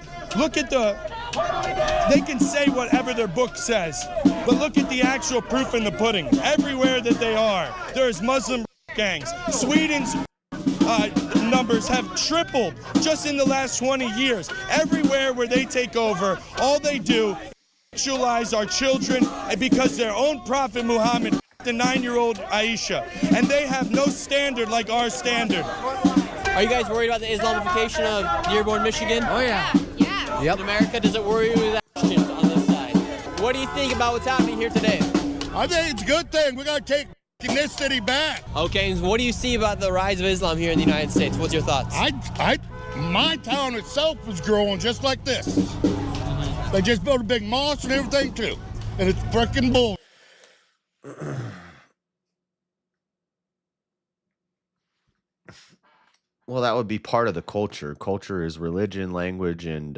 they can say whatever their book says, but look at the actual proof in the pudding. Everywhere that they are, there's Muslim gangs. Sweden's numbers have tripled just in the last 20 years. Everywhere where they take over, all they do is sexualize our children, and because their own prophet Muhammad, the 9-year-old Aisha, and they have no standard like our standard. Are you guys worried about the Islamification of Dearborn, Michigan? Oh, yeah. Yeah. Yep. In America, does it worry you that Christians on this side? What do you think about what's happening here today? I think it's a good thing. We got to take this city back. Okay, and what do you see about the rise of Islam here in the United States? What's your thoughts? My town itself is growing just like this. They just built a big mosque and everything, too. And it's freaking bull. Well, that would be part of the culture. Culture is religion, language, and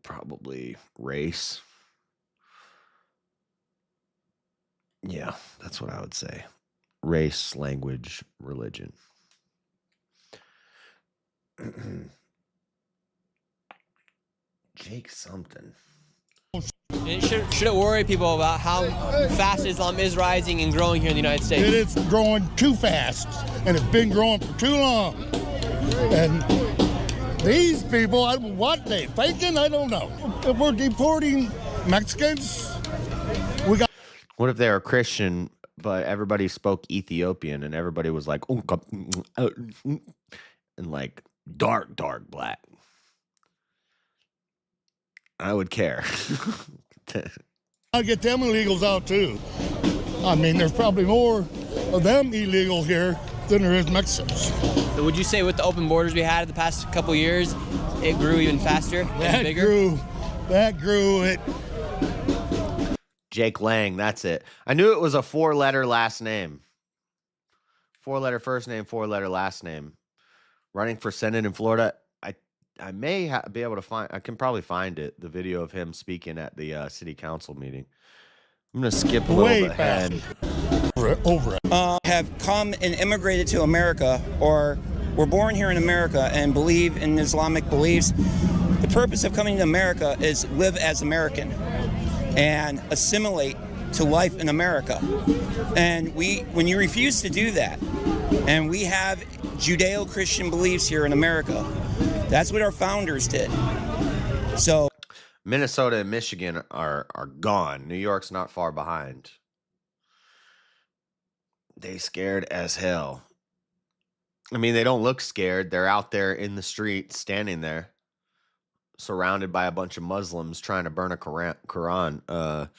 probably race. Yeah, that's what I would say. Race, language, religion. Jake something. And should it worry people about how fast Islam is rising and growing here in the United States? It is growing too fast, and it's been growing for too long. And these people, what they thinking? I don't know. If we're deporting Mexicans, we got. What if they were Christian, but everybody spoke Ethiopian, and everybody was like, and like dark black? I would care. I'll get them illegals out too. I mean, there's probably more of them illegal here than there is Mexicans. So would you say with the open borders we had in the past couple years, it grew even faster and bigger? That grew it. Jake Lang, that's it. I knew it was a 4-letter last name. 4-letter first name, 4-letter last name. Running for Senate in Florida. I may be able to find, I can probably find it, the video of him speaking at the city council meeting. I'm going to skip a little bit ahead. Have come and immigrated to America or were born here in America and believe in Islamic beliefs. The purpose of coming to America is live as American and assimilate to life in America. And when you refuse to do that, and we have Judeo-Christian beliefs here in America, that's what our founders did. So Minnesota and Michigan are gone. New York's not far behind. They scared as hell. I mean, they don't look scared. They're out there in the street, standing there, surrounded by a bunch of Muslims trying to burn a Quran.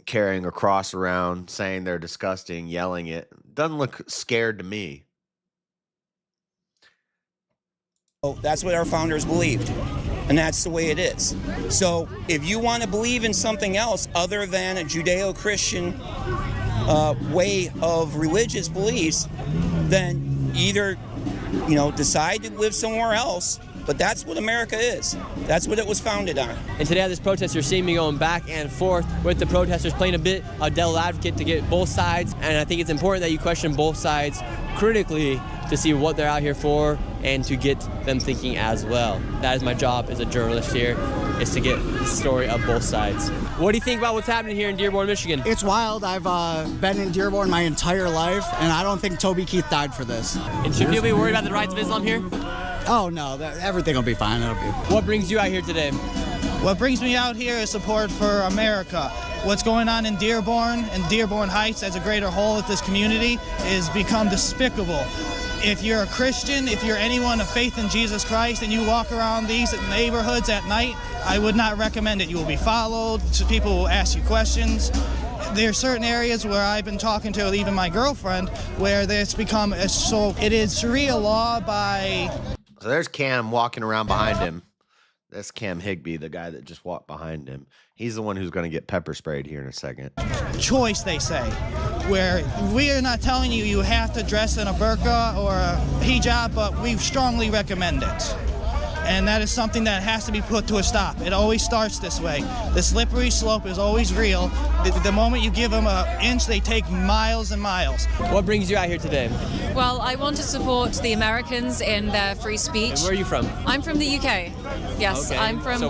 Carrying a cross around, saying they're disgusting, yelling it. Doesn't look scared to me. that's what our founders believed, and that's the way it is. So if you want to believe in something else other than a Judeo-Christian way of religious beliefs, then either, decide to live somewhere else. But that's what America is. That's what it was founded on. And today at this protest, you're seeing me going back and forth with the protesters, playing a bit of devil's advocate to get both sides. And I think it's important that you question both sides critically to see what they're out here for and to get them thinking as well. That is my job as a journalist here, is to get the story of both sides. What do you think about what's happening here in Dearborn, Michigan? It's wild. I've been in Dearborn my entire life, and I don't think Toby Keith died for this. And should people be worried about the rise of Islam here? Oh, no. Everything will be fine. What brings you out here today? What brings me out here is support for America. What's going on in Dearborn and Dearborn Heights as a greater whole with this community is become despicable. If you're a Christian, if you're anyone of faith in Jesus Christ and you walk around these neighborhoods at night, I would not recommend it. You will be followed, so people will ask you questions. There are certain areas where I've been talking to even my girlfriend where it's become it is Sharia law by... So there's Cam walking around behind him. That's Cam Higbee, the guy that just walked behind him. He's the one who's going to get pepper sprayed here in a second. Choice, they say, where we are not telling you have to dress in a burqa or a hijab, but we strongly recommend it. And that is something that has to be put to a stop. It always starts this way. The slippery slope is always real. The moment you give them an inch, they take miles and miles. What brings you out here today? Well, I want to support the Americans in their free speech. And where are you from? I'm from the UK. Yes, okay. I'm from...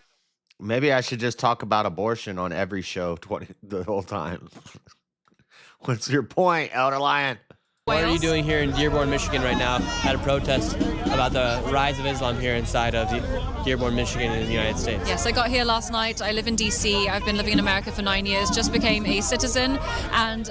Maybe I should just talk about abortion on every show the whole time. What's your point, Elder Lion? What are you doing here in Dearborn, Michigan right now at a protest about the rise of Islam here inside of Dearborn, Michigan in the United States? Yes, I got here last night. I live in DC. I've been living in America for 9 years, just became a citizen. And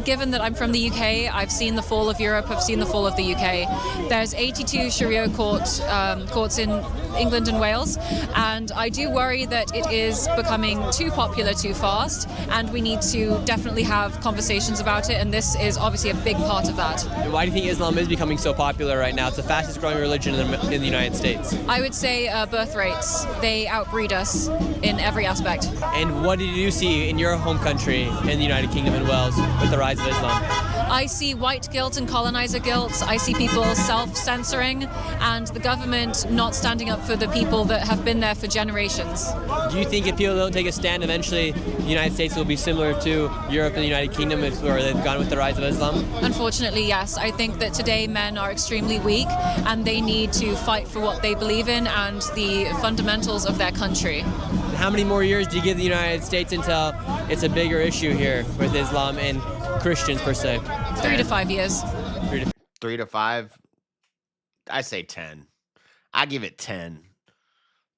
given that I'm from the UK, I've seen the fall of Europe, I've seen the fall of the UK. There's 82 Sharia courts in England and Wales. And I do worry that it is becoming too popular too fast. And we need to definitely have conversations about it. And this is obviously a big part of that. Why do you think Islam is becoming so popular right now? It's the fastest growing religion in the United States. I would say birth rates. They outbreed us in every aspect. And what did you see in your home country, in the United Kingdom and Wales, with the rise of Islam? I see white guilt and colonizer guilt. I see people self-censoring and the government not standing up for the people that have been there for generations. Do you think if people don't take a stand, eventually the United States will be similar to Europe and the United Kingdom, where they've gone with the rise of Islam? Unfortunately, yes. I think that today men are extremely weak and they need to fight for what they believe in and the fundamentals of their country. How many more years do you give the United States until it's a bigger issue here with Islam and Christians per se? 3 to 5 years. 3 to 5? I say 10. I give it 10.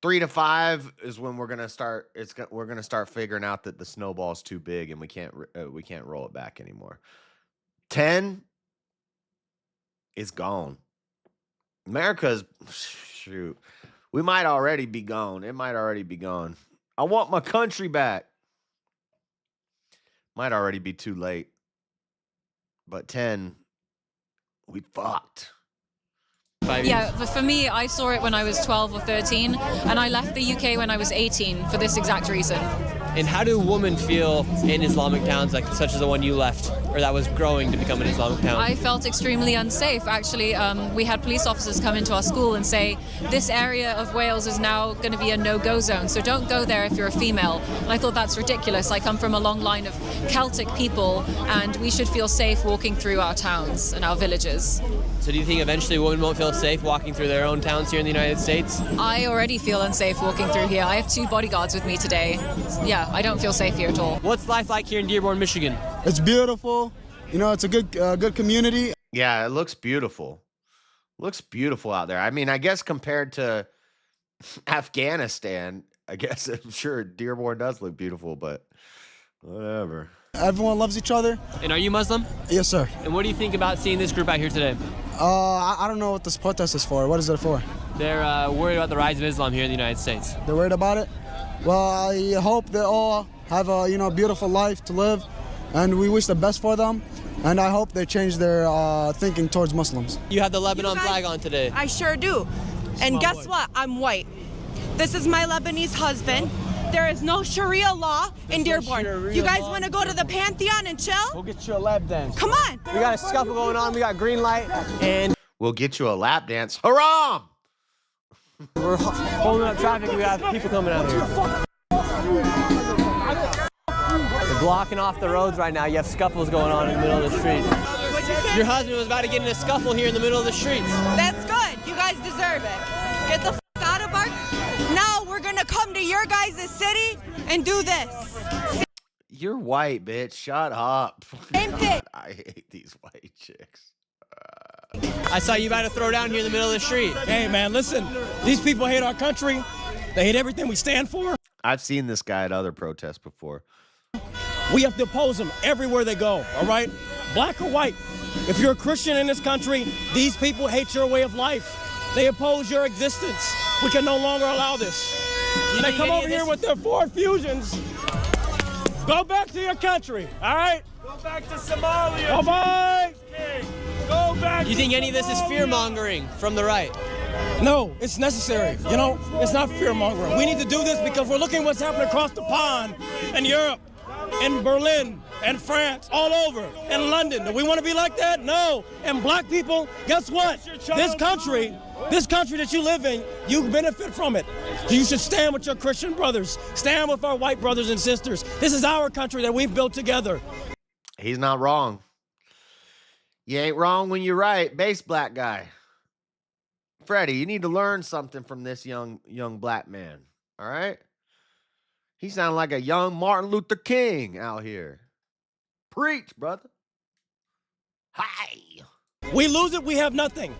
3 to 5 is when we're gonna start. We're gonna start figuring out that the snowball's too big and we can't roll it back anymore. 10 is gone. America's shoot. We might already be gone. It might already be gone. I want my country back. Might already be too late. But 10, we fucked. Yeah, but for me, I saw it when I was 12 or 13, and I left the UK when I was 18 for this exact reason. And how do women feel in Islamic towns such as the one you left, or that was growing to become an Islamic town? I felt extremely unsafe. Actually, we had police officers come into our school and say, this area of Wales is now going to be a no-go zone, so don't go there if you're a female. And I thought that's ridiculous. I come from a long line of Celtic people, and we should feel safe walking through our towns and our villages. So do you think eventually women won't feel safe walking through their own towns here in the United States? I already feel unsafe walking through here. I have 2 bodyguards with me today. Yeah, I don't feel safe here at all. What's life like here in Dearborn, Michigan? It's beautiful. You know, it's a good community. Yeah, it looks beautiful. Looks beautiful out there. I mean, I guess compared to Afghanistan, I guess I'm sure Dearborn does look beautiful, but whatever. Everyone loves each other. And are you Muslim? Yes, sir. And what do you think about seeing this group out here today? I don't know what this protest is for. What is it for? They're worried about the rise of Islam here in the United States. They're worried about it? Well, I hope they all have a beautiful life to live, and we wish the best for them. And I hope they change their thinking towards Muslims. You have the Lebanon flag on today. I sure do. And guess what? I'm white. This is my Lebanese husband. there is no Sharia law in Dearborn. You guys want to go to the Pantheon and chill? We'll get you a lap dance. Come on. We got a scuffle going on. We got green light, and we'll get you a lap dance. Haram! We're holding up traffic. We have people coming out here. They're blocking off the roads right now. You have scuffles going on in the middle of the street. Your husband was about to get in a scuffle here in the middle of the streets. That's good. You guys deserve it. Get the out of our... Now we're going to come to your guys' city and do this. You're white, bitch. Shut up. Same thing. I hate these white chicks. I saw you about to throw down here in the middle of the street. Hey, man, listen. These people hate our country. They hate everything we stand for. I've seen this guy at other protests before. We have to oppose them everywhere they go, all right? Black or white. If you're a Christian in this country, these people hate your way of life. They oppose your existence. We can no longer allow this. They come over here with their Ford Fusions. Go back to your country, all right? Go back to Somalia. Bye-bye. Go back. You think any of this is fear-mongering from the right? No, it's necessary. You know, it's not fear-mongering. We need to do this because we're looking at what's happening across the pond in Europe, in Berlin, and France, all over, in London. Do we want to be like that? No. And black people, guess what? This country that you live in, you benefit from it. You should stand with your Christian brothers. Stand with our white brothers and sisters. This is our country that we've built together. He's not wrong. You ain't wrong when you're right. Base black guy. Freddie, you need to learn something from this young black man. All right? He sounded like a young Martin Luther King out here. Preach, brother. Hi. We lose it, we have nothing.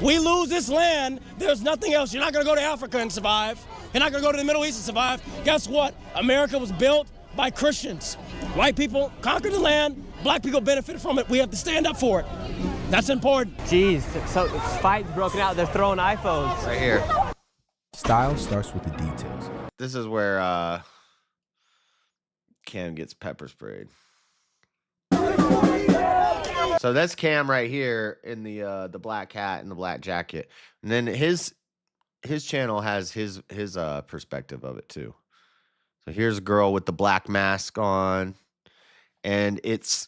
We lose this land, there's nothing else. You're not going to go to Africa and survive. You're not going to go to the Middle East and survive. Guess what? America was built by Christians. White people conquered the land. Black people benefited from it. We have to stand up for it. That's important. Jeez, so fights broken out. They're throwing iPhones. Right here. Style starts with the details. This is where Cam gets pepper sprayed. So that's Cam right here in the black hat and the black jacket, and then his channel has his perspective of it too. So here's a girl with the black mask on, and it's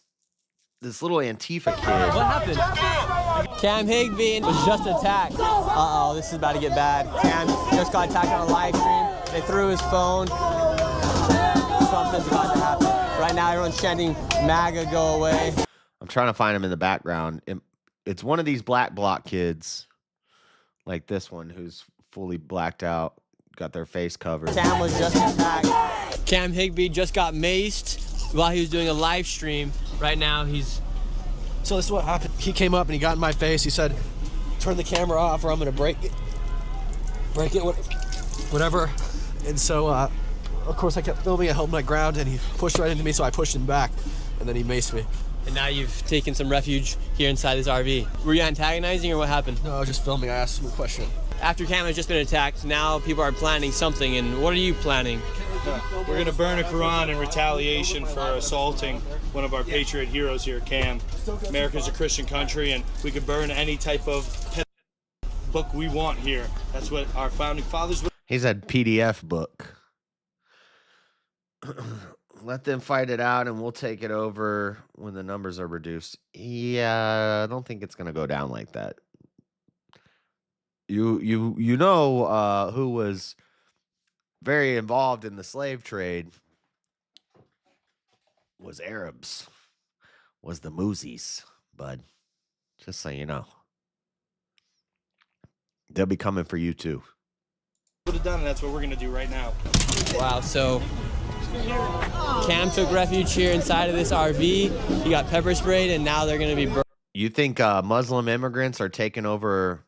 this little Antifa kid. What happened? Cam Higbee was just attacked. Uh-oh, this is about to get bad. Cam just got attacked on a live stream. They threw his phone. Something's about to happen. Right now, everyone's chanting, MAGA, go away. I'm trying to find him in the background. It's one of these black bloc kids, like this one, who's fully blacked out, got their face covered. Cam was just attacked. Cam Higbee just got maced while he was doing a live stream. Right now, So this is what happened. He came up and he got in my face. He said, turn the camera off or I'm going to break it, whatever. And so, of course, I kept filming. I held my ground and he pushed right into me, so I pushed him back and then he maced me. And now you've taken some refuge here inside this RV. Were you antagonizing or what happened? No, I was just filming. I asked him a question. After Cam has just been attacked, now people are planning something. And what are you planning? We're going to burn a Quran in retaliation for assaulting one of our patriot heroes here, Cam. America's a Christian country, and we could burn any type of book we want here. That's what our founding fathers would. He said PDF book. Let them fight it out, and we'll take it over when the numbers are reduced. Yeah, I don't think it's going to go down like that. You know who was very involved in the slave trade was Arabs, was the Muzis, bud. Just so you know. They'll be coming for you too. Would have done, and that's what we're going to do right now. Wow, so Cam took refuge here inside of this RV. He got pepper sprayed, and now they're going to be burned. You think Muslim immigrants are taking over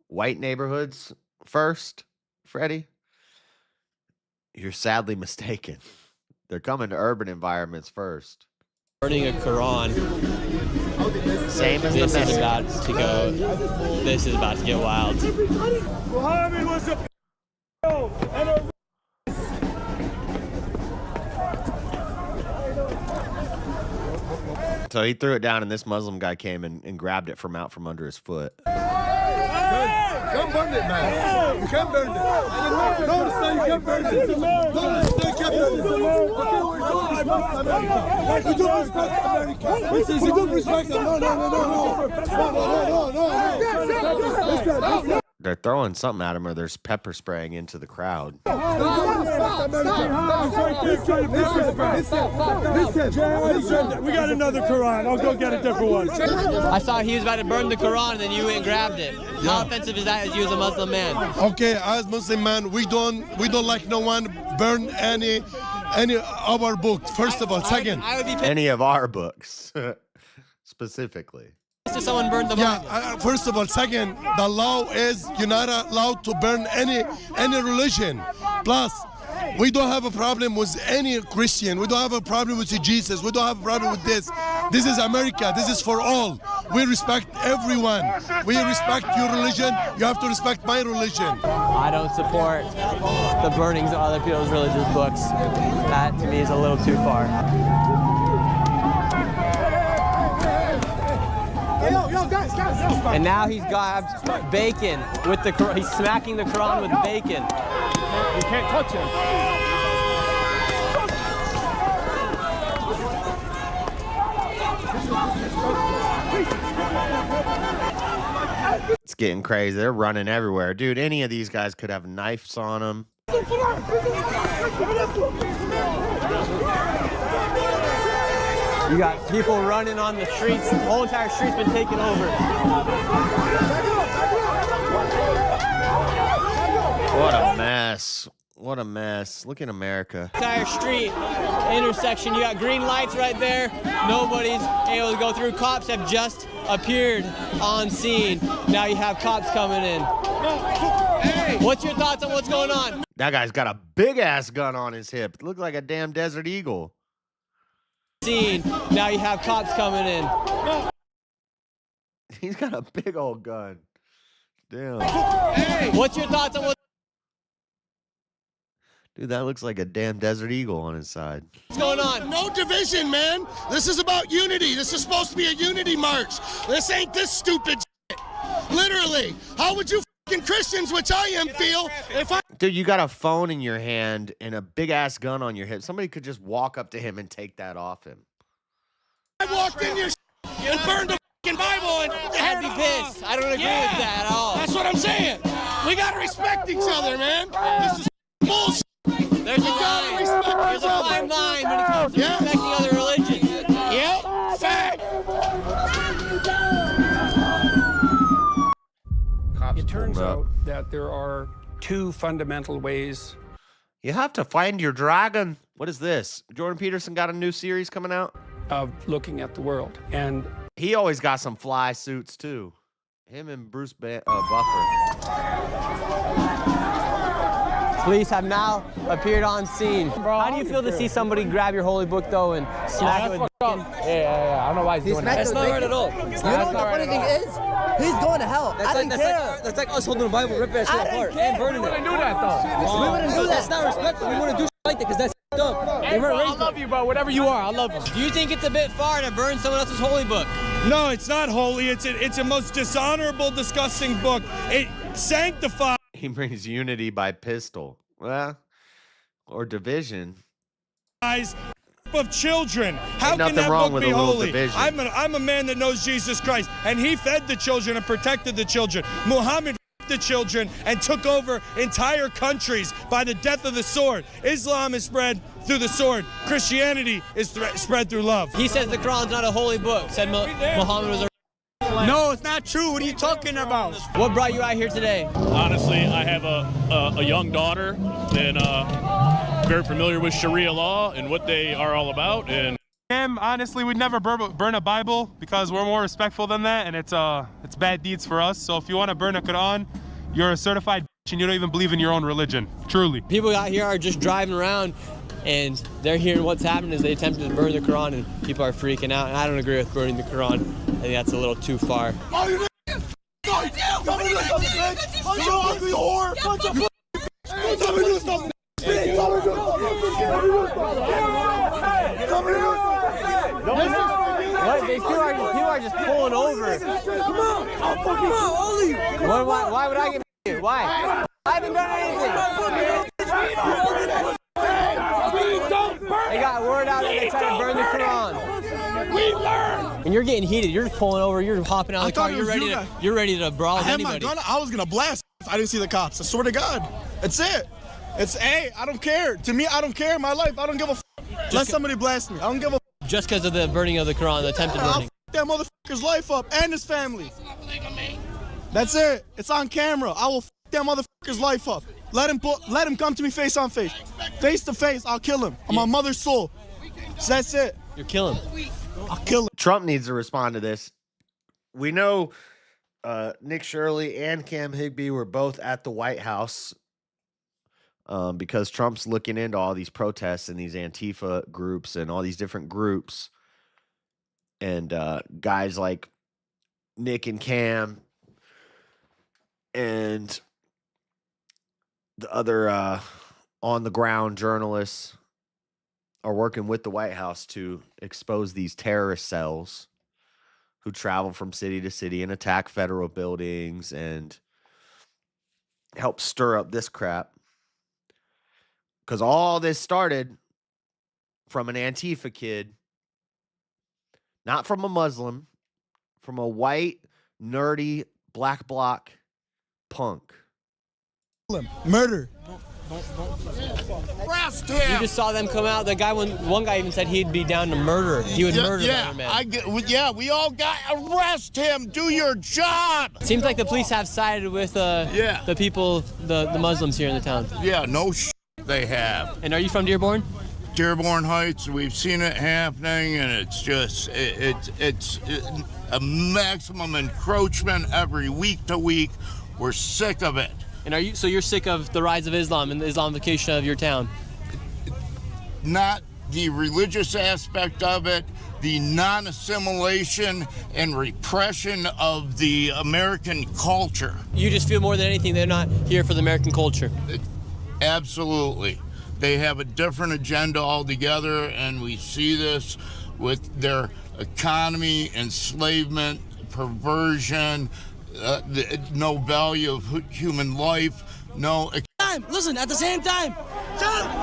white neighborhoods first, Freddie? You're sadly mistaken. They're coming to urban environments first. Burning a Quran. Same as this the is about to go. This is about to get wild. Muhammad was a and a So he threw it down, and this Muslim guy came and grabbed it from out from under his foot. Come burn it, man. You can't burn it. No, you can't burn it. They're throwing something at him, or there's pepper spraying into the crowd. We got another Quran. I'll go get a different one. I saw he was about to burn the Quran, and then you went and grabbed it. How offensive is that as you as a Muslim man? Okay, as Muslim man, we don't like no one burn any of our books. First of all, second, Any of our books, specifically. To someone burned the Bible. First of all, second, the law is you're not allowed to burn any religion. Plus, we don't have a problem with any Christian. We don't have a problem with Jesus. We don't have a problem with this. This is America. This is for all. We respect everyone. We respect your religion. You have to respect my religion. I don't support the burnings of other people's religious books. That, to me, is a little too far. And now he's got bacon with the Quran. He's smacking the Quran with bacon. You can't touch him. It's getting crazy. They're running everywhere. Dude, any of these guys could have knives on them. You got people running on the streets. The whole entire street's been taken over. What a mess. What a mess. Look at America. Entire street intersection. You got green lights right there. Nobody's able to go through. Cops have just appeared on scene. Now you have cops coming in. What's your thoughts on what's going on? That guy's got a big ass gun on his hip. It looks like a damn Desert Eagle. Now you have cops coming in. He's got a big old gun. Damn. What's your thoughts on what? Dude, that looks like a damn Desert Eagle on his side. What's going on? No division, man. This is about unity. This is supposed to be a unity march. This ain't this stupid shit. Literally. How would you fucking Christians, which I am, feel if I... Dude, you got a phone in your hand and a big ass gun on your hip. Somebody could just walk up to him and take that off him. I walked in your and burned the fucking Bible and I'd be pissed. I don't agree with that at all. That's what I'm saying. We gotta respect each other, man. This is bullshit. There's a line. There's a fine line when it comes to respecting other religions. Yep. Fact. It turns out that there are two fundamental ways. You have to find your dragon. What is this? Jordan Peterson got a new series coming out? Of looking at the world. And he always got some fly suits too. Him and Bruce Buffer. Police have now appeared on scene. Bro, how do you feel to see somebody grab your holy book though and smack it with bacon? Yeah. I don't know why he's doing that. That's not right at all. You know what the funny thing is? He's going to hell. That's like us holding the Bible, ripping that shit apart and burning it. We wouldn't do that though. We wouldn't do that. That's not respectful. We wouldn't do shit like that because that's up. Hey, bro, I love you, bro. Whatever you are, I love you. Do you think it's a bit far to burn someone else's holy book? No, it's not holy. It's a most dishonorable, disgusting book. It sanctifies. He brings unity by pistol. Well, or division. Of children. How Ain't can nothing that wrong book with be a little holy? division. I'm a man that knows Jesus Christ, and he fed the children and protected the children. Muhammad the children and took over entire countries by the death of the sword. Islam is spread through the sword. Christianity is spread through love. He says the Quran's not a holy book. Said Muhammad was a... No, it's not true. What are you talking about? What brought you out here today? Honestly, I have a young daughter and very familiar with Sharia law and what they are all about. And honestly, we'd never burn a Bible because we're more respectful than that, and it's bad deeds for us. So if you want to burn a Quran, you're a certified bitch and you don't even believe in your own religion. Truly. People out here are just driving around and they're hearing what's happening as they attempted to burn the Quran, and people are freaking out. And I don't agree with burning the Quran. I think that's a little too far. What? People are just pulling over. Come on, Ollie. Why would I get you? Why? I haven't done anything. you're getting heated. You're just pulling over. You're hopping out of the car. You're ready to brawl with anybody. I had my gun. I was gonna blast if I didn't see the cops. I swear to God. That's it. Hey, I don't care. To me, I don't care. My life, I don't give a let somebody blast me. I don't give a just because of the burning of the Quran, the attempted burning. I'll that motherfucker's life up and his family. That's it. It's on camera. I will that motherfucker's life up. Let him come to me face on face. Face to face, I'll kill him. On my mother's soul. So that's it. You're killing him. I'll kill him. Trump needs to respond to this. We know Nick Shirley and Cam Higbee were both at the White House because Trump's looking into all these protests and these Antifa groups and all these different groups. And guys like Nick and Cam and the other on-the-ground journalists are working with the White House to expose these terrorist cells who travel from city to city and attack federal buildings and help stir up this crap. Because all this started from an Antifa kid, not from a Muslim, from a white, nerdy, black bloc punk. Murder. Arrest him. You just saw them come out. The guy, one guy even said he'd be down to murder. He would murder another man. We all got arrest him. Do your job. Seems like the police have sided with the people, the Muslims here in the town. Yeah, no they have. And are you from Dearborn? Dearborn Heights. We've seen it happening, and it's just it's a maximum encroachment every week to week. We're sick of it. And you're sick of the rise of Islam and the Islamification of your town? Not the religious aspect of it, the non-assimilation and repression of the American culture. You just feel more than anything they're not here for the American culture. Absolutely. They have a different agenda altogether, and we see this with their economy, enslavement, perversion, no value of human life, no... Listen, at the same time,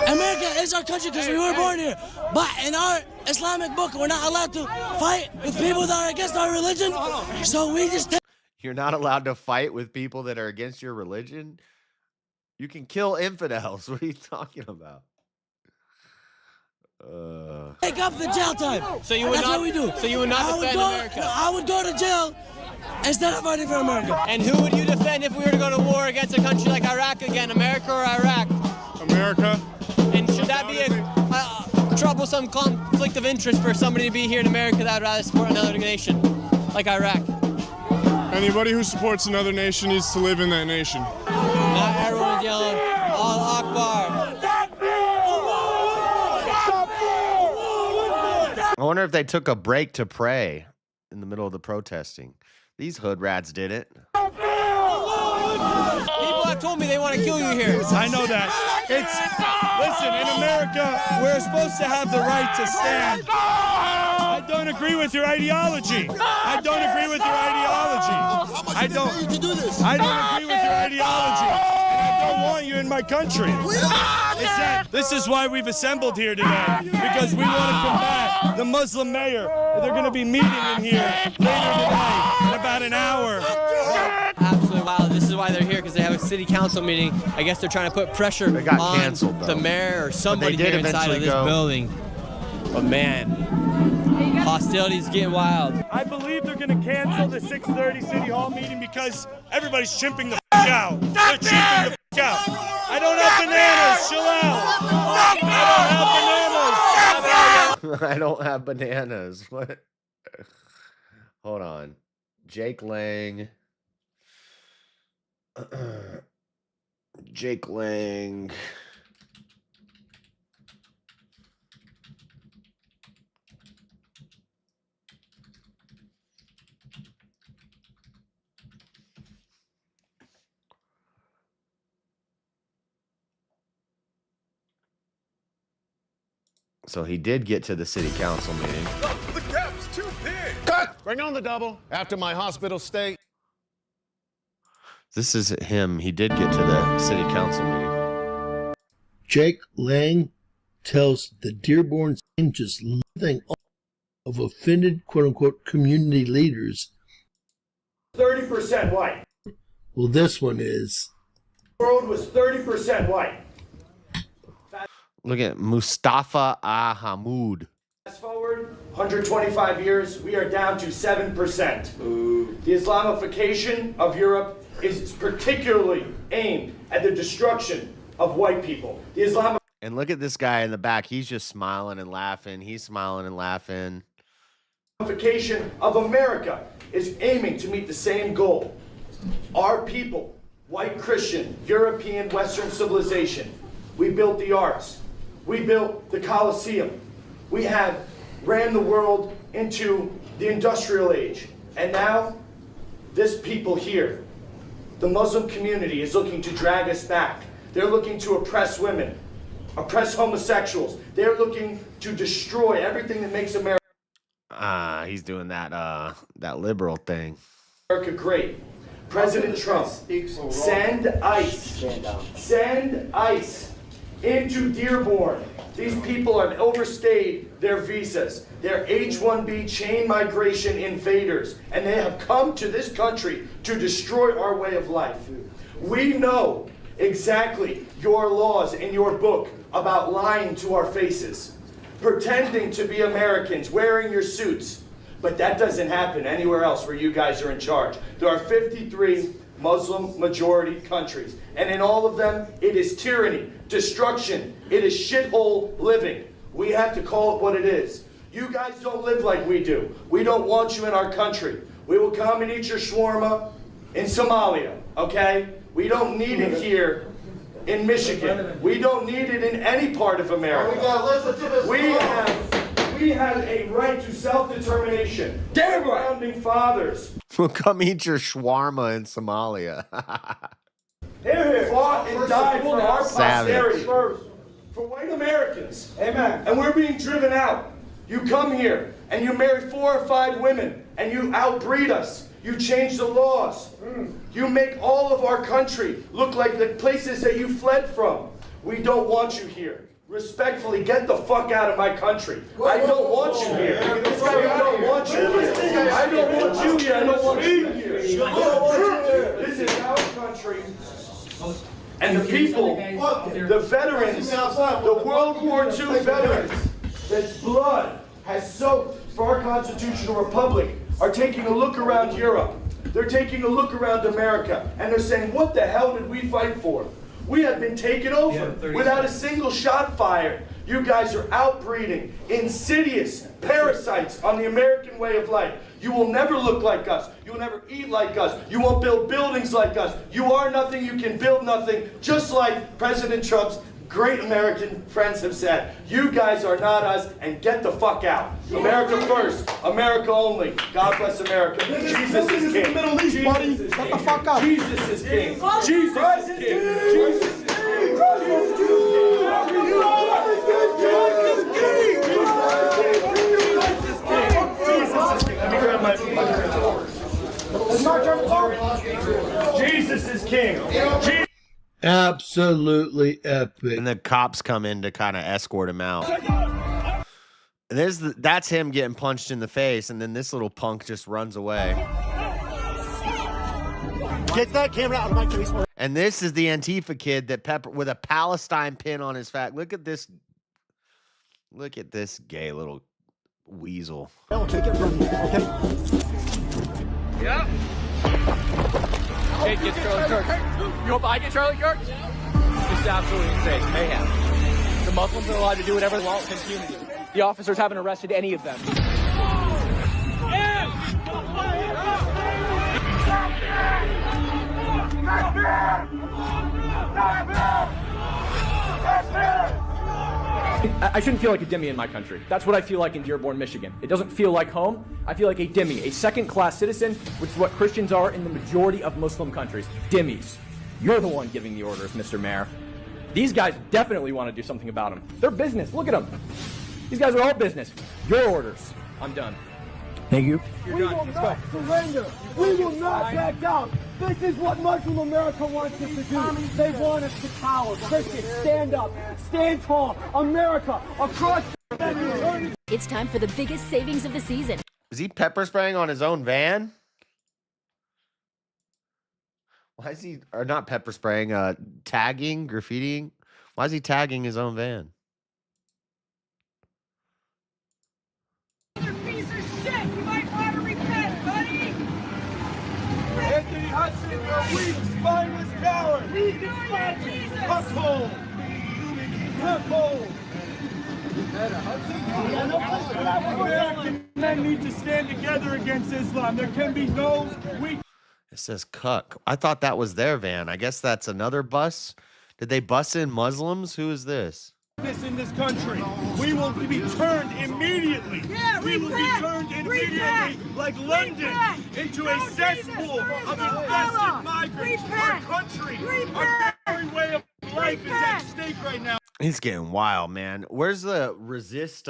America is our country because we were born here. But in our Islamic book, we're not allowed to fight with people that are against our religion. So we just... You're not allowed to fight with people that are against your religion? You can kill infidels. What are you talking about? Take up the jail time. So you would That's not, what we do. So you would not defend America? I would go to jail instead of fighting for America. And who would you defend if we were to go to war against a country like Iraq again, America or Iraq? America. And should that be a troublesome conflict of interest for somebody to be here in America that would rather support another nation, like Iraq? Anybody who supports another nation needs to live in that nation. Not everyone's yelling, Allah Akbar. I wonder if they took a break to pray in the middle of the protesting. These hood rats did it. People have told me they want to kill you here. I know that. Listen, in America, we're supposed to have the right to stand. I don't agree with your ideology. I don't agree with your ideology. I don't agree with your ideology. And I don't want you in my country. This is why we've assembled here today, because we want to combat the Muslim mayor. They're going to be meeting in here later today in about an hour. Absolutely wow. This is why they're here, because they have a city council meeting. I guess they're trying to put pressure on canceled, the mayor or somebody here inside of this building. But man, hostility's getting wild. I believe they're going to cancel the 6:30 City Hall meeting because everybody's chimping the out. They're chimping the out. I don't have bananas. Chill out. I don't have bananas. I don't have bananas. What? Hold on. Jake Lang. Jake Lang. So he did get to the city council meeting. The gap's too big. Cut! Bring on the double. After my hospital stay. This is him. He did get to the city council meeting. Jake Lang tells the Dearborn just living of offended quote-unquote community leaders. 30% white. Well, this one is. The world was 30% white. Look at Mustafa Ahamoud. Fast forward 125 years, we are down to 7%. The Islamification of Europe is particularly aimed at the destruction of white people. The Islamification And look at this guy in the back. He's just smiling and laughing. He's smiling and laughing. of America is aiming to meet the same goal. Our people, white Christian, European, Western civilization, we built the arts. We built the Colosseum. We have ran the world into the industrial age. And now, this people here, the Muslim community, is looking to drag us back. They're looking to oppress women, oppress homosexuals. They're looking to destroy everything that makes America He's doing that liberal thing. great. President Trump, send ICE into Dearborn. These people have overstayed their visas. They're H-1B chain migration invaders, and they have come to this country to destroy our way of life. We know exactly your laws in your book about lying to our faces, pretending to be Americans, wearing your suits. But that doesn't happen anywhere else where you guys are in charge. There are 53 Muslim majority countries, and in all of them, it is tyranny, destruction, it is shithole living. We have to call it what it is. You guys don't live like we do. We don't want you in our country. We will come and eat your shawarma in Somalia, okay? We don't need it here in Michigan. We don't need it in any part of America. We have a right to self-determination. Damn right. Founding fathers. We'll come eat your shawarma in Somalia. Fought and died for our Savage. posterity. For white Americans. Amen. And we're being driven out. You come here and you marry 4 or 5 women and you outbreed us. You change the laws. You make all of our country look like the places that you fled from. We don't want you here. Respectfully, get the fuck out of my country. I don't want you here. I don't want you here. I don't want you here. I don't want you here. This is our country. And the people, the veterans, the World War II veterans, that's blood has soaked for our constitutional republic, are taking a look around Europe. They're taking a look around America, and they're saying, what the hell did we fight for? We have been taken over without a single shot fired. You guys are outbreeding insidious parasites on the American way of life. You will never look like us. You will never eat like us. You won't build buildings like us. You are nothing. You can build nothing. Just like President Trump's great American friends have said. You guys are not us, and get the fuck out. America first. America only. God bless America. Jesus is king. Middle East, buddy. Shut the fuck up. Jesus is king. Jesus is king. Jesus is king. Jesus is king. Absolutely epic. And the cops come in to kind of escort him out. And that's him getting punched in the face, and then this little punk just runs away. Get that camera out of my face. And this is the Antifa kid that with a Palestine pin on his back. Look at this. Look at this gay little weasel. Take it from me, okay? Yeah. Hey, get Charlie Kirk. You hope I get Charlie Kirk? It's absolutely insane. Mayhem. The Muslims are allowed to do whatever they want with impunity. The officers haven't arrested any of them. I shouldn't feel like a dhimmi in my country. That's what I feel like in Dearborn, Michigan. It doesn't feel like home. I feel like a dhimmi, a second-class citizen, which is what Christians are in the majority of Muslim countries. Dhimmis. You're the one giving the orders, Mr. Mayor. These guys definitely want to do something about them. They're business. Look at them. These guys are all business. Your orders. I'm done. Thank you. You're We done. will Let's not go. surrender. We will not back down. This is what Muslim America wants us to do. They want us to cower. Christians, stand up. Stand tall. America, across It's time for the biggest savings of the season. Is he pepper spraying on his own van? Why is he, or not pepper spraying, tagging, graffitiing? Why is he tagging his own van? Piece of shit! You might want to repent, buddy! Anthony Hudson, you're weak, spineless coward! Weak and spineless! Cuckold! Cuckold! American men need to stand together against Islam. There can be no weak. It says cuck. I thought that was their van. I guess that's another bus. Did they bus in Muslims? Who is this? In this country, we will be turned immediately. Yeah, we will be turned immediately, like London, into a cesspool of infested migrants. Our country, our very way of life is at stake right now. He's getting wild, man. Where's the resist?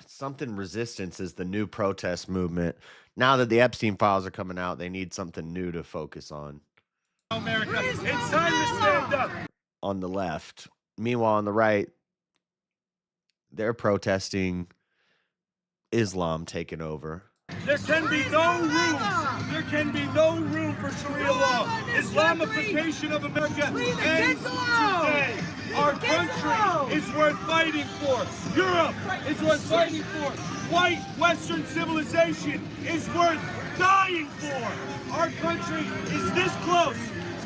Something resistance is the new protest movement. Now that the Epstein files are coming out, they need something new to focus on. America, it's time to stand up. On the left. Meanwhile, on the right, they're protesting Islam taking over. There can be no room. There can be no room for Sharia law. Islamification of America ends today. Our country is worth fighting for. Europe is worth fighting for. White Western civilization is worth dying for. Our country is this close.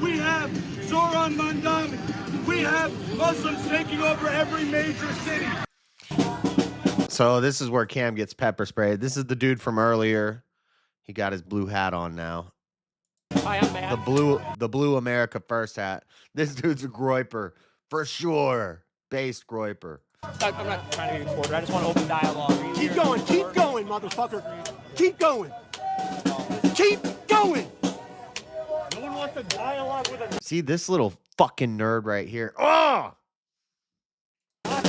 We have Zoran Mamdani. We have Muslims taking over every major city. So this is where Cam gets pepper sprayed. This is the dude from earlier. He got his blue hat on now. Hi, I'm Matt. The blue America First hat. This dude's a groiper for sure. Based groiper. I'm not trying to be reporter. I just want to open dialogue. Keep going, motherfucker. Keep going. Keep going. No one wants to dialogue with a. See this little fucking nerd right here. Oh! I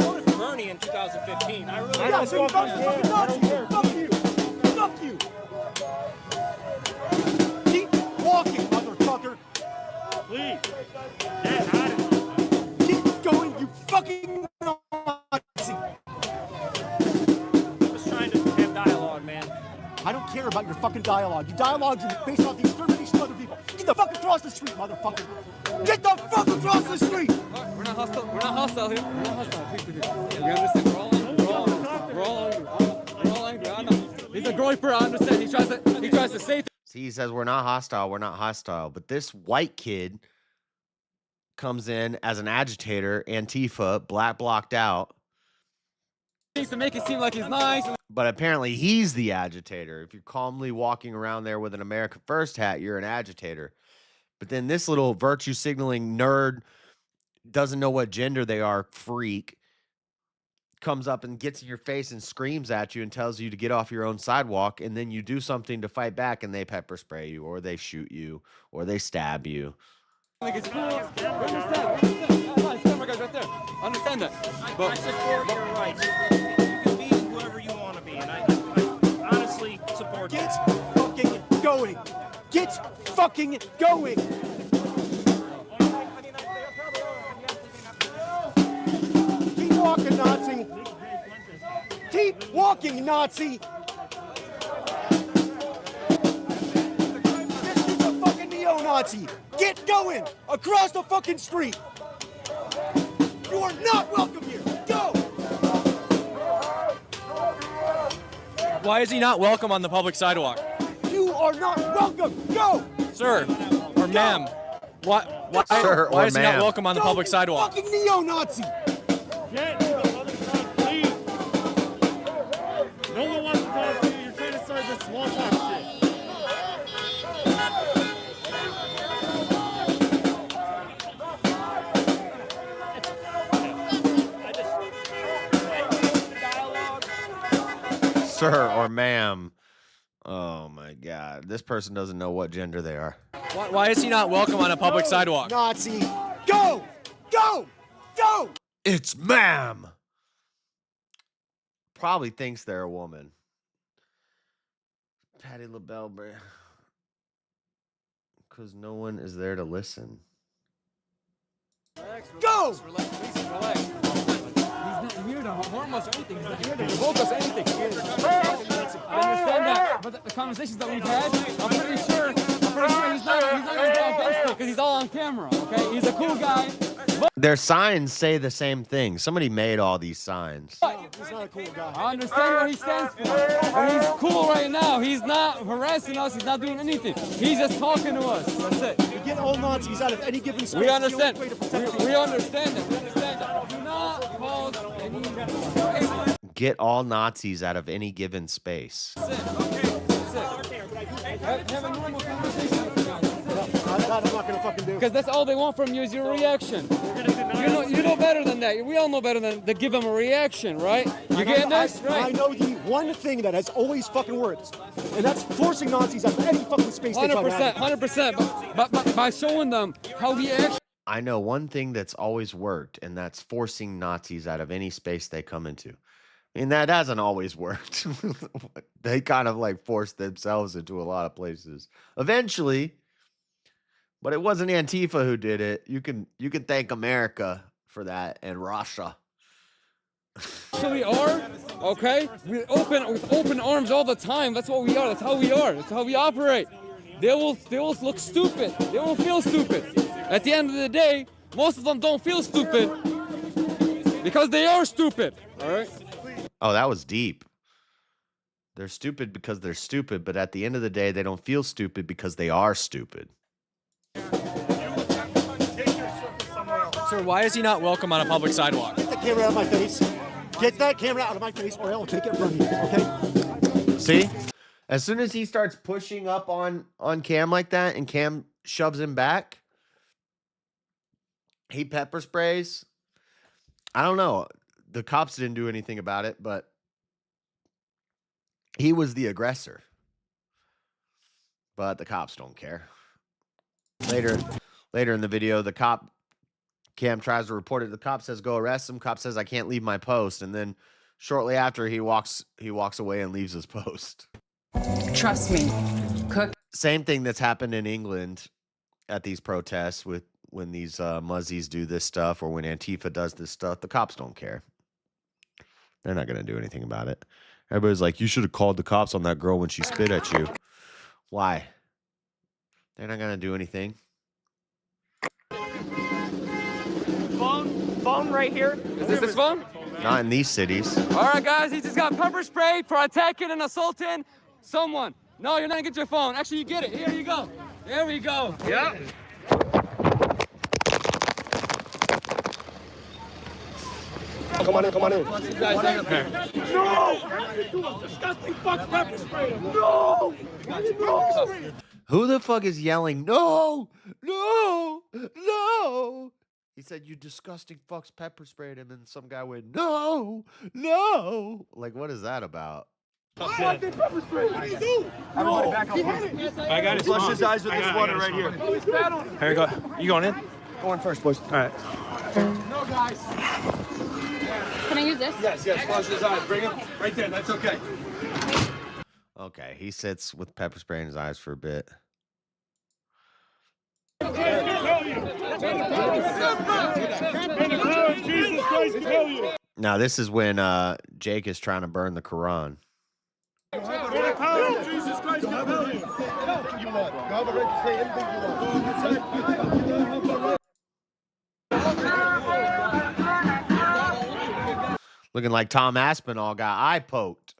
voted for Bernie in 2015. I really Yeah, so you fucking Nazi. Fuck you. Fuck you. Keep walking, motherfucker. Please. Keep going, you fucking Nazi. I'm just trying to have dialogue, man. I don't care about your fucking dialogue. You dialogues are based off the extermination of other people. Get the fuck across the street, motherfucker. Get the fuck across the street. We're not hostile. We're not hostile here. We're not hostile. Please. We understand. We're all angry. We're all angry. I know. He's a groiper. I understand. He tries to say. See, he says we're not hostile. We're not hostile. But this white kid comes in as an agitator, Antifa, black blocked out. Needs to make it seem like he's nice. But apparently he's the agitator. If you're calmly walking around there with an America First hat, you're an agitator. But then this little virtue signaling nerd, doesn't know what gender they are, freak, comes up and gets in your face and screams at you and tells you to get off your own sidewalk, and then you do something to fight back and they pepper spray you, or they shoot you, or they stab you. Like it's cool. We understand. Camera guys right there. I understand that. But I support your rights. You can be whoever you want to be, and I honestly support. Get fucking going. Get fucking going. Keep walking, Nazi. Keep walking, Nazi. This is a fucking neo-Nazi. Get going across the fucking street. You are not welcome here. Go. Why is he not welcome on the public sidewalk? You are not welcome. Go. Sir or ma'am. Why Sir or is he not ma'am. welcome on the public sidewalk? Fucking neo-Nazi. Get to the other side, please. No one wants to talk to you. You're trying to start this small talk shit. Sir or ma'am. Oh my God. This person doesn't know what gender they are. Why is he not welcome on a public sidewalk? Nazi. Go. Go. Go. It's ma'am. Probably thinks they're a woman. Patti LaBelle, because no one is there to listen. Go! Relax. He's not here to harm us or anything. He's not here to revoke us or anything. I understand that, but the conversations that we've had, I'm pretty sure he's not going to go against it because he's all on camera, okay? He's a cool guy. Their signs say the same thing. Somebody made all these signs. He's not a cool guy. I understand what he stands for. And he's cool right now. He's not harassing us. He's not doing anything. He's just talking to us. That's it. You get all Nazis out of any given space. We understand. We understand that. We understand that. Do not cause any... Get all Nazis out of any given space. That's it. Have a normal conversation. That I'm not gonna fucking do. Because that's all they want from you is your reaction. You know better than that. We all know better than to give them a reaction, right? You getting this? Right. I know the one thing that has always fucking worked, and that's forcing Nazis out of any fucking space. 100%, 100%. But by showing them how we actually. I know one thing that's always worked, and that's forcing Nazis out of any space they come into. I mean, that hasn't always worked. They kind of like forced themselves into a lot of places. Eventually. But it wasn't Antifa who did it. You can thank America for that and Russia. We are, okay? We open arms all the time. That's what we are. That's how we are. That's how we operate. They will look stupid. They won't feel stupid. At the end of the day, most of them don't feel stupid because they are stupid. All right? Oh, that was deep. They're stupid because they're stupid, but at the end of the day, they don't feel stupid because they are stupid. Sir, why is he not welcome on a public sidewalk? Get the camera out of my face. Get that camera out of my face, or I'll take it from you. Okay? See? As soon as he starts pushing up on Cam like that, and Cam shoves him back, he pepper sprays. I don't know. The cops didn't do anything about it, but he was the aggressor. But the cops don't care. Later in the video, Cam tries to report it. The cop says, go arrest him. Cop says, I can't leave my post. And then shortly after, he walks away and leaves his post. Trust me. Cook. Same thing that's happened in England at these protests when these muzzies do this stuff or when Antifa does this stuff. The cops don't care. They're not going to do anything about it. Everybody's like, you should have called the cops on that girl when she spit at you. Why? They're not going to do anything. Phone right here. Is this his phone? Not in these cities. All right, guys. He just got pepper sprayed for attacking and assaulting someone. No, you're not going to get your phone. Actually, you get it. Here you go. There we go. Yep. Come on in. No! Disgusting fuck pepper spray. No! Who the fuck is yelling, no, no, no? He said, you disgusting fucks pepper sprayed him, and some guy went, no, no. Like, what is that about? What did pepper spray? What do you do? No, back up. I got it. Flush his eyes with this water right here. Here you go. You going in? Go in first, boys. All right. No, guys. Can I use this? Yes. Flush his eyes. Bring him right there. That's okay. Okay, he sits with pepper spray in his eyes for a bit. Now, this is when Jake is trying to burn the Quran. Jesus Christ, compel you. Anything you want. You have a right to say anything you want. Looking like Tom Aspinall got eye poked.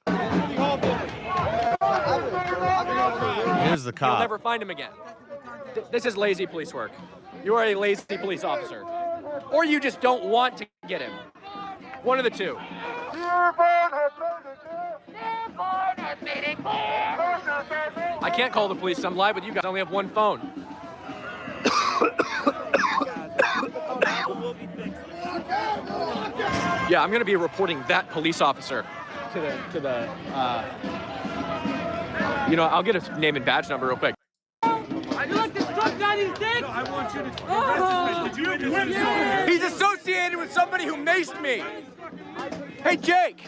Here's the cop. You'll never find him again. This is lazy police work. You are a lazy police officer. Or you just don't want to get him. One of the two. I can't call the police. I'm live with you guys. I only have one phone. Yeah, I'm going to be reporting that police officer to the you know, I'll get his name and badge number real quick. You like this drug guy these days? No, I want you to He's associated with somebody who maced me. Hey, Jake.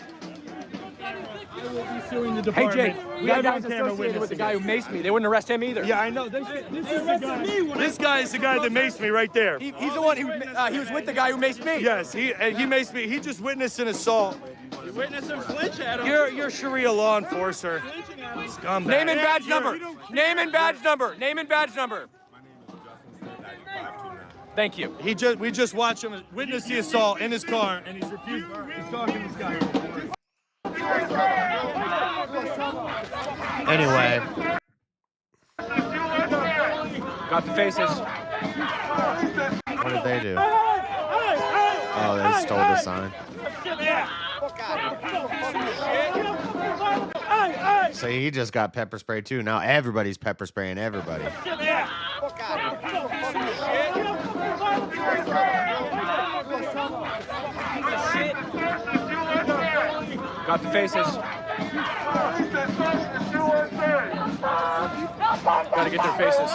Suing the Hey, department. Jake, we had guys camera associated with the witnessing guy it. who maced me. They wouldn't arrest him either. Yeah, I know. This is the guy. This guy is the guy that maced me right there. He's the one who he was with the guy who maced me. Yes, he maced me. He just witnessed an assault. You witnessed him flinch at him. You're Sharia law enforcer. Scumbag. Name and badge number. Name and badge number. Name and badge number. Thank you. We just watched him witness the assault in his car, and he's refused. He's talking to this guy. Anyway. Got the faces. What did they do? Oh, they stole the sign. So he just got pepper sprayed too. Now everybody's pepper spraying everybody. Got the faces. Gotta get their faces.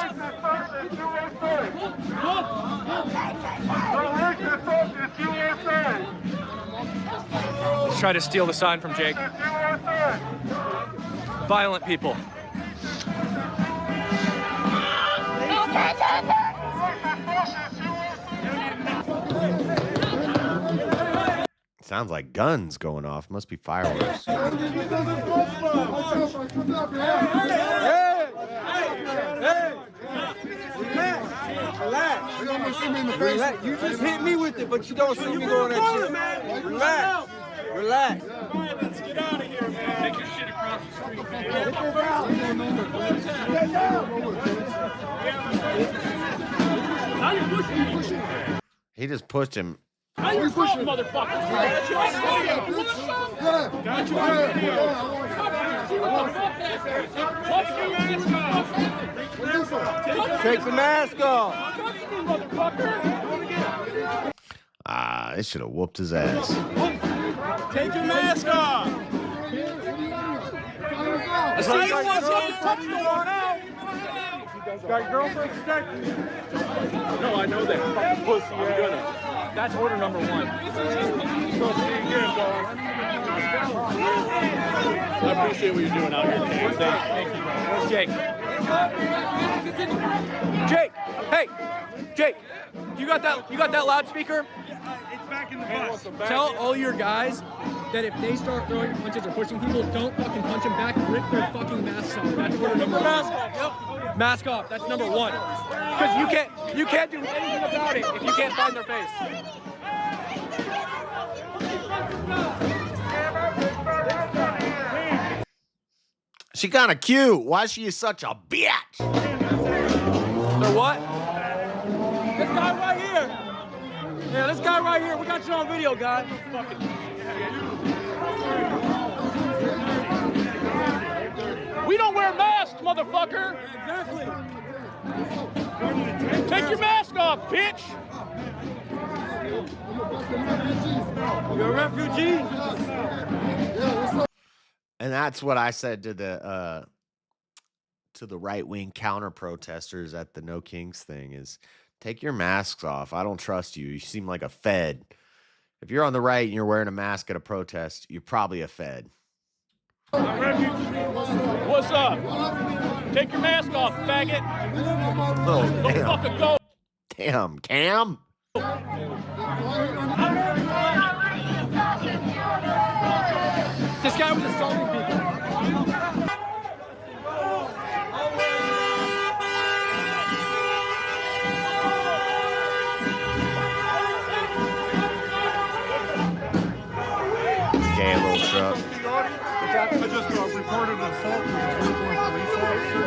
Let's try to steal the sign from Jake. Violent people. Sounds like guns going off. Must be fireworks. Relax. You just hit me with it, but you don't see me going at shit. Relax. Relax. Let's get out of here, man. Take your shit across the street, man. He just pushed him. How you pushing, motherfucker? Take the mask off. Ah, they should have whooped his ass. Take your mask off. See you want something to touch you on out. Got girlfriend protected. No, I know that. Fucking pussy. I'm gonna. That's order number 1. I appreciate what you're doing out here, Cam. Thank you, bro. Where's Jake? Jake! Hey! Jake! You got that loudspeaker? It's back in the bus. Tell all your guys that if they start throwing punches or pushing people, don't fucking punch them back. Rip their fucking masks off. That's order number 1. Mask off. Yep. Mask off. That's number 1. Because you can't do anything about it if you can't find their face. She kind of cute. Why is she such a bitch? They're what? This guy right here. Yeah, this guy right here. We got you on video, guy. We don't wear masks, motherfucker. Exactly. Take your mask off, bitch. You're a refugee. And that's what I said to the right-wing counter-protesters at the No Kings thing is take your masks off. I don't trust you. You seem like a Fed. If you're on the right and you're wearing a mask at a protest, you're probably a Fed. What's up? Take your mask off, faggot. Oh, Don't fucking go. Damn, Cam. This guy was assaulting people. Gay little truck. I just reported an assault to the Dearborn police officer.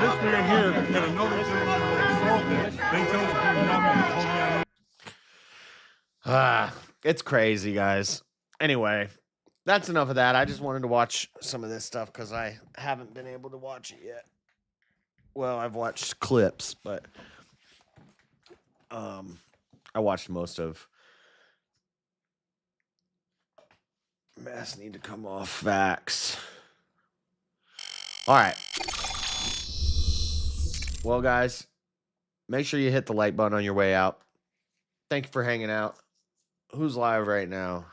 This man here and another gentleman were assaulted. They told me nothing. It's crazy, guys. Anyway, that's enough of that. I just wanted to watch some of this stuff because I haven't been able to watch it yet. Well, I've watched clips, but I watched most of Masks Need to Come Off Facts. All right. Well, guys, make sure you hit the like button on your way out. Thank you for hanging out. Who's live right now?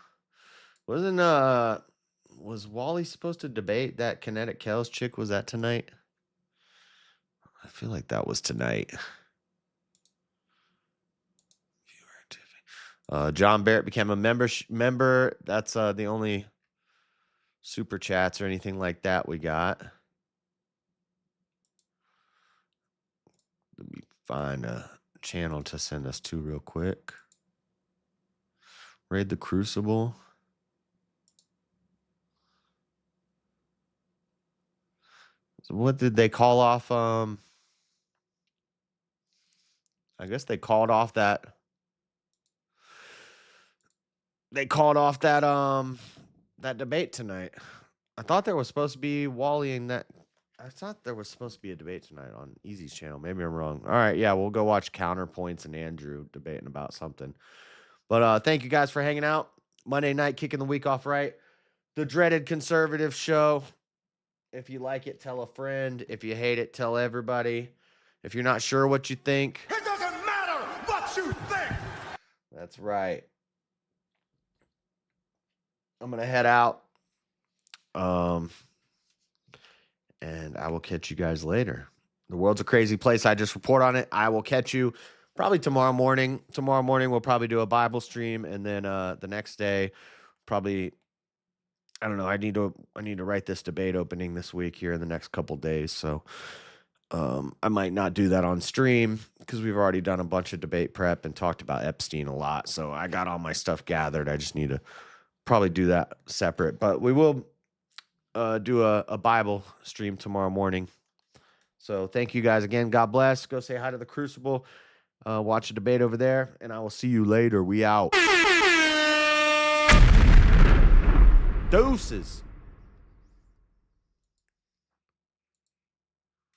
Wasn't Was Wally supposed to debate that Kinetic Kells chick? Was that tonight? I feel like that was tonight. John Barrett became a member. That's the only super chats or anything like that we got. Let me find a channel to send us to real quick. Raid the Crucible. So what did they call off? I guess they called off that. They called off that that debate tonight. I thought there was supposed to be Wally and that. I thought there was supposed to be a debate tonight on Easy's channel. Maybe I'm wrong. All right, yeah, we'll go watch Counterpoints and Andrew debating about something. But thank you guys for hanging out. Monday night, kicking the week off right. The Dreaded Conservative Show. If you like it, tell a friend. If you hate it, tell everybody. If you're not sure what you think. It doesn't matter what you think. That's right. I'm going to head out. And I will catch you guys later. The world's a crazy place. I just report on it. I will catch you probably tomorrow morning. Tomorrow morning, we'll probably do a Bible stream. And then the next day, probably, I don't know. I need to write this debate opening this week here in the next couple days. So I might not do that on stream because we've already done a bunch of debate prep and talked about Epstein a lot. So I got all my stuff gathered. I just need to probably do that separate. But we will do a Bible stream tomorrow morning. So thank you guys again. God bless. Go say hi to the Crucible. Watch a debate over there. And I will see you later. We out. Deuces.